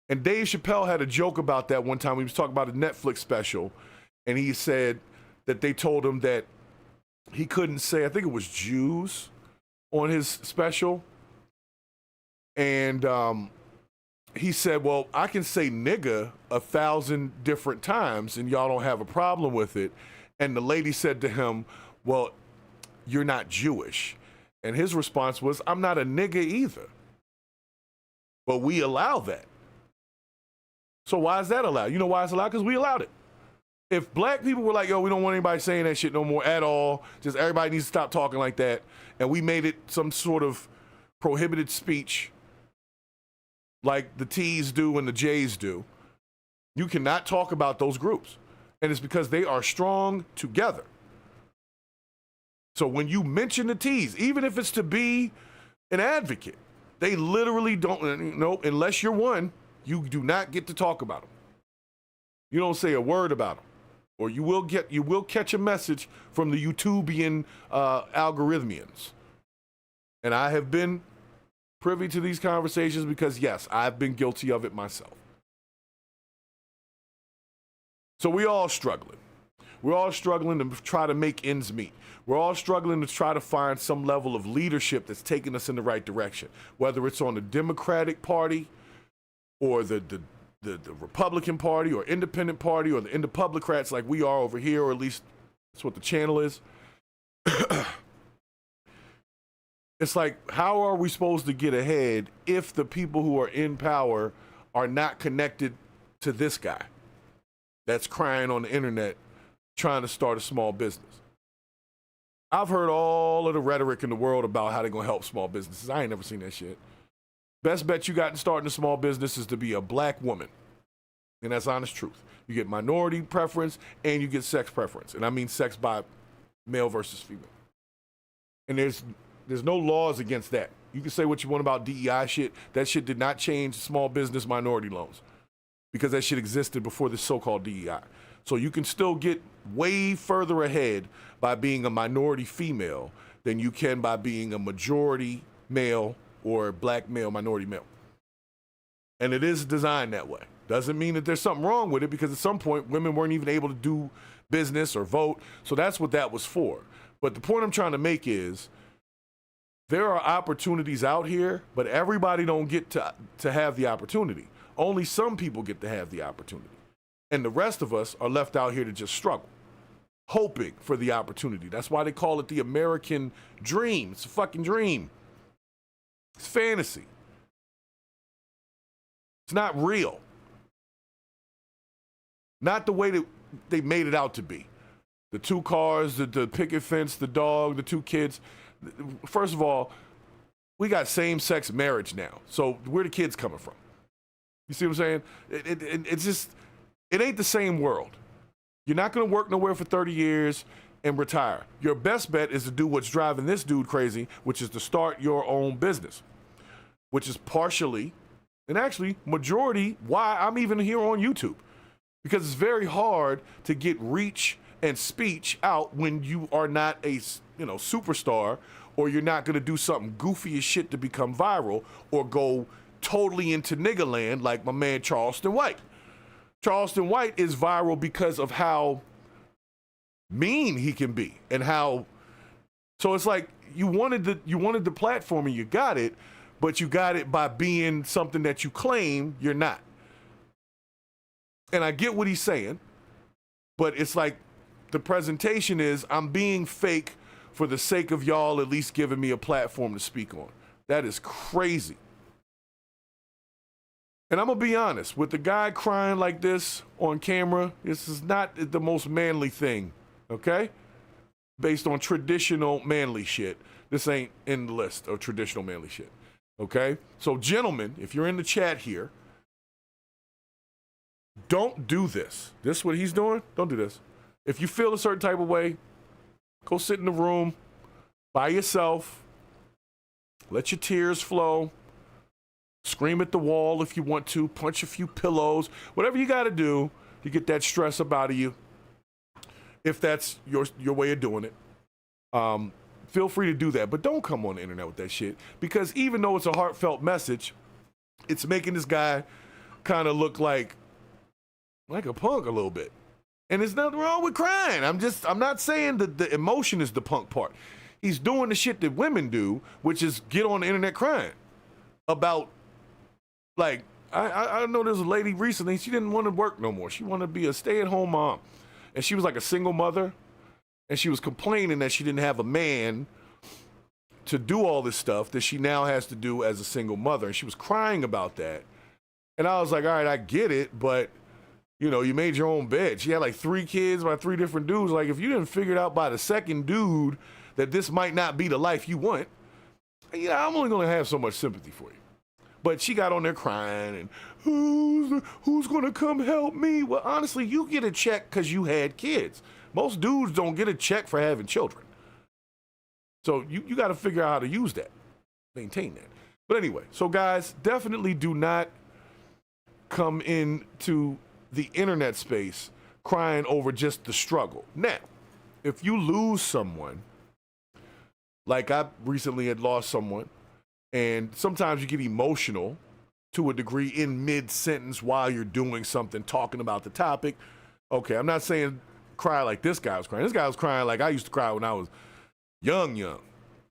And Dave Chapelle had a joke about that one time. He was talking about a Netflix special, and he said that they told him that he couldn't say, I think it was Jews on his special. And he said, well, I can say nigga 1,000 different times and y'all don't have a problem with it. And the lady said to him, well, you're not Jewish. And his response was, I'm not a nigga either. But we allow that. So why is that allowed? You know why it's allowed? Because we allowed it. If black people were like, yo, we don't want anybody saying that shit no more at all, just everybody needs to stop talking like that, and we made it some sort of prohibited speech like the T's do and the J's do, you cannot talk about those groups. And it's because they are strong together. So when you mention the T's, even if it's to be an advocate, they literally don't, nope, unless you're one, you do not get to talk about them. You don't say a word about them. Or you will catch a message from the YouTubian algorithmians. And I have been privy to these conversations because, yes, I've been guilty of it myself. So we're all struggling. We're all struggling to try to make ends meet. We're all struggling to try to find some level of leadership that's taking us in the right direction, whether it's on the Democratic Party or the Republican Party or Independent Party or the Indepublicrats like we are over here, or at least that's what the channel is. It's like, how are we supposed to get ahead if the people who are in power are not connected to this guy that's crying on the internet trying to start a small business? I've heard all of the rhetoric in the world about how they're going to help small businesses. I ain't never seen that shit. Best bet you got in starting a small business is to be a black woman. And that's honest truth. You get minority preference and you get sex preference. And I mean sex by male versus female. And there's no laws against that. You can say what you want about DEI shit. That shit did not change small business minority loans because that shit existed before this so-called DEI. So you can still get way further ahead by being a minority female than you can by being a majority male or black male, minority male. And it is designed that way. Doesn't mean that there's something wrong with it, because at some point women weren't even able to do business or vote. So that's what that was for. But the point I'm trying to make is there are opportunities out here, but everybody don't get to have the opportunity. Only some people get to have the opportunity. And the rest of us are left out here to just struggle, hoping for the opportunity. That's why they call it the American dream. It's a fucking dream. It's fantasy. It's not real. Not the way that they made it out to be. The 2 cars, the picket fence, the dog, the 2 kids. First of all, we got same-sex marriage now. So where the kids coming from? You see what I'm saying? It's just, it ain't the same world. You're not going to work nowhere for 30 years and retire. Your best bet is to do what's driving this dude crazy, which is to start your own business, which is partially, and actually majority, why I'm even here on YouTube. Because it's very hard to get reach and speech out when you are not a superstar, or you're not going to do something goofy as shit to become viral or go totally into nigga land like my man Charleston White. Charleston White is viral because of how mean he can be and how. So it's like you wanted the platform and you got it, but you got it by being something that you claim you're not. And I get what he's saying, but it's like the presentation is I'm being fake for the sake of y'all at least giving me a platform to speak on. That is crazy. And I'm going to be honest, with the guy crying like this on camera, this is not the most manly thing, okay? Based on traditional manly shit. This ain't in the list of traditional manly shit, okay? So gentlemen, if you're in the chat here, don't do this. This is what he's doing? Don't do this. If you feel a certain type of way, go sit in the room by yourself. Let your tears flow. Scream at the wall if you want to. Punch a few pillows. Whatever you got to do to get that stress up out of you. If that's your way of doing it. Feel free to do that. But don't come on the internet with that shit. Because even though it's a heartfelt message, it's making this guy kind of look like a punk a little bit. And there's nothing wrong with crying. I'm not saying that the emotion is the punk part. He's doing the shit that women do, which is get on the internet crying about, like, I know there's a lady recently, she didn't want to work no more. She wanted to be a stay-at-home mom. And she was like a single mother. And she was complaining that she didn't have a man to do all this stuff that she now has to do as a single mother. And she was crying about that. And I was like, all right, I get it, but you made your own bed. She had like 3 kids by 3 different dudes. Like, if you didn't figure it out by the second dude that this might not be the life you want, I'm only going to have so much sympathy for you. But she got on there crying and who's going to come help me? Well, honestly, you get a check because you had kids. Most dudes don't get a check for having children. So you got to figure out how to use that, maintain that. But anyway, so guys, definitely do not come into the internet space crying over just the struggle. Now, if you lose someone, like I recently had lost someone, and sometimes you get emotional to a degree in mid-sentence while you're doing something, talking about the topic. Okay, I'm not saying cry like this guy was crying. This guy was crying like I used to cry when I was young.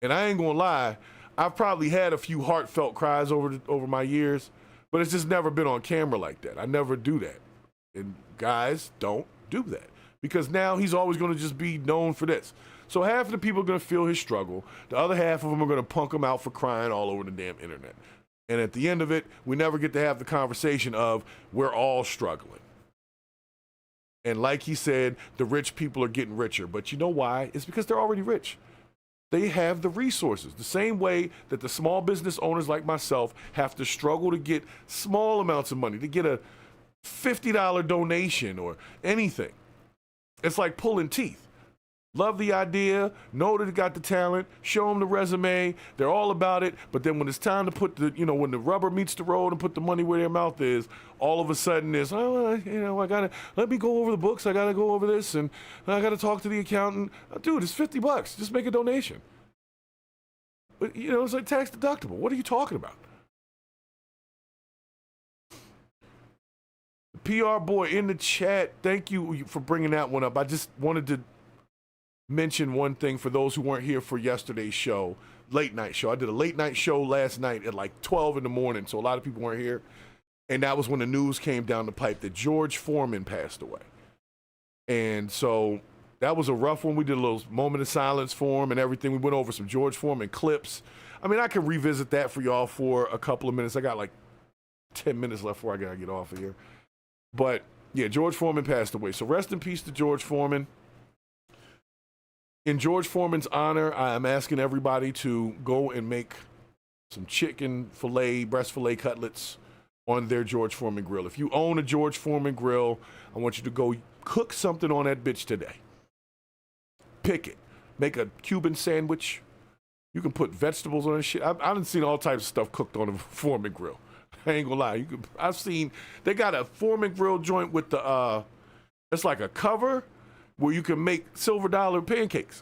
And I ain't gonna lie, I've probably had a few heartfelt cries over my years, but it's just never been on camera like that. I never do that. And guys, don't do that. Because now he's always going to just be known for this. So half of the people are going to feel his struggle. The other half of them are going to punk him out for crying all over the damn internet. And at the end of it, we never get to have the conversation of we're all struggling. And like he said, the rich people are getting richer. But you know why? It's because they're already rich. They have the resources. The same way that the small business owners like myself have to struggle to get small amounts of money, to get a $50 donation or anything. It's like pulling teeth. Love the idea, know that they got the talent, show them the resume, they're all about it, but then when it's time to put when the rubber meets the road and put the money where their mouth is, all of a sudden it's, let me go over the books, I gotta go over this, and I gotta talk to the accountant. Dude, it's $50, just make a donation. But, it's like tax deductible. What are you talking about? PR boy in the chat, thank you for bringing that one up. I just wanted to mention one thing for those who weren't here for yesterday's show. late night show. I did a late night show last night at like 12 in the morning, so a lot of people weren't here. And that was when the news came down the pipe that George Foreman passed away. And so that was a rough one. We did a little moment of silence for him and everything. We went over some George Foreman clips. I mean, I could revisit that for y'all for a couple of minutes. I got like 10 minutes left before I gotta get off of here. But yeah, George Foreman passed away. So rest in peace to George Foreman. In George Foreman's honor, I am asking everybody to go and make some chicken fillet, breast fillet cutlets on their George Foreman grill. If you own a George Foreman grill, I want you to go cook something on that bitch today. Pick it. Make a Cuban sandwich. You can put vegetables on this shit. I've seen all types of stuff cooked on a Foreman grill. I ain't gonna lie. I've seen, they got a Foreman grill joint with the, it's like a cover where you can make silver dollar pancakes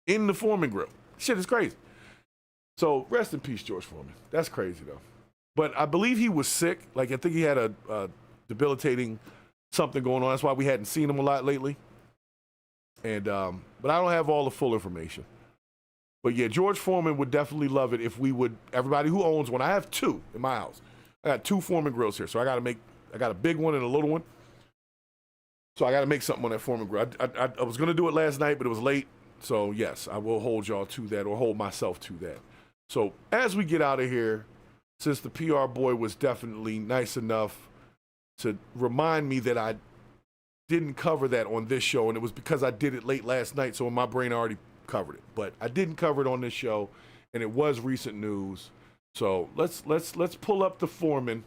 in the Foreman grill. Shit is crazy. So rest in peace, George Foreman. That's crazy though. But I believe he was sick. Like I think he had a debilitating something going on. That's why we hadn't seen him a lot lately. And but I don't have all the full information. But yeah, George Foreman would definitely love it if we would, everybody who owns one. I have two in my house. I got two Foreman grills here. So I got a big one and a little one. So I got to make something on that Foreman grill. I was going to do it last night, but it was late. So yes, I will hold y'all to that, or hold myself to that. So as we get out of here, since the PR boy was definitely nice enough to remind me that I didn't cover that on this show, and it was because I did it late last night, so in my brain I already covered it. But I didn't cover it on this show, and it was recent news. So let's pull up the Foreman.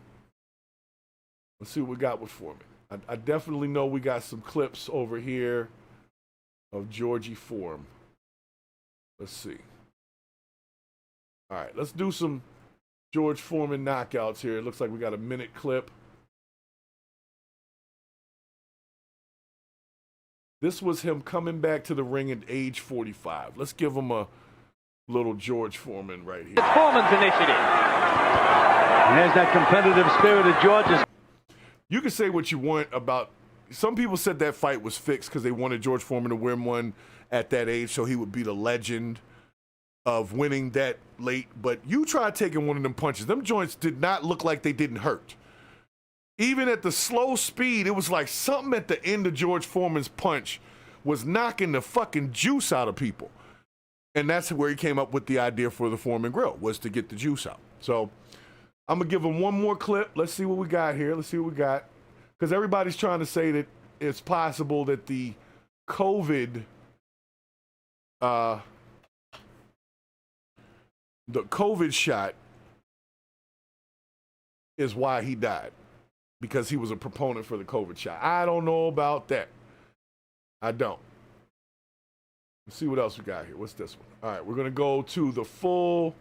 Let's see what we got with Foreman. I definitely know we got some clips over here of Georgie Foreman. Let's see. All right, let's do some George Foreman knockouts here. It looks like we got a minute clip. This was him coming back to the ring at age 45. Let's give him a little George Foreman right here. It's Foreman's initiative. And there's that competitive spirit of George's. You can say what you want about, some people said that fight was fixed because they wanted George Foreman to win one at that age so he would be the legend of winning that late. But you try taking one of them punches. Them joints did not look like they didn't hurt. Even at the slow speed, it was like something at the end of George Foreman's punch was knocking the fucking juice out of people. And that's where he came up with the idea for the Foreman grill, was to get the juice out. So I'm going to give him one more clip. Let's see what we got here. Let's see what we got. Because everybody's trying to say that it's possible that the COVID shot is why he died. Because he was a proponent for the COVID shot. I don't know about that. I don't. Let's see what else we got here. What's this one? All right, we're going to go to the full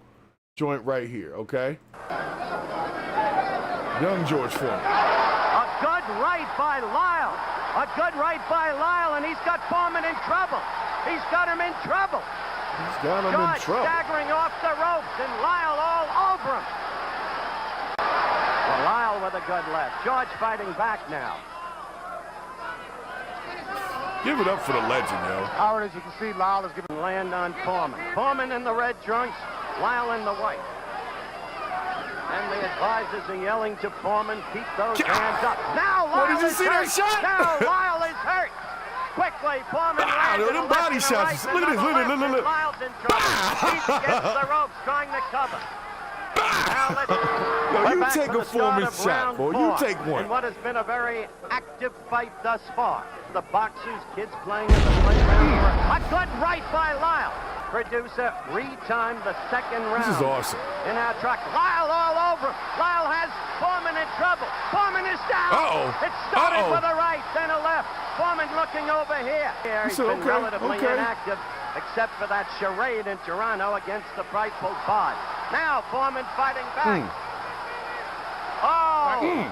joint right here, okay? Young George Foreman. A good right by Lyle. A good right by Lyle, and he's got Foreman in trouble. He's got him in trouble. He's got him in trouble. Staggering off the ropes, and Lyle all over him. Well, Lyle with a good left. George fighting back now. Give it up for the legend, yo. Howard, as you can see, Lyle is giving land on Foreman. Foreman in the red trunks, Lyle in the white. And the advisors are yelling to Foreman, keep those hands up. Now Lyle did you see that shot? Now Lyle is hurt. Quickly, Foreman lands them body shots. Look at this. Look. Lyle's in trouble. He's against the ropes, trying to cover. Now you take a Foreman shot, boy. You take one. In what has been a very active fight thus far. The boxers, kids playing in the playground. A good right by Lyle. Producer retimed the second round. This is awesome. In our truck. Lyle all over him. Lyle has Foreman in trouble. Foreman is down. It started with a right, then a left. Foreman looking over here. He's been relatively inactive, except for that charade in Toronto against the frightful Bod. Now Foreman fighting back.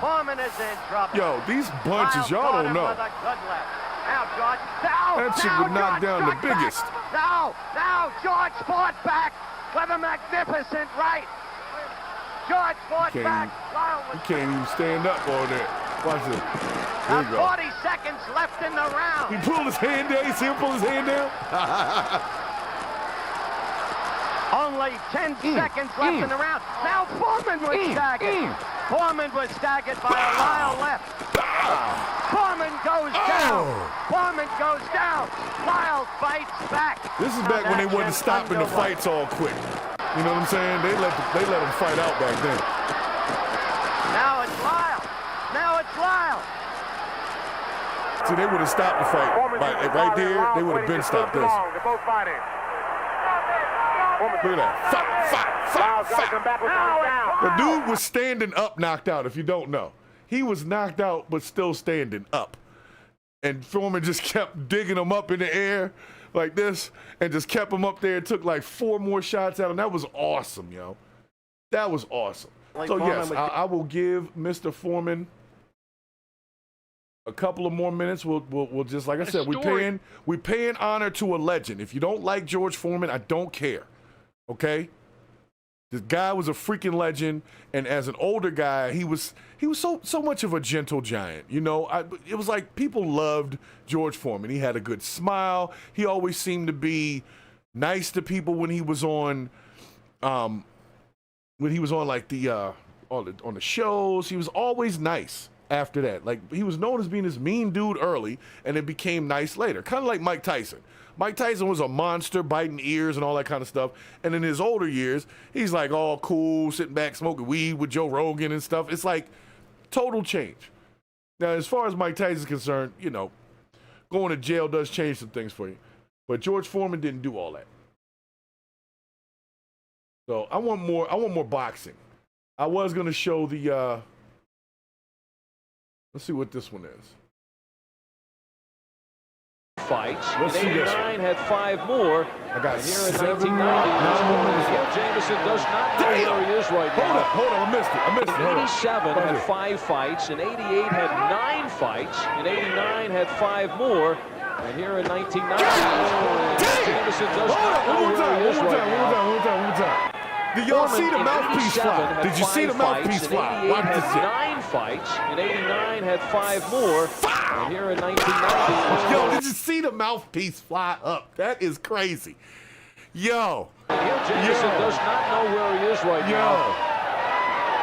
Foreman is in trouble. Yo, these bunches, y'all don't know. With a good left. Now George, that shit would knock down the biggest. Now George fought back with a magnificent right. George fought back. You can't even stand up on that. Watch this. There you go. 40 seconds left in the round. He pulled his hand down. You see him pull his hand down? Only 10 seconds left in the round. Now Foreman was staggered. Foreman was staggered by a Lyle left. Foreman goes down. Foreman goes down. Lyle fights back. This is back when they wasn't stopping the fights all quick. You know what I'm saying? They let them fight out back then. Now it's Lyle. Now it's Lyle. See, they would have stopped the fight right there. They would have been stopped this. They're both fighting. Look at that. Fight. The dude was standing up, knocked out, if you don't know. He was knocked out, but still standing up. And Foreman just kept digging him up in the air like this and just kept him up there. It took like 4 more shots at him. That was awesome, yo. That was awesome. So, yes, I will give Mr. Foreman a couple of more minutes. We'll just, like I said, we paying honor to a legend. If you don't like George Foreman, I don't care. Okay? This guy was a freaking legend, and as an older guy, he was so much of a gentle giant. You know, it was like people loved George Foreman. He had a good smile. He always seemed to be nice to people when he was on like on the shows. He was always nice after that. Like, he was known as being this mean dude early, and it became nice later. Kind of like Mike Tyson. Mike Tyson was a monster, biting ears and all that kind of stuff. And in his older years, he's like all cool, sitting back, smoking weed with Joe Rogan and stuff. It's like total change. Now, as far as Mike Tyson is concerned, you know, going to jail does change some things for you. But George Foreman didn't do all that. So I want more boxing. I was going to show the, let's see what this one is. Fights. Let's in 89 had 5 more. I got and here in 7 1990, Jamison does not know where he is right now. Hold on, I missed it. In 87 had 5 fights. In 88 had 9 fights. In 89 had 5 more. And here in 1990, Jamison does not know where he is right now. One more time. Did y'all see the mouthpiece fly? Did you see the mouthpiece fly? Watch this shit. 9 fights. In 89 had 5 more. And here in 1990. Yo, did you see the mouthpiece fly up? That is crazy. Yo. Here Jamison does not know where he is right now.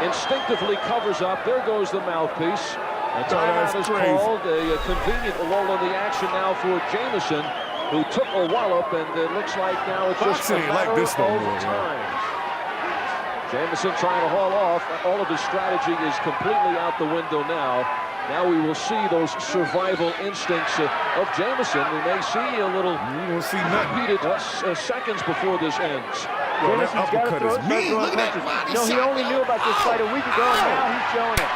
Instinctively covers up. There goes the mouthpiece. A timeout is called. A convenient lull in the action now for Jamison, who took a wallop, and it looks like now it's just a matter of time. Jamison trying to haul off. All of his strategy is completely out the window now. Now we will see those survival instincts of Jamison. We may see a little repeated seconds before this ends. Well, that uppercut is mean. Look at that body shot. He only knew about this fight a week ago, and now he's showing it.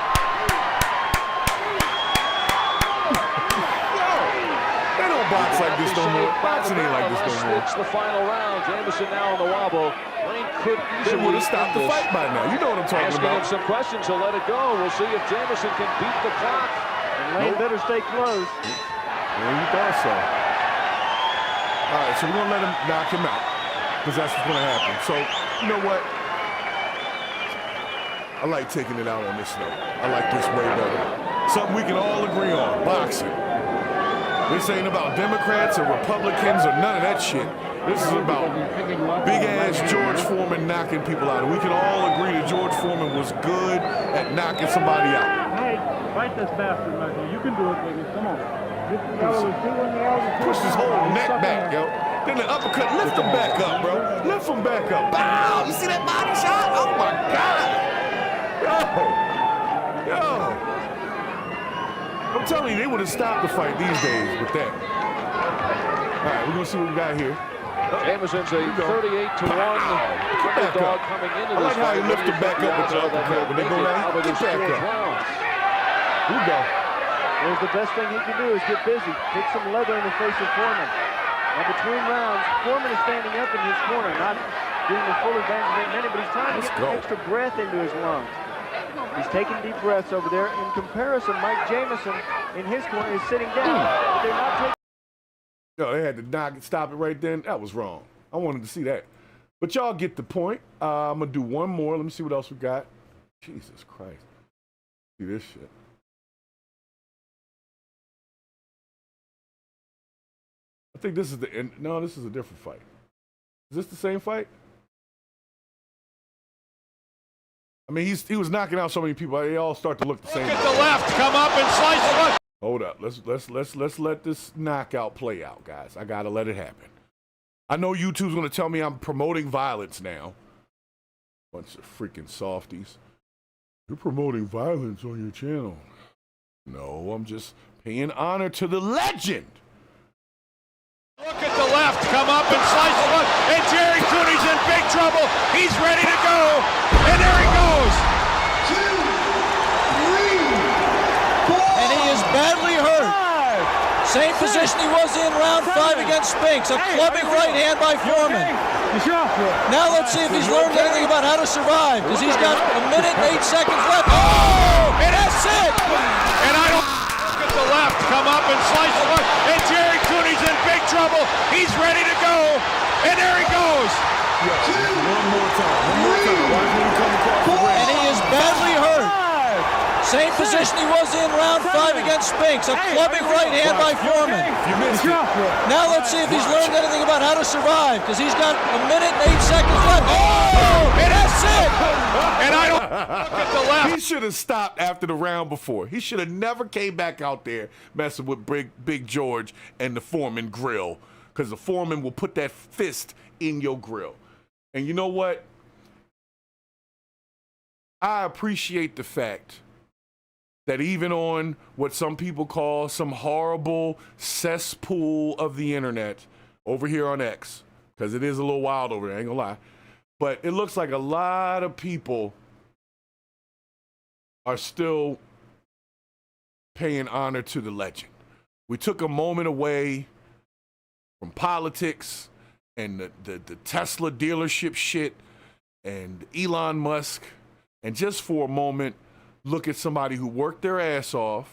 They don't box like this no more. Boxing ain't like this no more. It's the final round. Jamison now on the wobble. Lane could easily they would have stopped the fight by now. You know what I'm talking about. Asking him some questions. He'll let it go. We'll see if Jamison can beat the clock. And Lane better stay close. Yeah, you thought so. All right, so we're going to let him knock him out, because that's what's going to happen. So, you know what? I like taking it out on this note. I like this way better. Something we can all agree on, boxing. This ain't about Democrats or Republicans or none of that shit. This is about big-ass George Foreman knocking people out. And we can all agree that George Foreman was good at knocking somebody out. Hey, fight this bastard right here. You can do it, baby. Come on. Push his whole neck back, yo. Then the uppercut, lift him back up, bro. Lift him back up. Bow! You see that body shot? Oh, my God. Yo. I'm telling you, they would have stopped the fight these days with that. All right, we're going to see what we got here. Jamison's a 38-1 underdog coming into this fight. I like how he lifted back up with the uppercut when they go down. Get back up. Here we go. There's the best thing he can do is get busy. Kick some leather in the face of Foreman. Now between rounds, Foreman is standing up in his corner, not getting the full advantage of it, but he's trying to get extra breath into his lungs. He's taking deep breaths over there. In comparison, Mike Jamison in his corner is sitting down. But they're not taking. No, they had to stop it right then. That was wrong. I wanted to see that. But y'all get the point. I'm going to do one more. Let me see what else we got. Jesus Christ. See this shit. I think this is the end. No, this is a different fight. Is this the same fight? I mean, he was knocking out so many people. They all start to look the same. Look at the left, come up and slice it. Hold up. Let's let this knockout play out, guys. I gotta let it happen. I know YouTube's gonna tell me I'm promoting violence now. Bunch of freaking softies. You're promoting violence on your channel. No, I'm just paying honor to the legend. Look at the left, come up and slice it. Look, and Jerry Cooney's in big trouble. He's ready to go, and there he goes. 2, 3, 4. And he is badly hurt. Same position he was in round 5 against Spinks. A clubbing right hand by Foreman. Now let's see if he's learned anything about how to survive, because he's got a minute and 8 seconds left. Oh, and that's it. And I don't look at the left, come up and slice it. Look, and Jerry Cooney's in big trouble. He's ready to go, and there he goes. One more time. Watch him come across the ring. And he is badly hurt. Same position he was in round 5 against Spinks. A clubbing right hand by Foreman. Now let's see if he's learned anything about how to survive, because he's got a minute and 8 seconds left. Oh, and that's it. And I don't look at the left. He should have stopped after the round before. He should have never came back out there messing with Big George and the Foreman grill, because the Foreman will put that fist in your grill. And you know what? I appreciate the fact that even on what some people call some horrible cesspool of the internet over here on X, because it is a little wild over there, I ain't gonna lie, but it looks like a lot of people are still paying honor to the legend. We took a moment away from politics and the Tesla dealership shit and Elon Musk, and just for a moment, look at somebody who worked their ass off,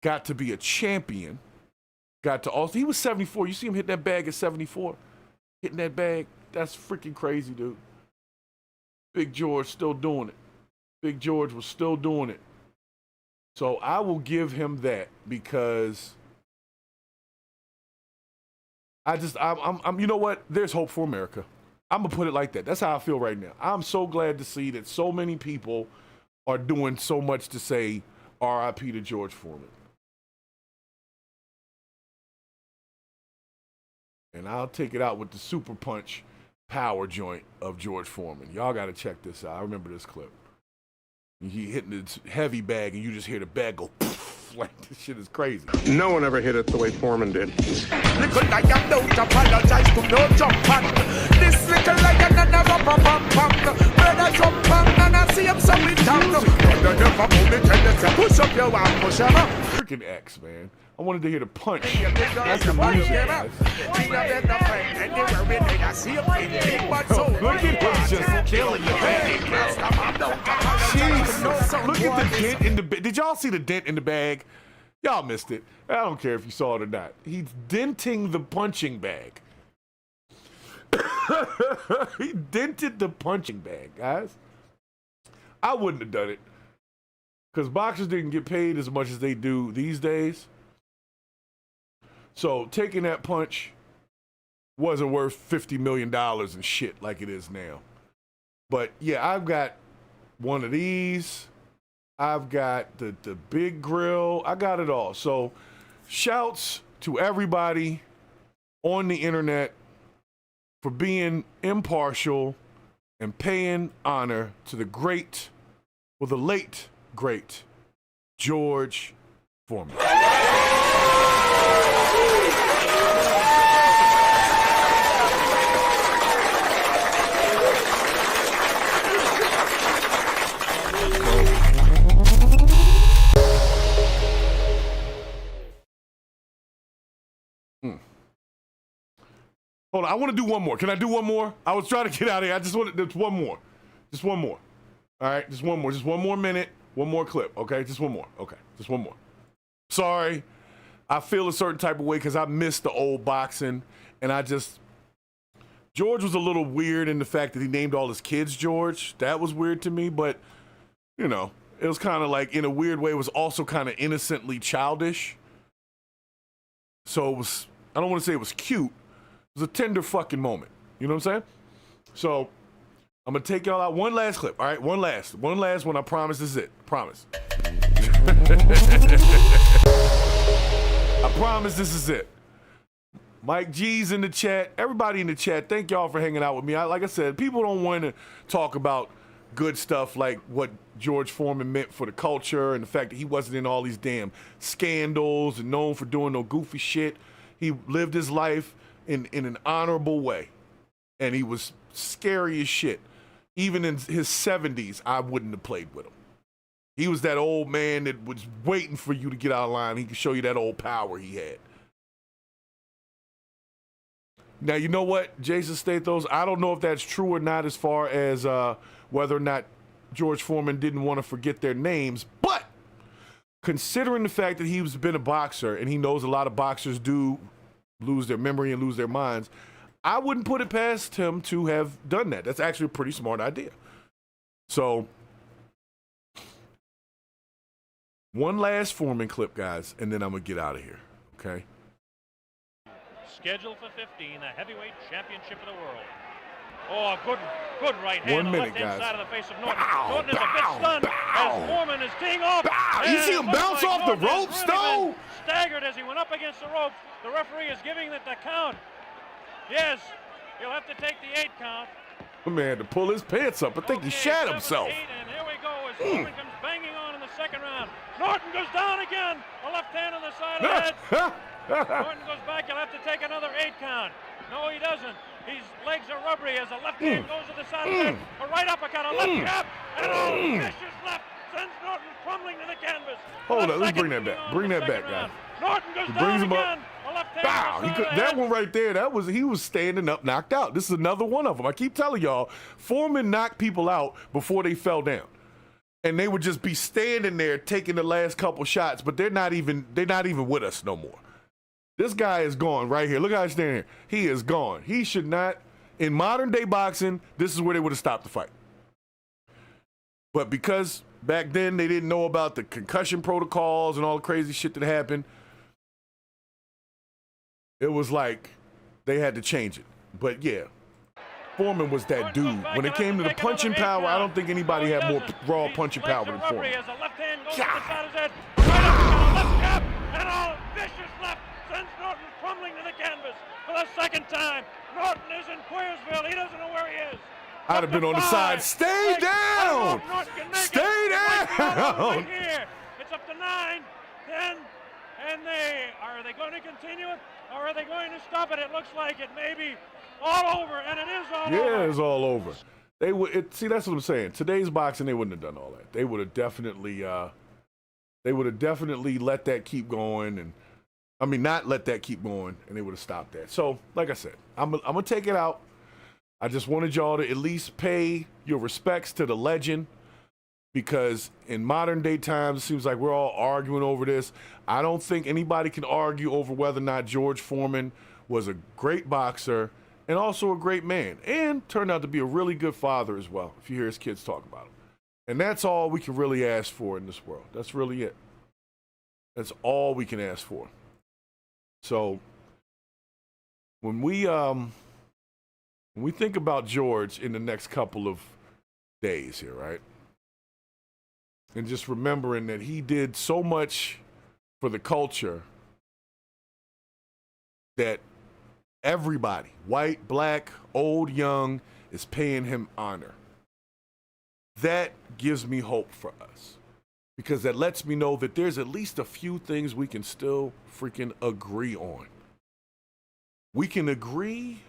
got to be a champion, got to also, he was 74. You see him hit that bag at 74? Hitting that bag, that's freaking crazy, dude. Big George still doing it. Big George was still doing it. So I will give him that, because I'm you know what? There's hope for America. I'm gonna put it like that. That's how I feel right now. I'm so glad to see that so many people are doing so much to say R.I.P. to George Foreman. And I'll take it out with the super punch power joint of George Foreman. Y'all got to check this out. I remember this clip. He hitting this heavy bag, and you just hear the bag go poof. Like, this shit is crazy. No one ever hit it the way Foreman did. Little lion don't apologize to no jump on. This little lion and a rubber pump pump. Brother jump on and I see him some with tongue. Brother never only tell you to push up your arm, push him up. Freaking X, man. I wanted to hear the punch. That's the music, guys. Look at him just killing the bag. Jesus. Look at the dent in the bag. Did y'all see the dent in the bag? Y'all missed it. I don't care if you saw it or not. He's denting the punching bag. He dented the punching bag, guys. I wouldn't have done it, because boxers didn't get paid as much as they do these days. So taking that punch wasn't worth $50 million and shit like it is now. But yeah, I've got one of these. I've got the big grill. I got it all. So shouts to everybody on the internet for being impartial and paying honor to the late, great George Foreman. Hold on, I want to do one more. Can I do one more? I was trying to get out of here. I just wanted, there's one more. Just one more. All right, just one more. Just one more minute. One more clip, okay? Just one more. Okay, just one more. Sorry, I feel a certain type of way because I missed the old boxing, and George was a little weird in the fact that he named all his kids George. That was weird to me, but, you know, it was kind of like, in a weird way, it was also kind of innocently childish. So it was, I don't want to say it was cute. It was a tender fucking moment. You know what I'm saying? So, I'm gonna take y'all out. One last clip. All right, one last one. I promise this is it. Promise. I promise this is it. Mike G's in the chat. Everybody in the chat, thank y'all for hanging out with me. Like I said, people don't want to talk about good stuff like what George Foreman meant for the culture and the fact that he wasn't in all these damn scandals and known for doing no goofy shit. He lived his life in an honorable way. And he was scary as shit. Even in his 70s, I wouldn't have played with him. He was that old man that was waiting for you to get out of line. He could show you that old power he had. Now, you know what, Jason Stathos? I don't know if that's true or not as far as whether or not George Foreman didn't want to forget their names. But considering the fact that he's been a boxer and he knows a lot of boxers do lose their memory and lose their minds, I wouldn't put it past him to have done that. That's actually a pretty smart idea. So, one last Foreman clip, guys, and then I'm going to get out of here, okay? Scheduled for 15, the heavyweight championship of the world. Oh, good right hand 1 on the minute, left hand guys. side of the face of Norton. Norton is a bit stunned as Foreman is teeing off. You see him And it looks bounce like off the Norton has ropes, really though? been staggered as he went up against the ropes. The referee is giving it the count. Yes, he'll have to take the 8 count. The man had to pull his pants up. I think he shat 7, himself. 8, and here we go as Foreman comes banging on in the second round. Norton goes down again. A left hand on the side of the head. Norton goes back. He'll have to take another 8 count. No, he doesn't. His legs are rubbery as a left hand goes to the side of the head. A right uppercut, a left jab, and a vicious left sends Norton crumbling to the canvas. Hold on, let's bring that back. Bring that back, guys. Norton goes He down brings him again. up. A left hand Bow. on the side of the That head. one right there, he was standing up, knocked out. This is another one of them. I keep telling y'all, Foreman knocked people out before they fell down. And they would just be standing there taking the last couple shots, but they're not even with us no more. This guy is gone right here. Look how he's standing here. He is gone. He should not. In modern day boxing, this is where they would have stopped the fight. But because back then they didn't know about the concussion protocols and all the crazy shit that happened, it was like they had to change it. But yeah, Foreman was that dude. When it came to the punching power, I don't think anybody had more raw punching power than Foreman. As a left hand goes to the side of his head. Right uppercut, a left jab, and a vicious left sends Norton crumbling to the canvas for the second time. Norton is in Queersville. He doesn't know where he is. I'd have been on the side. Stay down! Stay down! Right here. It's up to 9, 10, and are they going to continue it, or are they going to stop it? It looks like it may be all over, and it is all over. Yeah, it's all over. They would see. That's what I'm saying. Today's boxing, they wouldn't have done all that. They would have definitely let that keep going, and I mean, not let that keep going, and they would have stopped that. So, like I said, I'm gonna take it out. I just wanted y'all to at least pay your respects to the legend, because in modern day times, it seems like we're all arguing over this. I don't think anybody can argue over whether or not George Foreman was a great boxer and also a great man, and turned out to be a really good father as well, if you hear his kids talk about him. And that's all we can really ask for in this world. That's really it. That's all we can ask for. So when we think about George in the next couple of days here, right? And just remembering that he did so much for the culture that everybody, white, black, old, young, is paying him honor. That gives me hope for us, because that lets me know that there's at least a few things we can still freaking agree on. We can agree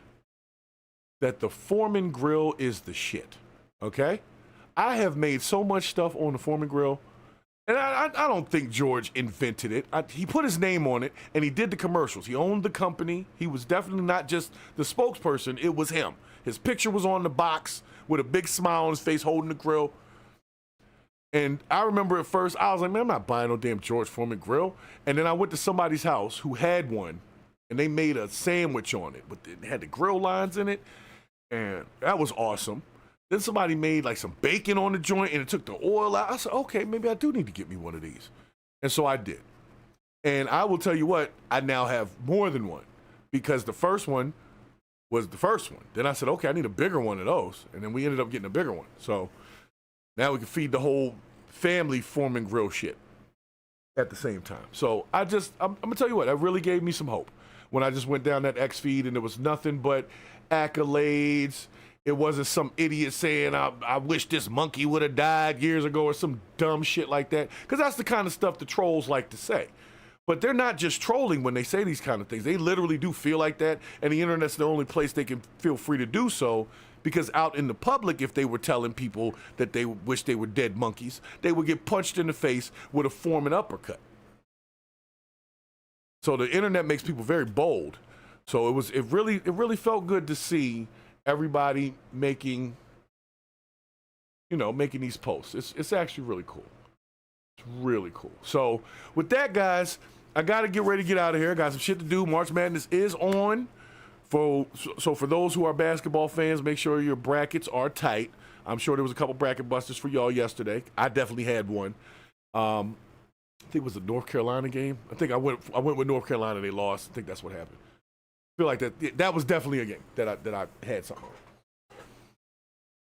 that the Foreman grill is the shit, okay? I have made so much stuff on the Foreman grill, and I don't think George invented it. He put his name on it, and he did the commercials. He owned the company. He was definitely not just the spokesperson. It was him. His picture was on the box with a big smile on his face holding the grill. And I remember at first, I was like, man, I'm not buying no damn George Foreman grill. And then I went to somebody's house who had one, and they made a sandwich on it, but it had the grill lines in it, and that was awesome. Then somebody made like some bacon on the joint, and it took the oil out. I said, okay, maybe I do need to get me one of these. And so I did. And I will tell you what, I now have more than one, because the first one was the first one. Then I said, okay, I need a bigger one of those. And then we ended up getting a bigger one. So now we can feed the whole family Foreman Grill shit at the same time. So I'm going to tell you what, that really gave me some hope when I just went down that X feed and there was nothing but accolades. It wasn't some idiot saying, I wish this monkey would have died years ago or some dumb shit like that. Because that's the kind of stuff the trolls like to say. But they're not just trolling when they say these kind of things. They literally do feel like that, and the internet's the only place they can feel free to do so, because out in the public, if they were telling people that they wish they were dead monkeys, they would get punched in the face with a Foreman uppercut. So the internet makes people very bold. So it really felt good to see everybody making these posts. It's actually really cool. It's really cool. So with that, guys, I got to get ready to get out of here. Got some shit to do. March Madness is on. So for those who are basketball fans, make sure your brackets are tight. I'm sure there was a couple bracket busters for y'all yesterday. I definitely had one. I think it was a North Carolina game. I think I went with North Carolina. They lost. I think that's what happened. I feel like that was definitely a game that I had something.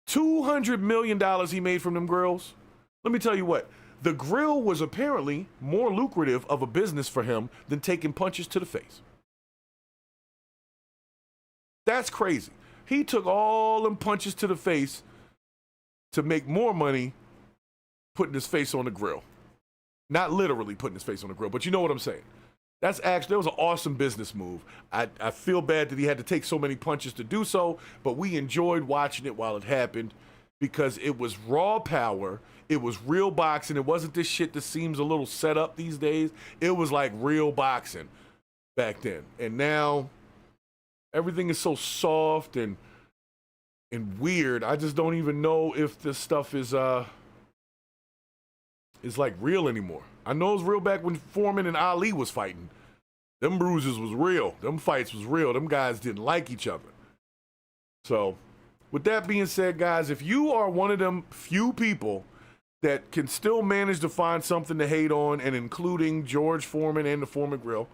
$200 million he made from them grills. Let me tell you what. The grill was apparently more lucrative of a business for him than taking punches to the face. That's crazy. He took all them punches to the face to make more money putting his face on the grill. Not literally putting his face on the grill, but you know what I'm saying. That was an awesome business move. I feel bad that he had to take so many punches to do so, but we enjoyed watching it while it happened because it was raw power. It was real boxing. It wasn't this shit that seems a little set up these days. It was like real boxing back then. And now everything is so soft and weird. I just don't even know if this stuff is like real anymore. I know it was real back when Foreman and Ali was fighting. Them bruises was real. Them fights was real. Them guys didn't like each other. So with that being said, guys, if you are one of them few people that can still manage to find something to hate on, and including George Foreman and the Foreman Grill,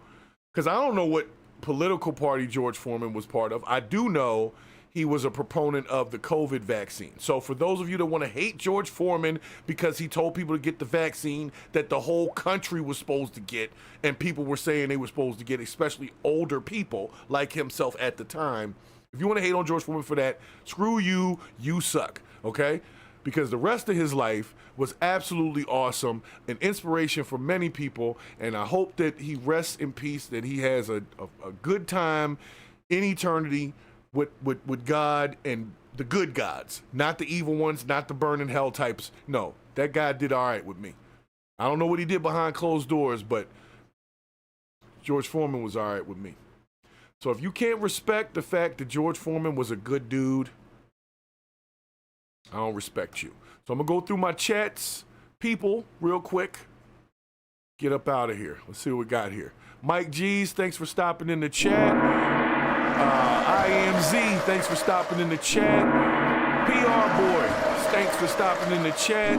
because I don't know what political party George Foreman was part of. I do know he was a proponent of the COVID vaccine. So for those of you that want to hate George Foreman because he told people to get the vaccine that the whole country was supposed to get, and people were saying they were supposed to get, especially older people like himself at the time, if you want to hate on George Foreman for that, screw you, you suck, okay? Because the rest of his life was absolutely awesome, an inspiration for many people, and I hope that he rests in peace, that he has a good time in eternity with God and the good gods, not the evil ones, not the burning hell types. No, that guy did all right with me. I don't know what he did behind closed doors, but George Foreman was all right with me. So if you can't respect the fact that George Foreman was a good dude, I don't respect you. So I'm going to go through my chats, people, real quick. Get up out of here. Let's see what we got here. Mike G's, thanks for stopping in the chat. IMZ, thanks for stopping in the chat. PR Boy, thanks for stopping in the chat.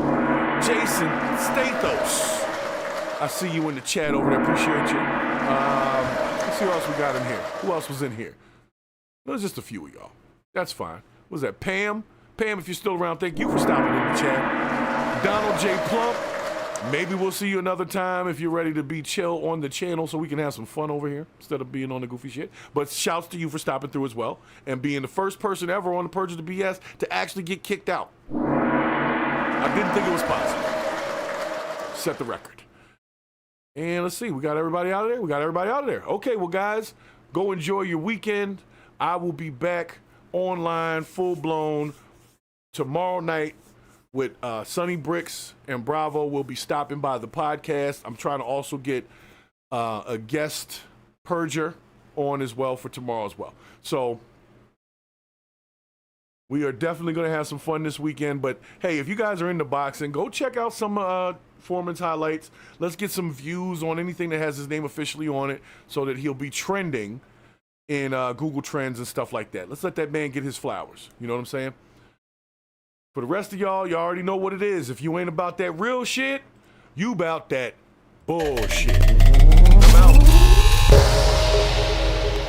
Jason Stathos, I see you in the chat over there. Appreciate you. Let's see who else we got in here. Who else was in here? There's just a few of y'all. That's fine. What was that? Pam? Pam, if you're still around, thank you for stopping in the chat. Donald J. Plump, maybe we'll see you another time if you're ready to be chill on the channel so we can have some fun over here instead of being on the goofy shit. But shouts to you for stopping through as well and being the first person ever on the Purge of the BS to actually get kicked out. I didn't think it was possible. Set the record. And let's see, we got everybody out of there? We got everybody out of there. Okay, well, guys, go enjoy your weekend. I will be back online, full-blown, tomorrow night with Sonny Bricks and Bravo. Will be stopping by the podcast. I'm trying to also get a guest purger on as well for tomorrow as well. So we are definitely going to have some fun this weekend. But hey, if you guys are into boxing, go check out some Foreman's highlights. Let's get some views on anything that has his name officially on it so that he'll be trending in Google Trends and stuff like that. Let's let that man get his flowers. You know what I'm saying? For the rest of y'all already know what it is. If you ain't about that real shit, you about that bullshit.